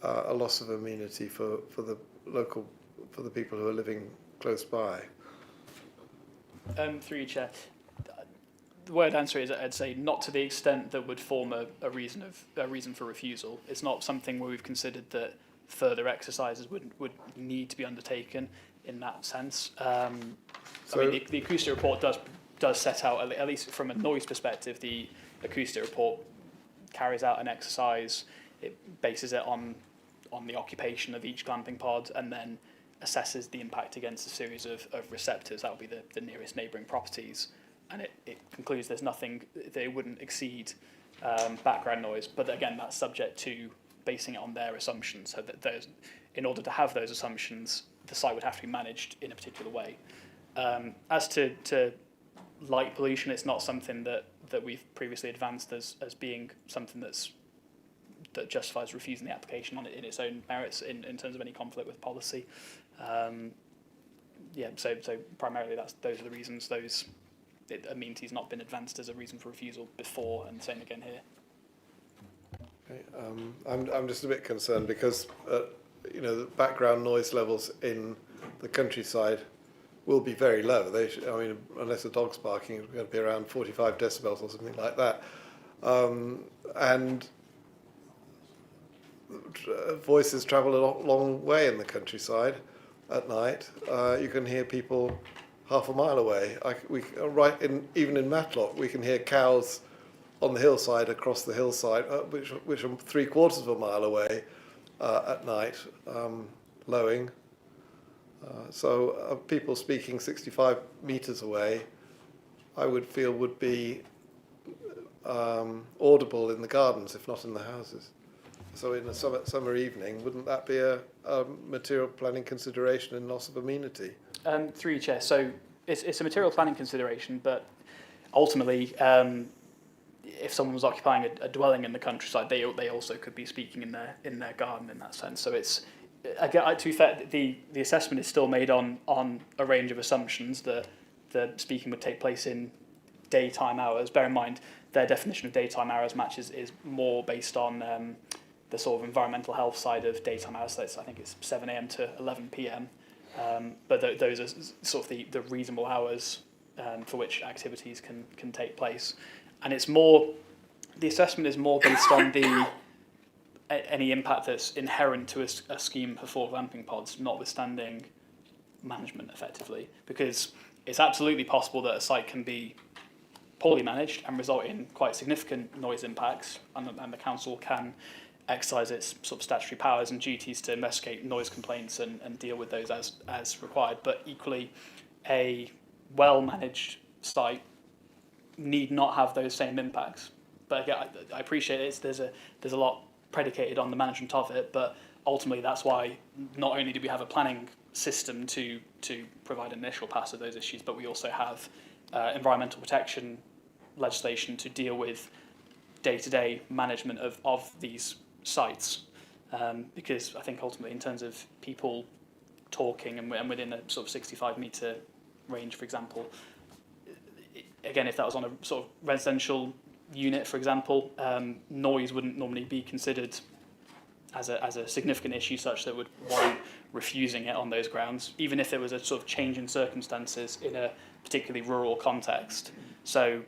a loss of amenity for the people who are living close by? Through you, Chair. The word answer is, I'd say, not to the extent that would form a reason for refusal. It's not something where we've considered that further exercises would need to be undertaken in that sense. I mean, the acoustic report does set out, at least from a noise perspective, the acoustic report carries out an exercise. It bases it on the occupation of each glamping pod, and then assesses the impact against a series of receptors. That would be the nearest neighbouring properties. And it concludes there's nothing, they wouldn't exceed background noise. But again, that's subject to basing it on their assumptions. So that in order to have those assumptions, the site would have to be managed in a particular way. As to light pollution, it's not something that we've previously advanced as being something that justifies refusing the application on it in its own merits in terms of any conflict with policy. So primarily those are the reasons. Amenity has not been advanced as a reason for refusal before, and same again here. Okay, I'm just a bit concerned because the background noise levels in the countryside will be very low. Unless a dog's barking, it's going to be around 45 decibels or something like that. And voices travel a long way in the countryside at night. You can hear people half a mile away. Even in Matlock, we can hear cows on the hillside, across the hillside, which are 3/4 of a mile away at night, lowing. So people speaking 65 metres away, I would feel would be audible in the gardens, if not in the houses. So in a summer evening, wouldn't that be a material planning consideration in loss of amenity? Through you, Chair. So it's a material planning consideration, but ultimately, if someone was occupying a dwelling in the countryside, they also could be speaking in their garden in that sense. So it's, again, to be fair, the assessment is still made on a range of assumptions that the speaking would take place in daytime hours. Bear in mind, their definition of daytime hours matches is more based on the sort of environmental health side of daytime hours. So I think it's 7 a.m. to 11 p.m. But those are sort of the reasonable hours for which activities can take place. And the assessment is more based on any impact that's inherent to a scheme for 4 glamping pods, notwithstanding management effectively. Because it's absolutely possible that a site can be poorly managed and result in quite significant noise impacts, and the council can exercise its sort of statutory powers and duties to investigate noise complaints and deal with those as required. But equally, a well-managed site need not have those same impacts. But again, I appreciate it. There's a lot predicated on the management of it, but ultimately that's why not only do we have a planning system to provide an initial pass of those issues, but we also have environmental protection legislation to deal with day-to-day management of these sites, because I think ultimately in terms of people talking and within a sort of 65 metre range, for example, again, if that was on a sort of residential unit, for example, noise wouldn't normally be considered as a significant issue such that would warrant refusing it on those grounds, even if there was a sort of change in circumstances in a particularly rural context. So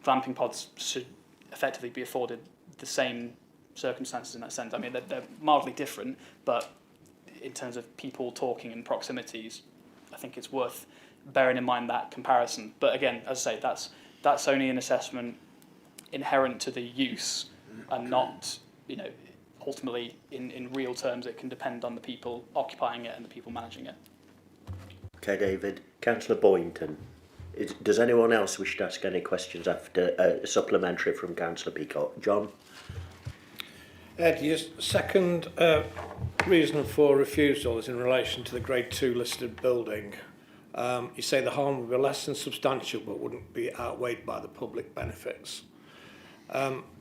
glamping pods should effectively be afforded the same circumstances in that sense. I mean, they're mildly different, but in terms of people talking in proximities, I think it's worth bearing in mind that comparison. But again, as I say, that's only an assessment inherent to the use, and not, ultimately in real terms it can depend on the people occupying it and the people managing it. Okay, David. Councillor Boynton. Does anyone else wish to ask any questions after supplementary from Councillor Peacock? John? Ed, your second reason for refusal is in relation to the Grade 2 listed building. You say the harm would be less than substantial but wouldn't be outweighed by the public benefits.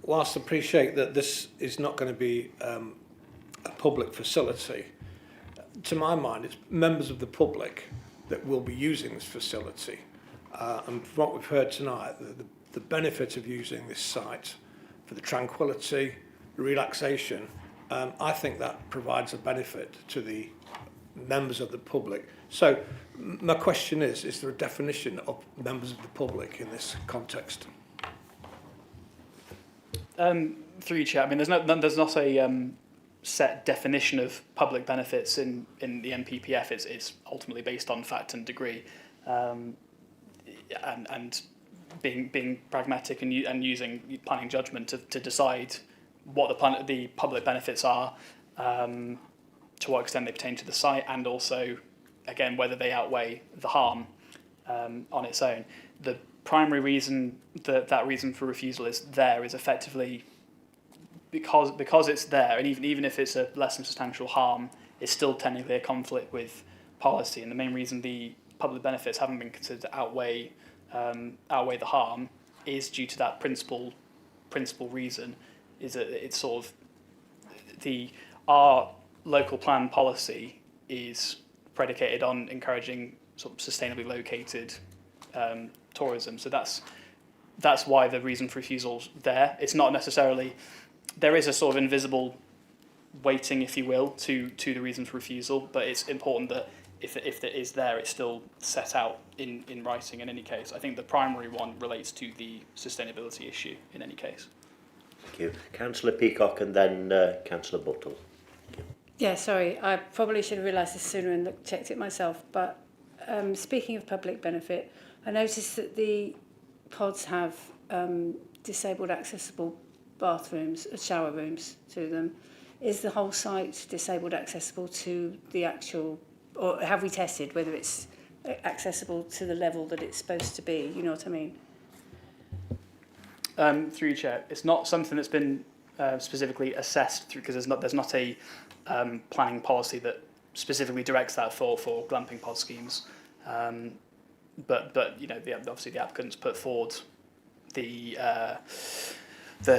Whilst I appreciate that this is not going to be a public facility, to my mind it's members of the public that will be using this facility. And from what we've heard tonight, the benefit of using this site for the tranquility, the relaxation, I think that provides a benefit to the members of the public. So my question is there a definition of members of the public in this context? Through you, Chair, I mean, there's not a set definition of public benefits in the NPPF. It's ultimately based on fact and degree, and being pragmatic and using planning judgment to decide what the public benefits are, to what extent they pertain to the site, and also, again, whether they outweigh the harm on its own. The primary reason that reason for refusal is effectively because it's there, and even if it's a less than substantial harm, it's still technically a conflict with policy. And the main reason the public benefits haven't been considered to outweigh the harm is due to that principal reason, is that it's sort of our local plan policy is predicated on encouraging sort of sustainably located tourism. So that's why the reason for refusals there. It's not necessarily, there is a sort of invisible weighting, if you will, to the reason for refusal, but it's important that if it is there, it's still set out in writing in any case. I think the primary one relates to the sustainability issue in any case. Thank you. Councillor Peacock and then Councillor Buttle. Yeah, sorry, I probably should have realised this sooner and checked it myself, but speaking of public benefit, I noticed that the pods have disabled accessible bathrooms, shower rooms to them. Is the whole site disabled accessible to the actual, or have we tested whether it's accessible to the level that it's supposed to be? You know what I mean? Through you, Chair, it's not something that's been specifically assessed through, because there's not a planning policy that specifically directs that for glamping pod schemes. But you know, obviously the applicants put forward the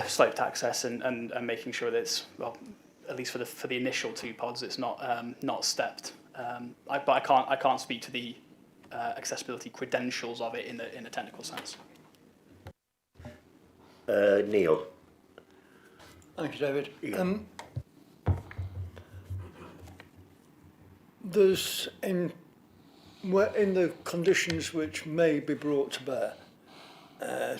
sloped access and making sure that it's, well, at least for the initial two pods, it's not stepped. But I can't speak to the accessibility credentials of it in a technical sense. Neil. Thank you, David. Yeah. There's in the conditions which may be brought to bear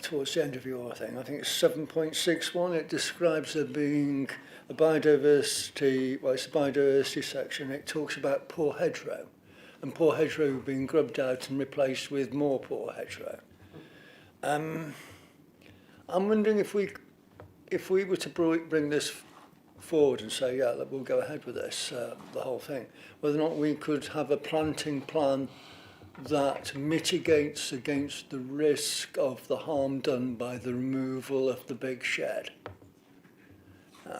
towards the end of your thing, I think it's 7.61, it describes there being a biodiversity, well, it's a biodiversity section. It talks about poor hedgerow, and poor hedgerow being grubbed out and replaced with more poor hedgerow. I'm wondering if we were to bring this forward and say, yeah, we'll go ahead with this, the whole thing, whether or not we could have a planting plan that mitigates against the risk of the harm done by the removal of the big shed.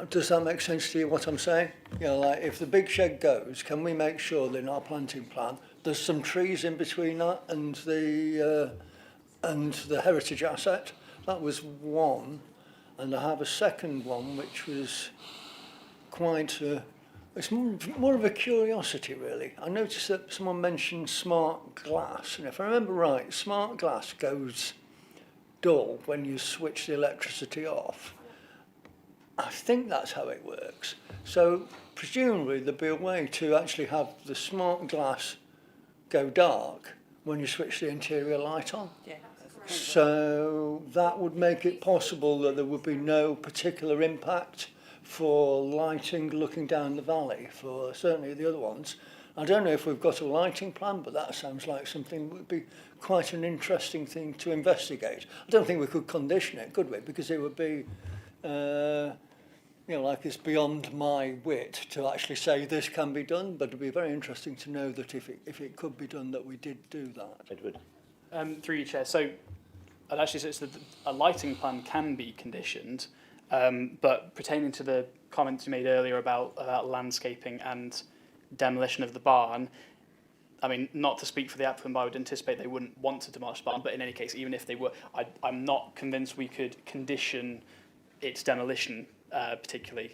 Does that make sense to you, what I'm saying? You know, like if the big shed goes, can we make sure that in our planting plan there's some trees in between that and the heritage asset? That was one. And I have a second one which was quite it's more of a curiosity, really. I noticed that someone mentioned smart glass, and if I remember right, smart glass goes dull when you switch the electricity off. I think that's how it works. So presumably there'd be a way to actually have the smart glass go dark when you switch the interior light on. Yeah. So that would make it possible that there would be no particular impact for lighting looking down the valley, for certainly the other ones. I don't know if we've got a lighting plan, but that sounds like something that would be quite an interesting thing to investigate. I don't think we could condition it, could we? Because it would be, you know, like it's beyond my wit to actually say this can be done, but it'd be very interesting to know that if it could be done, that we did do that. Edward. Through you, Chair. So, it actually says that a lighting plan can be conditioned, but pertaining to the comments you made earlier about landscaping and demolition of the barn, I mean, not to speak for the applicant, but I would anticipate they wouldn't want to demolish the barn. But in any case, even if they were, I'm not convinced we could condition its demolition particularly,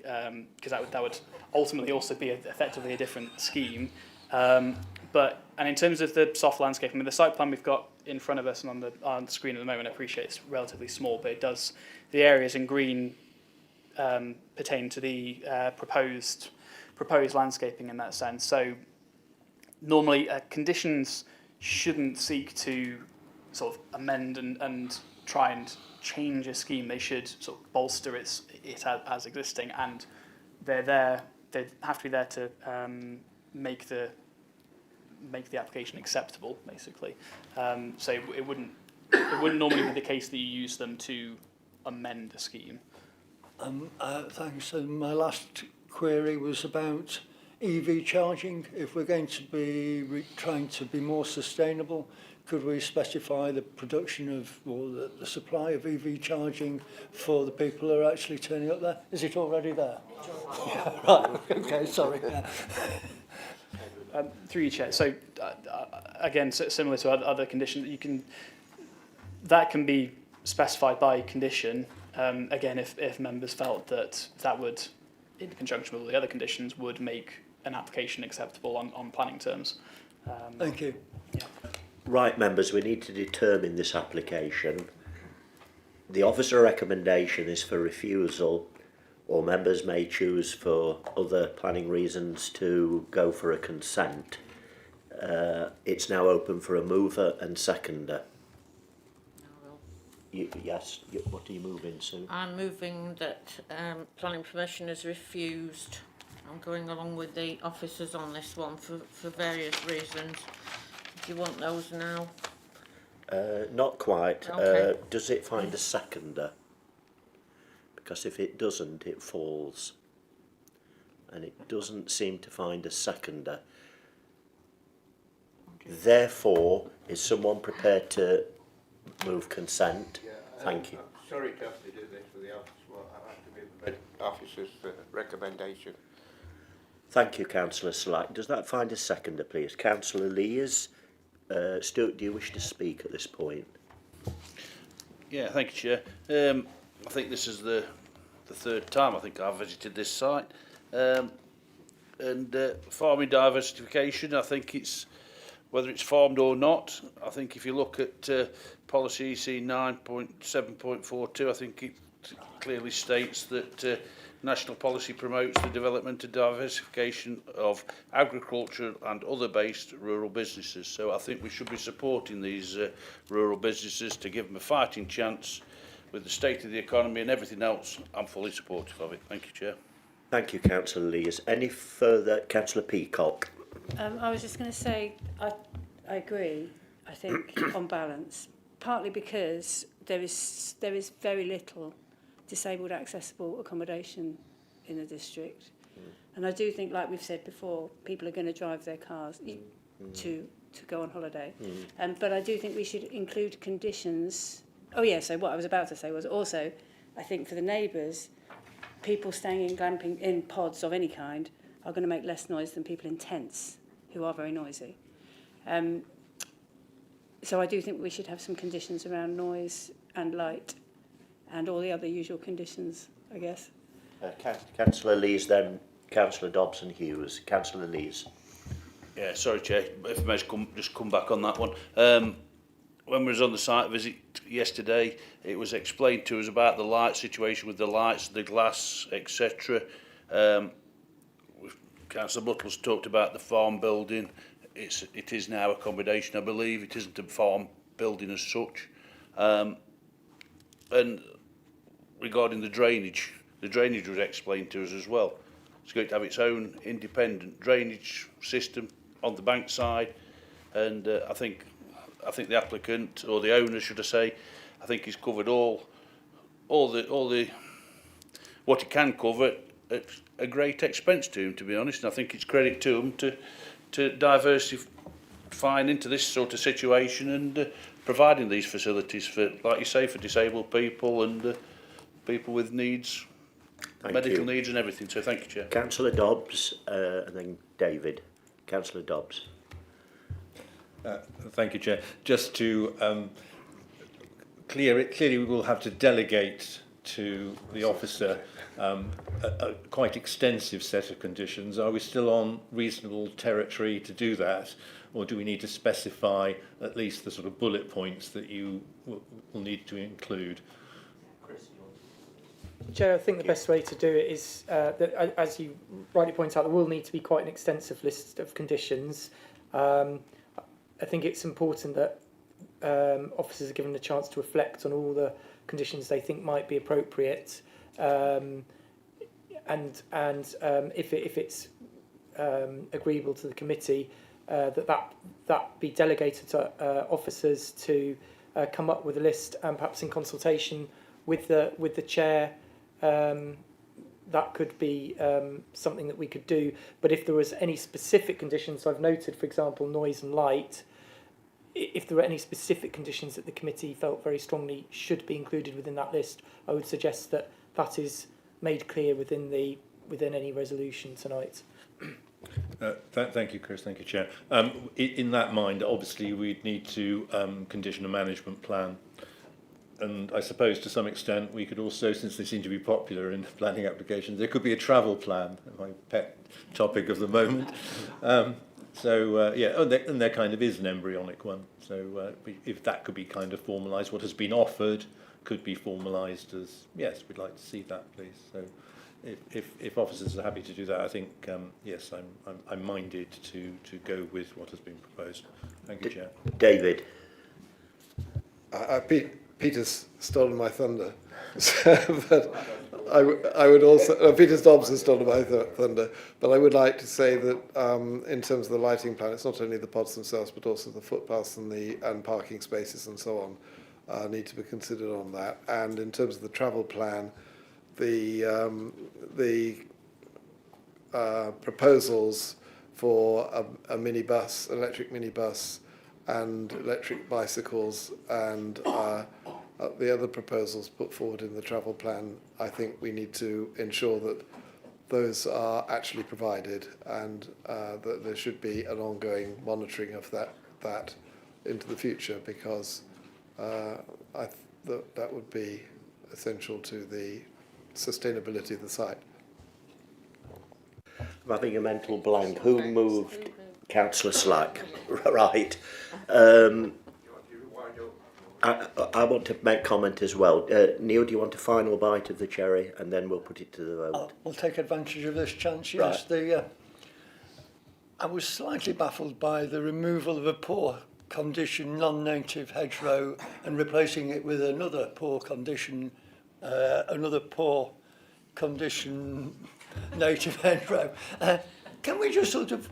because that would ultimately also be effectively a different scheme. And in terms of the soft landscape, I mean, the site plan we've got in front of us and on the screen at the moment, I appreciate it's relatively small, but it does, the areas in green pertain to the proposed landscaping in that sense. So normally conditions shouldn't seek to sort of amend and try and change a scheme. They should sort of bolster it as existing, and they have to be there to make the application acceptable, basically. So it wouldn't normally be the case that you use them to amend the scheme. Thanks. And my last query was about EV charging. If we're going to be trying to be more sustainable, could we specify the production of, or the supply of EV charging for the people who are actually turning up there? Is it already there? Yeah, right, okay, sorry. Yeah. Through you, Chair. So again, similar to other conditions, that can be specified by condition. Again, if members felt that would, in conjunction with all the other conditions, would make an application acceptable on planning terms. Thank you. Yeah. Right, members, we need to determine this application. The officer recommendation is for refusal, or members may choose for other planning reasons to go for a consent. It's now open for a mover and seconder. Yes, what are you moving, Sue? I'm moving that planning permission is refused. I'm going along with the officers on this one for various reasons. Do you want those now? Not quite. Okay. Does it find a seconder? Because if it doesn't, it falls. And it doesn't seem to find a seconder. Therefore, is someone prepared to move consent? Yeah, Thank you. I'm sorry to have to do this for the office, but I have to be the officer's recommendation. Thank you, Councillor Slack. Does that find a seconder, please? Councillor Lees, Stuart, do you wish to speak at this point? Yeah, thank you, Chair. I think this is the third time I think I've visited this site. Farming diversification, I think it's, whether it's farmed or not, I think if you look at policy EC 9.7.42, I think it clearly states that national policy promotes the development and diversification of agriculture and other based rural businesses. So I think we should be supporting these rural businesses to give them a fighting chance with the state of the economy and everything else. I'm fully supportive of it. Thank you, Chair. Thank you, Councillor Lees. Any further? Councillor Peacock. I was just going to say, I agree, I think, on balance, partly because there is very little disabled accessible accommodation in the district. And I do think, like we've said before, people are going to drive their cars to go on holiday. But I do think we should include conditions. Oh yeah, so what I was about to say was also, I think for the neighbours, people staying in glamping in pods of any kind are going to make less noise than people in tents who are very noisy. So I do think we should have some conditions around noise and light and all the other usual conditions, I guess. Councillor Lees, then Councillor Dobson Hughes. Councillor Lees. Yeah, sorry, Chair, if I may just come back on that one. When we was on the site visit yesterday, it was explained to us about the light situation with the lights, the glass, etc. Councillor Buttle's talked about the farm building. It is now accommodation, I believe. It isn't a farm building as such. And regarding the drainage was explained to us as well. It's going to have its own independent drainage system on the bank side, and I think the applicant, or the owner should I say, I think he's covered all the what he can cover at a great expense to him, to be honest. And I think it's credit to him to diversifying into this sort of situation and providing these facilities for, like you say, for disabled people and people with needs, medical needs and everything. So thank you, Chair. Councillor Dobbs, and then David. Councillor Dobbs. Thank you, Chair. Just to clearly we will have to delegate to the officer a quite extensive set of conditions. Are we still on reasonable territory to do that, or do we need to specify at least the sort of bullet points that you will need to include? Chair, I think the best way to do it is that, as you rightly point out, there will need to be quite an extensive list of conditions. I think it's important that officers are given a chance to reflect on all the conditions they think might be appropriate, and if it's agreeable to the committee, that be delegated to officers to come up with a list, and perhaps in consultation with the chair. That could be something that we could do. But if there was any specific conditions, I've noted, for example, noise and light, if there were any specific conditions that the committee felt very strongly should be included within that list, I would suggest that that is made clear within any resolution tonight. Thank you, Chris. Thank you, Chair. In that mind, obviously, we'd need to condition a management plan. And I suppose to some extent we could also, since they seem to be popular in planning applications, there could be a travel plan, my pet topic of the moment. And there kind of is an embryonic one. So if that could be kind of formalised, what has been offered could be formalised as, yes, we'd like to see that, please. So if officers are happy to do that, I think, yes, I'm minded to go with what has been proposed. Thank you, Chair. David. Peter's stolen my thunder. But I would also, Peter Dobbs has stolen my thunder, but I would like to say that in terms of the lighting plan, it's not only the pods themselves, but also the footpaths and parking spaces and so on need to be considered on that. And in terms of the travel plan, the proposals for a minibus, electric minibus, and electric bicycles, and the other proposals put forward in the travel plan, I think we need to ensure that those are actually provided, and that there should be an ongoing monitoring of that into the future, because that would be essential to the sustainability of the site. I'm having a mental blank. Who moved? Councillor Slack. Right. I want to make comment as well. Neil, do you want a final bite of the cherry, and then we'll put it to the vote? We'll take advantage of this chance, yes. Right. I was slightly baffled by the removal of a poor condition non-native hedgerow and replacing it with another poor condition native hedgerow. Can we just sort of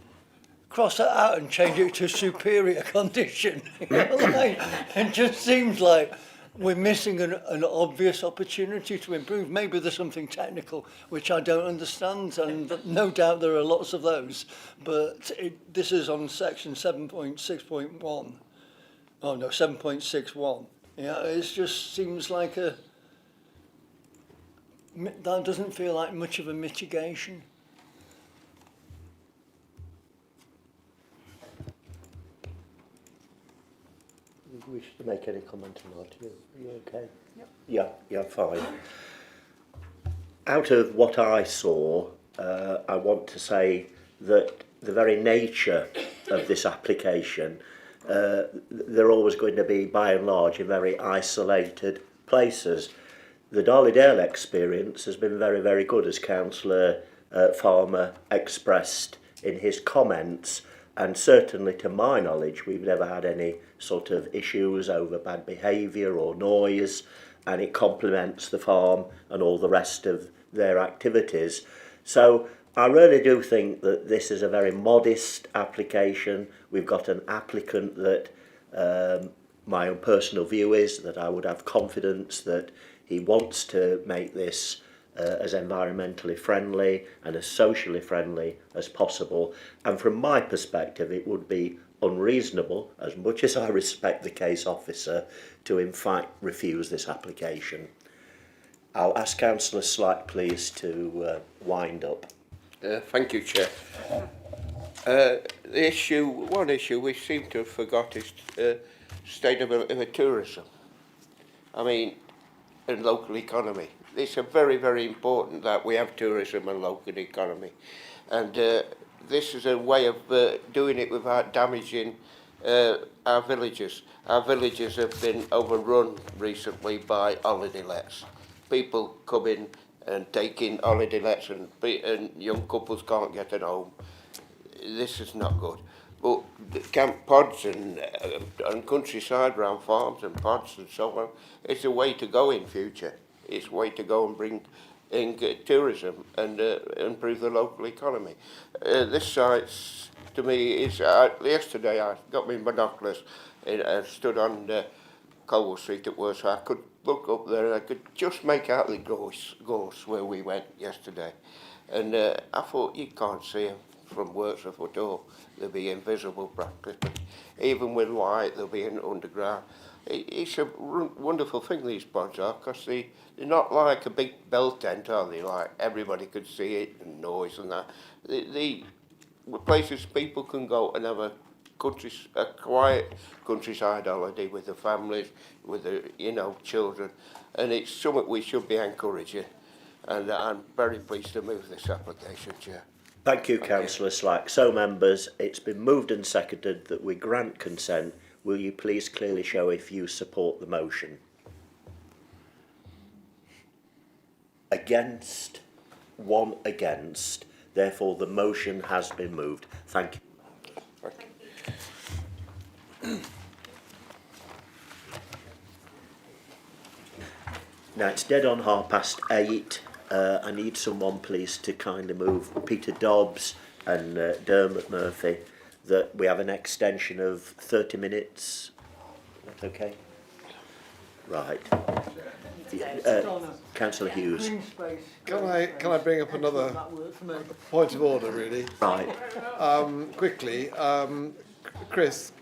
cross that out and change it to superior condition? It just seems like we're missing an obvious opportunity to improve. Maybe there's something technical which I don't understand, and no doubt there are lots of those, but this is on section 7.6.1. Oh no, 7.61. Yeah, it just seems like that doesn't feel like much of a mitigation. Wish to make any comment on that? Are you okay? Yep. Yeah, fine. Out of what I saw, I want to say that the very nature of this application, they're always going to be, by and large, in very isolated places. The Darley-Dale experience has been very, very good, as Councillor Farmer expressed in his comments. And certainly, to my knowledge, we've never had any sort of issues over bad behaviour or noise, and it complements the farm and all the rest of their activities. So I really do think that this is a very modest application. We've got an applicant that my own personal view is that I would have confidence that he wants to make this as environmentally friendly and as socially friendly as possible. And from my perspective, it would be unreasonable, as much as I respect the case officer, to in fact refuse this application. I'll ask Councillor Slack, please, to wind up. Thank you, Chair. One issue we seem to have forgot is sustainability of tourism. I mean, and local economy. It's a very, very important that we have tourism and local economy. And this is a way of doing it without damaging our villages. Our villages have been overrun recently by holiday lets. People come in and take in holiday lets, and young couples can't get at home. This is not good. But camp pods and countryside around farms and pods and so on, it's a way to go in future. It's a way to go and bring in tourism and improve the local economy. This site, to me, is... yesterday I got my binoculars and stood on Colwell Street at work, so I could look up there and I could just make out the gorse where we went yesterday. And I thought, you can't see them from Wirksworth at all. They'll be invisible practically. Even with light, they'll be in underground. It's a wonderful thing, these pods are, because they're not like a big bell tent, are they? Like everybody could see it and noise and that. The places people can go and have a quiet countryside holiday with the families, with the children, and it's something we should be encouraging. And I'm very pleased to move this application, Chair. Thank you, Councillor Slack. So, members, it's been moved and seconded that we grant consent. Will you please clearly show if you support the motion? Against? One against. Therefore, the motion has been moved. Thank you. Now, it's dead on 8:30. I need someone, please, to kindly move Peter Dobbs and Dermot Murphy, that we have an extension of 30 minutes. That's okay? Right. Councillor Hughes. Can I bring up another point of order, really? Right. Quickly, Chris,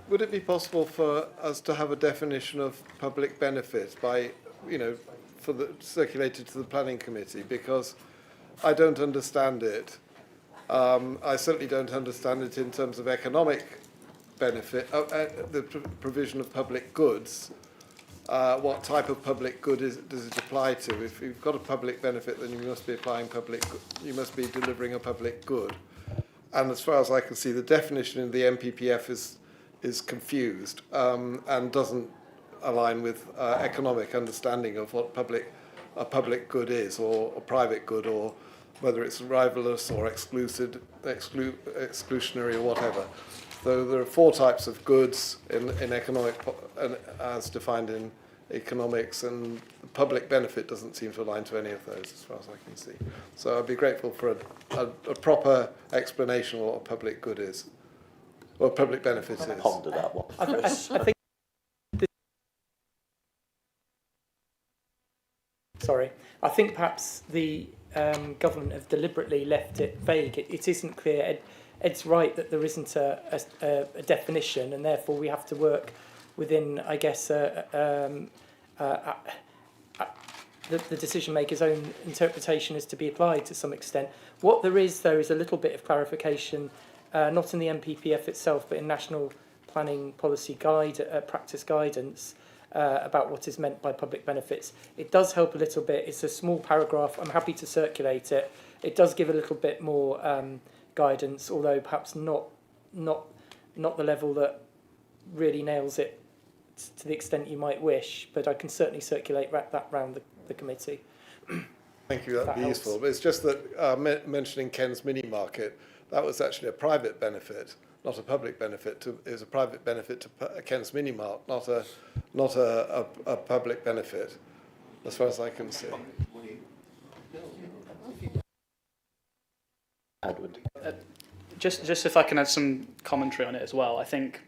would it be possible for us to have a definition of public benefit by, circulated to the planning committee? Because I don't understand it. I certainly don't understand it in terms of economic benefit, the provision of public goods. What type of public good does it apply to? If you've got a public benefit, then you must be you must be delivering a public good. And as far as I can see, the definition in the MPPF is confused and doesn't align with economic understanding of what a public good is, or a private good, or whether it's rivalrous or exclusionary or whatever. So there are 4 types of goods in economic, as defined in economics, and the public benefit doesn't seem to align to any of those, as far as I can see. So I'd be grateful for a proper explanation of what a public good is, or a public benefit is. Ponder that one. I think. Sorry, I think perhaps the government have deliberately left it vague. It isn't clear. Ed's right that there isn't a definition, and therefore we have to work within, I guess, the decision maker's own interpretation is to be applied to some extent. What there is, though, is a little bit of clarification, not in the MPPF itself, but in National Planning Policy Practice Guidance, about what is meant by public benefits. It does help a little bit. It's a small paragraph. I'm happy to circulate it. It does give a little bit more guidance, although perhaps not the level that really nails it to the extent you might wish. But I can certainly circulate that round the committee. Thank you, that'd be useful. But it's just that mentioning Ken's mini market, that was actually a private benefit, not a public benefit. It was a private benefit to Ken's mini mart, not a public benefit, as far as I can see. Edward. Just if I can add some commentary on it as well. I think,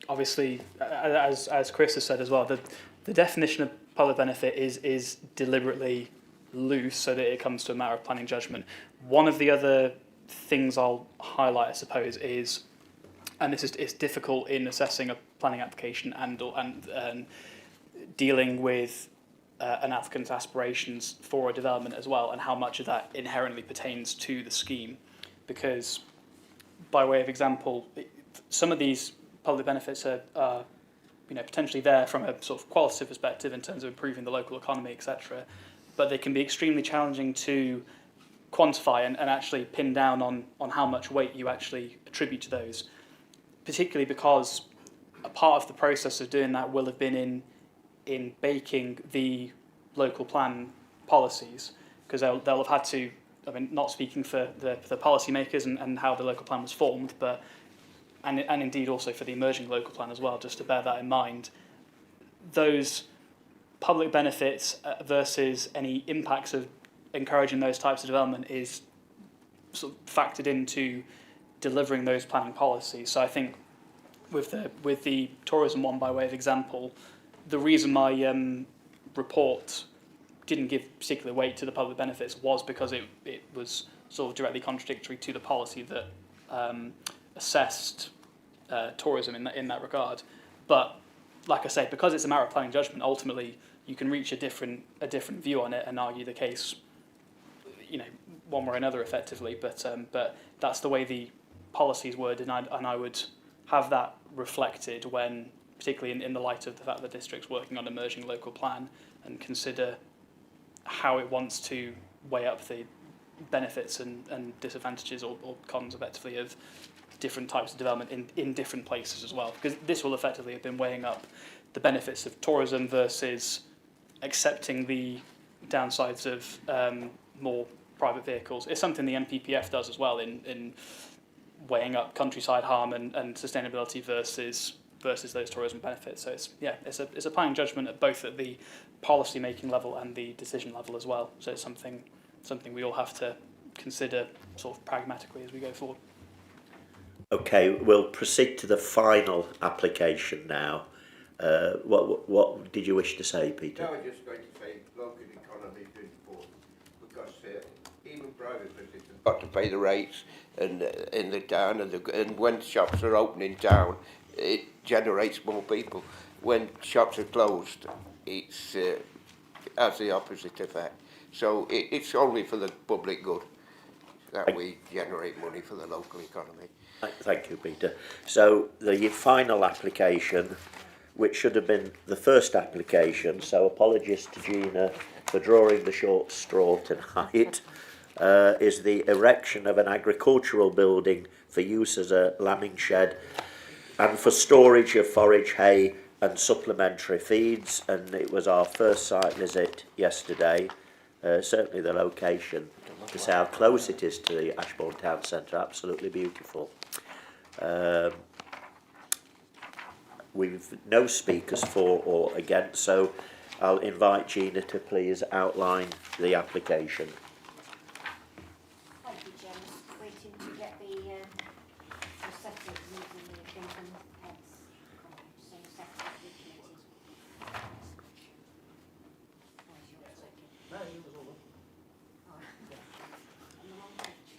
obviously, as Chris has said as well, the definition of public benefit is deliberately loose so that it comes to a matter of planning judgment. One of the other things I'll highlight, I suppose, is, and this is difficult in assessing a planning application and dealing with an applicant's aspirations for a development as well, and how much of that inherently pertains to the scheme, because by way of example, some of these public benefits are potentially there from a sort of qualitative perspective in terms of improving the local economy, etc. But they can be extremely challenging to quantify and actually pin down on how much weight you actually attribute to those, particularly because a part of the process of doing that will have been in baking the local plan policies, because they'll have had to, I mean, not speaking for the policymakers and how the local plan was formed, but and indeed also for the emerging local plan as well, just to bear that in mind. Those public benefits versus any impacts of encouraging those types of development is sort of factored into delivering those planning policies. So I think with the tourism one, by way of example, the reason my report didn't give particular weight to the public benefits was because it was sort of directly contradictory to the policy that assessed tourism in that regard. But like I say, because it's a matter of planning judgment, ultimately you can reach a different view on it and argue the case, one way or another effectively. But that's the way the policies were, and I would have that reflected when, particularly in the light of the fact that the district's working on emerging local plan, and consider how it wants to weigh up the benefits and disadvantages or cons effectively of different types of development in different places as well, because this will effectively have been weighing up the benefits of tourism versus accepting the downsides of more private vehicles. It's something the MPPF does as well in weighing up countryside harm and sustainability versus those tourism benefits. So it's a planning judgment at both at the policy making level and the decision level as well. So it's something we all have to consider sort of pragmatically as we go forward. Okay, we'll proceed to the final application now. What did you wish to say, Peter? No, I was just going to say local economy is important, because even private businesses have got to pay the rates in the town, and when shops are open in town, it generates more people. When shops are closed, it has the opposite effect. So it's only for the public good that we generate money for the local economy. Thank you, Peter. So the final application, which should have been the first application, so apologies to Gina for drawing the short straw tonight, is the erection of an agricultural building for use as a lambing shed and for storage of forage, hay and supplementary feeds. And it was our first site visit yesterday. Certainly the location, to say how close it is to the Ashbourne town centre, absolutely beautiful. We've no speakers for or against, so I'll invite Gina to please outline the application. Thank you, James. Waiting to get the separate using the Applicant heads, so separate the committees. Where's your second? No, you was all up. Oh, yeah. On the wrong page.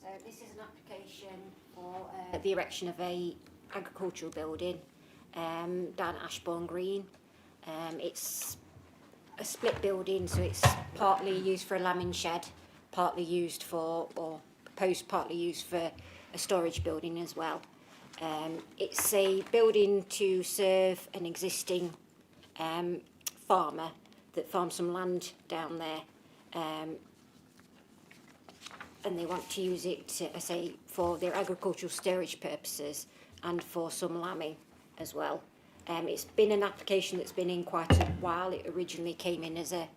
So this is an application for the erection of a agricultural building down at Ashbourne Green. It's a split building, so it's partly used for a lambing shed, partly used for, or proposed partly used for a storage building as well. It's a building to serve an existing farmer that farms some land down there. And they want to use it, I say, for their agricultural storage purposes and for some lambing as well. It's been an application that's been in quite a while. It originally came in as a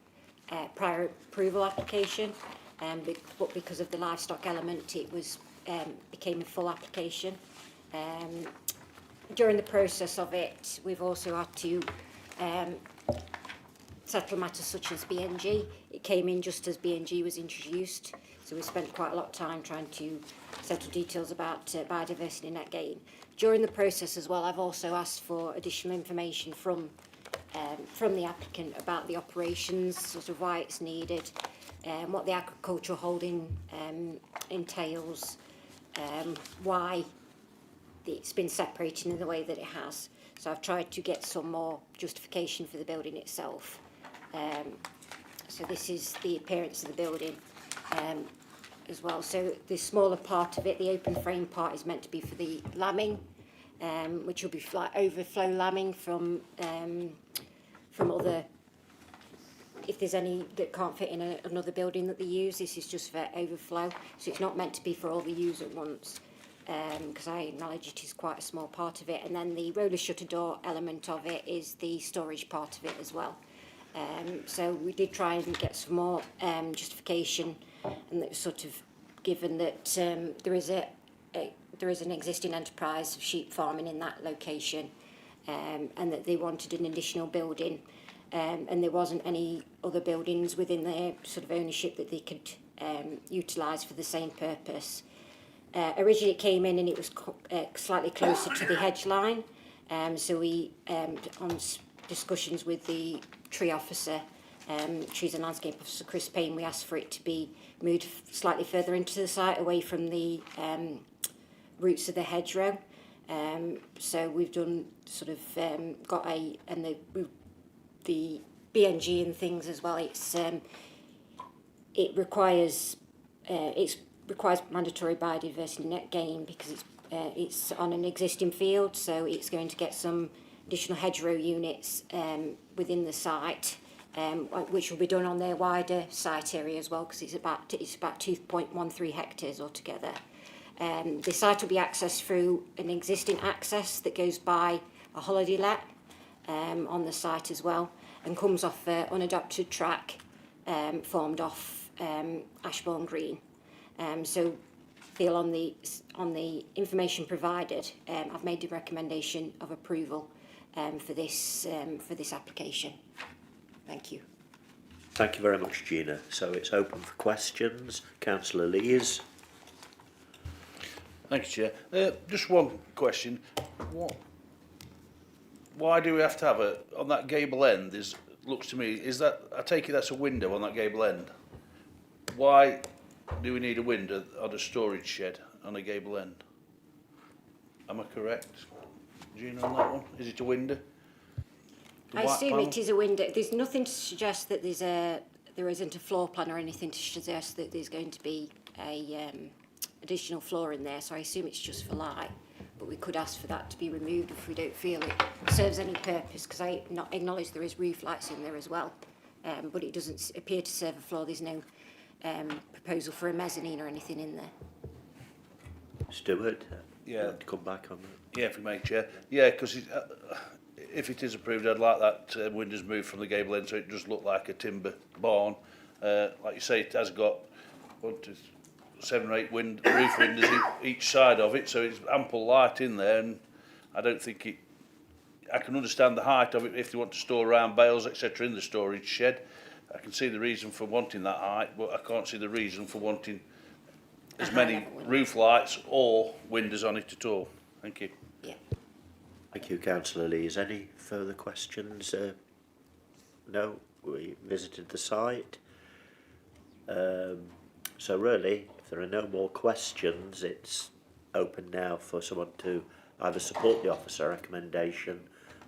prior approval application, but because of the livestock element, it was became a full application. During the process of it, we've also had to settle matters such as BNG. It came in just as BNG was introduced. So we spent quite a lot of time trying to settle details about biodiversity net gain. During the process as well, I've also asked for additional information from the applicant about the operations, sort of why it's needed, what the agricultural holding entails, why it's been separated in the way that it has. So I've tried to get some more justification for the building itself. So this is the appearance of the building as well. So the smaller part of it, the open frame part, is meant to be for the lambing, which will be like overflow lambing from other, if there's any that can't fit in another building that they use. This is just for overflow, so it's not meant to be for all the use at once, because I acknowledge it is quite a small part of it. And then the roller shutter door element of it is the storage part of it as well. So we did try and get some more justification, and that was sort of given that there is an existing enterprise of sheep farming in that location, and that they wanted an additional building, and there wasn't any other buildings within their sort of ownership that they could utilise for the same purpose. Originally it came in and it was slightly closer to the hedge line, so we, on discussions with the tree officer, trees and landscape officer Chris Payne, we asked for it to be moved slightly further into the site, away from the roots of the hedgerow. So we've done sort of got and the BNG and things as well. It requires mandatory biodiversity net gain, because it's on an existing field, so it's going to get some additional hedgerow units within the site, which will be done on their wider site area as well, because it's about 2.13 hectares altogether. The site will be accessed through an existing access that goes by a holiday let on the site as well, and comes off an unadopted track formed off Ashbourne Green. So feel on the information provided, I've made a recommendation of approval for this application. Thank you. Thank you very much, Gina. So it's open for questions. Councillor Lees. Thank you, Chair. Just one question. Why do we have to have on that gable end? Looks to me, I take it that's a window on that gable end. Why do we need a window on a storage shed on a gable end? Am I correct, Gina, on that one? Is it a window? I assume it is a window. There's nothing to suggest that there isn't a floor plan or anything to suggest that there's going to be a additional floor in there, so I assume it's just for light. But we could ask for that to be removed if we don't feel it serves any purpose, because I acknowledge there is roof lights in there as well, but it doesn't appear to serve a floor. There's no proposal for a mezzanine or anything in there. Stuart, yeah, to come back on that. Yeah, if we make, Chair. Yeah, because if it is approved, I'd like that windows moved from the gable end so it does look like a timber barn. Like you say, it has got 7 or 8 roof windows each side of it, so it's ample light in there, and I don't think I can understand the height of it if they want to store around bales, etc. in the storage shed. I can see the reason for wanting that height, but I can't see the reason for wanting as many roof lights or windows on it at all. Thank you. Yeah. Thank you, Councillor Lees. Any further questions? No, we visited the site. So really, if there are no more questions, it's open now for someone to either support the officer recommendation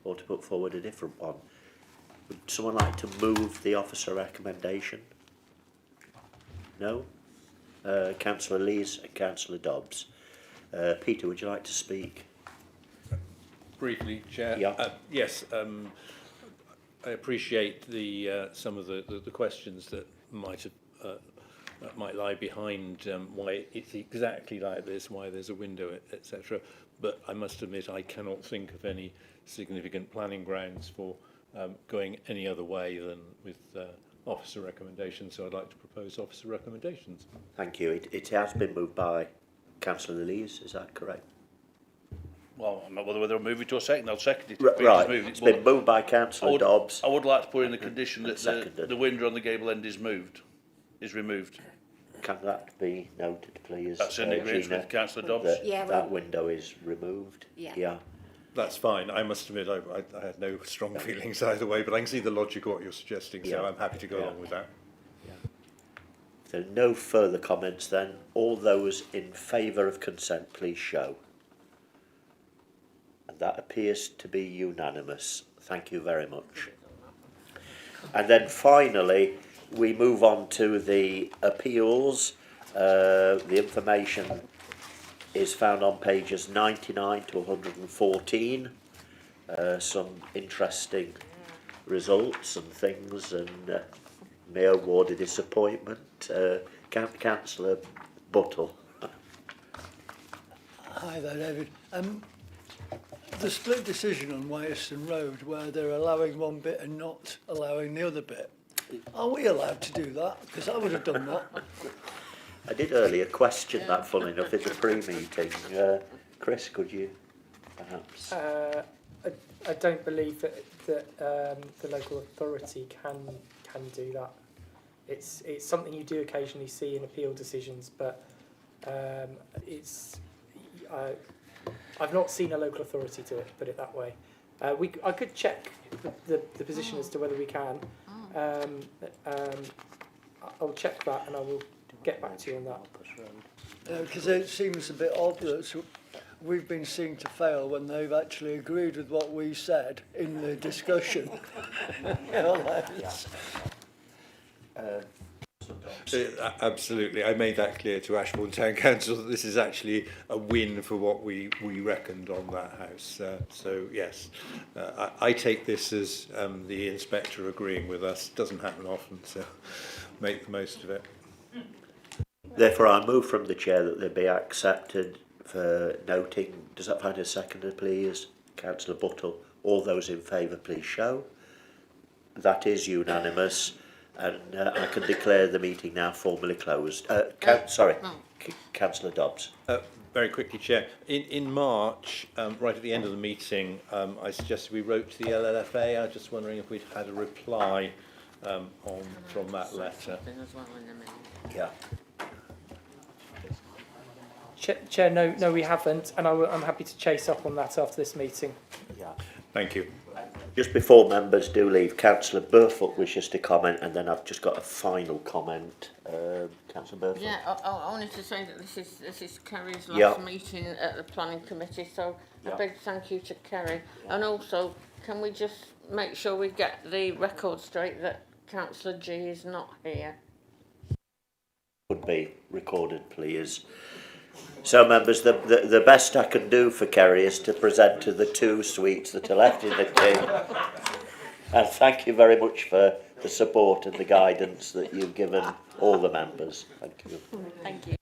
or to put forward a different one. Would someone like to move the officer recommendation? No? Councillor Lees and Councillor Dobbs. Peter, would you like to speak? Briefly, Chair. Yeah. Yes, I appreciate some of the questions that might lie behind why it's exactly like this, why there's a window, etc. But I must admit I cannot think of any significant planning grounds for going any other way than with officer recommendations, so I'd like to propose officer recommendations. Thank you. It has been moved by Councillor Lees, is that correct? Well, I'm not bothered whether I'll move it to a second. I'll second it. Right, it's been moved by Councillor Dobbs. I would like to put in the condition that the window on the gable end is removed. Can that be noted, please? That's in agreement with Councillor Dobbs. That window is removed. Yeah. That's fine. I must admit I had no strong feelings either way, but I can see the logic of what you're suggesting, so I'm happy to go along with that. If there are no further comments then, all those in favour of consent, please show. And that appears to be unanimous. Thank you very much. And then finally, we move on to the appeals. The information is found on pages 99 to 114. Some interesting results and things, and may award a disappointment. Councillor Buttle. Hi there, David. The split decision on Wyerston Road, where they're allowing one bit and not allowing the other bit, are we allowed to do that? Because I would have done that. I did earlier question that, funnily enough, at the pre-meeting. Chris, could you perhaps? I don't believe that the local authority can do that. It's something you do occasionally see in appeal decisions, but I've not seen a local authority do it, put it that way. I could check the position as to whether we can. I'll check that and I will get back to you on that. Because it seems a bit odd that we've been seen to fail when they've actually agreed with what we said in the discussion. Absolutely. I made that clear to Ashbourne Town Council that this is actually a win for what we reckoned on that house. So yes, I take this as the inspector agreeing with us. Doesn't happen often, so make the most of it. Therefore, I move from the chair that they be accepted for noting. Does that find a seconder, please? Councillor Buttle. All those in favour, please show. That is unanimous. And I can declare the meeting now formally closed. Councillor Dobbs. Very quickly, Chair. In March, right at the end of the meeting, I suggested we wrote to the LLFA. I was just wondering if we'd had a reply from that letter. Yeah. Chair, no, we haven't, and I'm happy to chase up on that after this meeting. Yeah. Thank you. Just before members do leave, Councillor Burfoot wishes to comment, and then I've just got a final comment. Councillor Burfoot. Yeah, I wanted to say that this is Kerry's last meeting at the planning committee, so a big thank you to Kerry. And also, can we just make sure we get the record straight that Councillor G is not here? Would be recorded, please. So, members, the best I can do for Kerry is to present to the two suites that are left in the queue. And thank you very much for the support and the guidance that you've given all the members. Thank you. Thank you.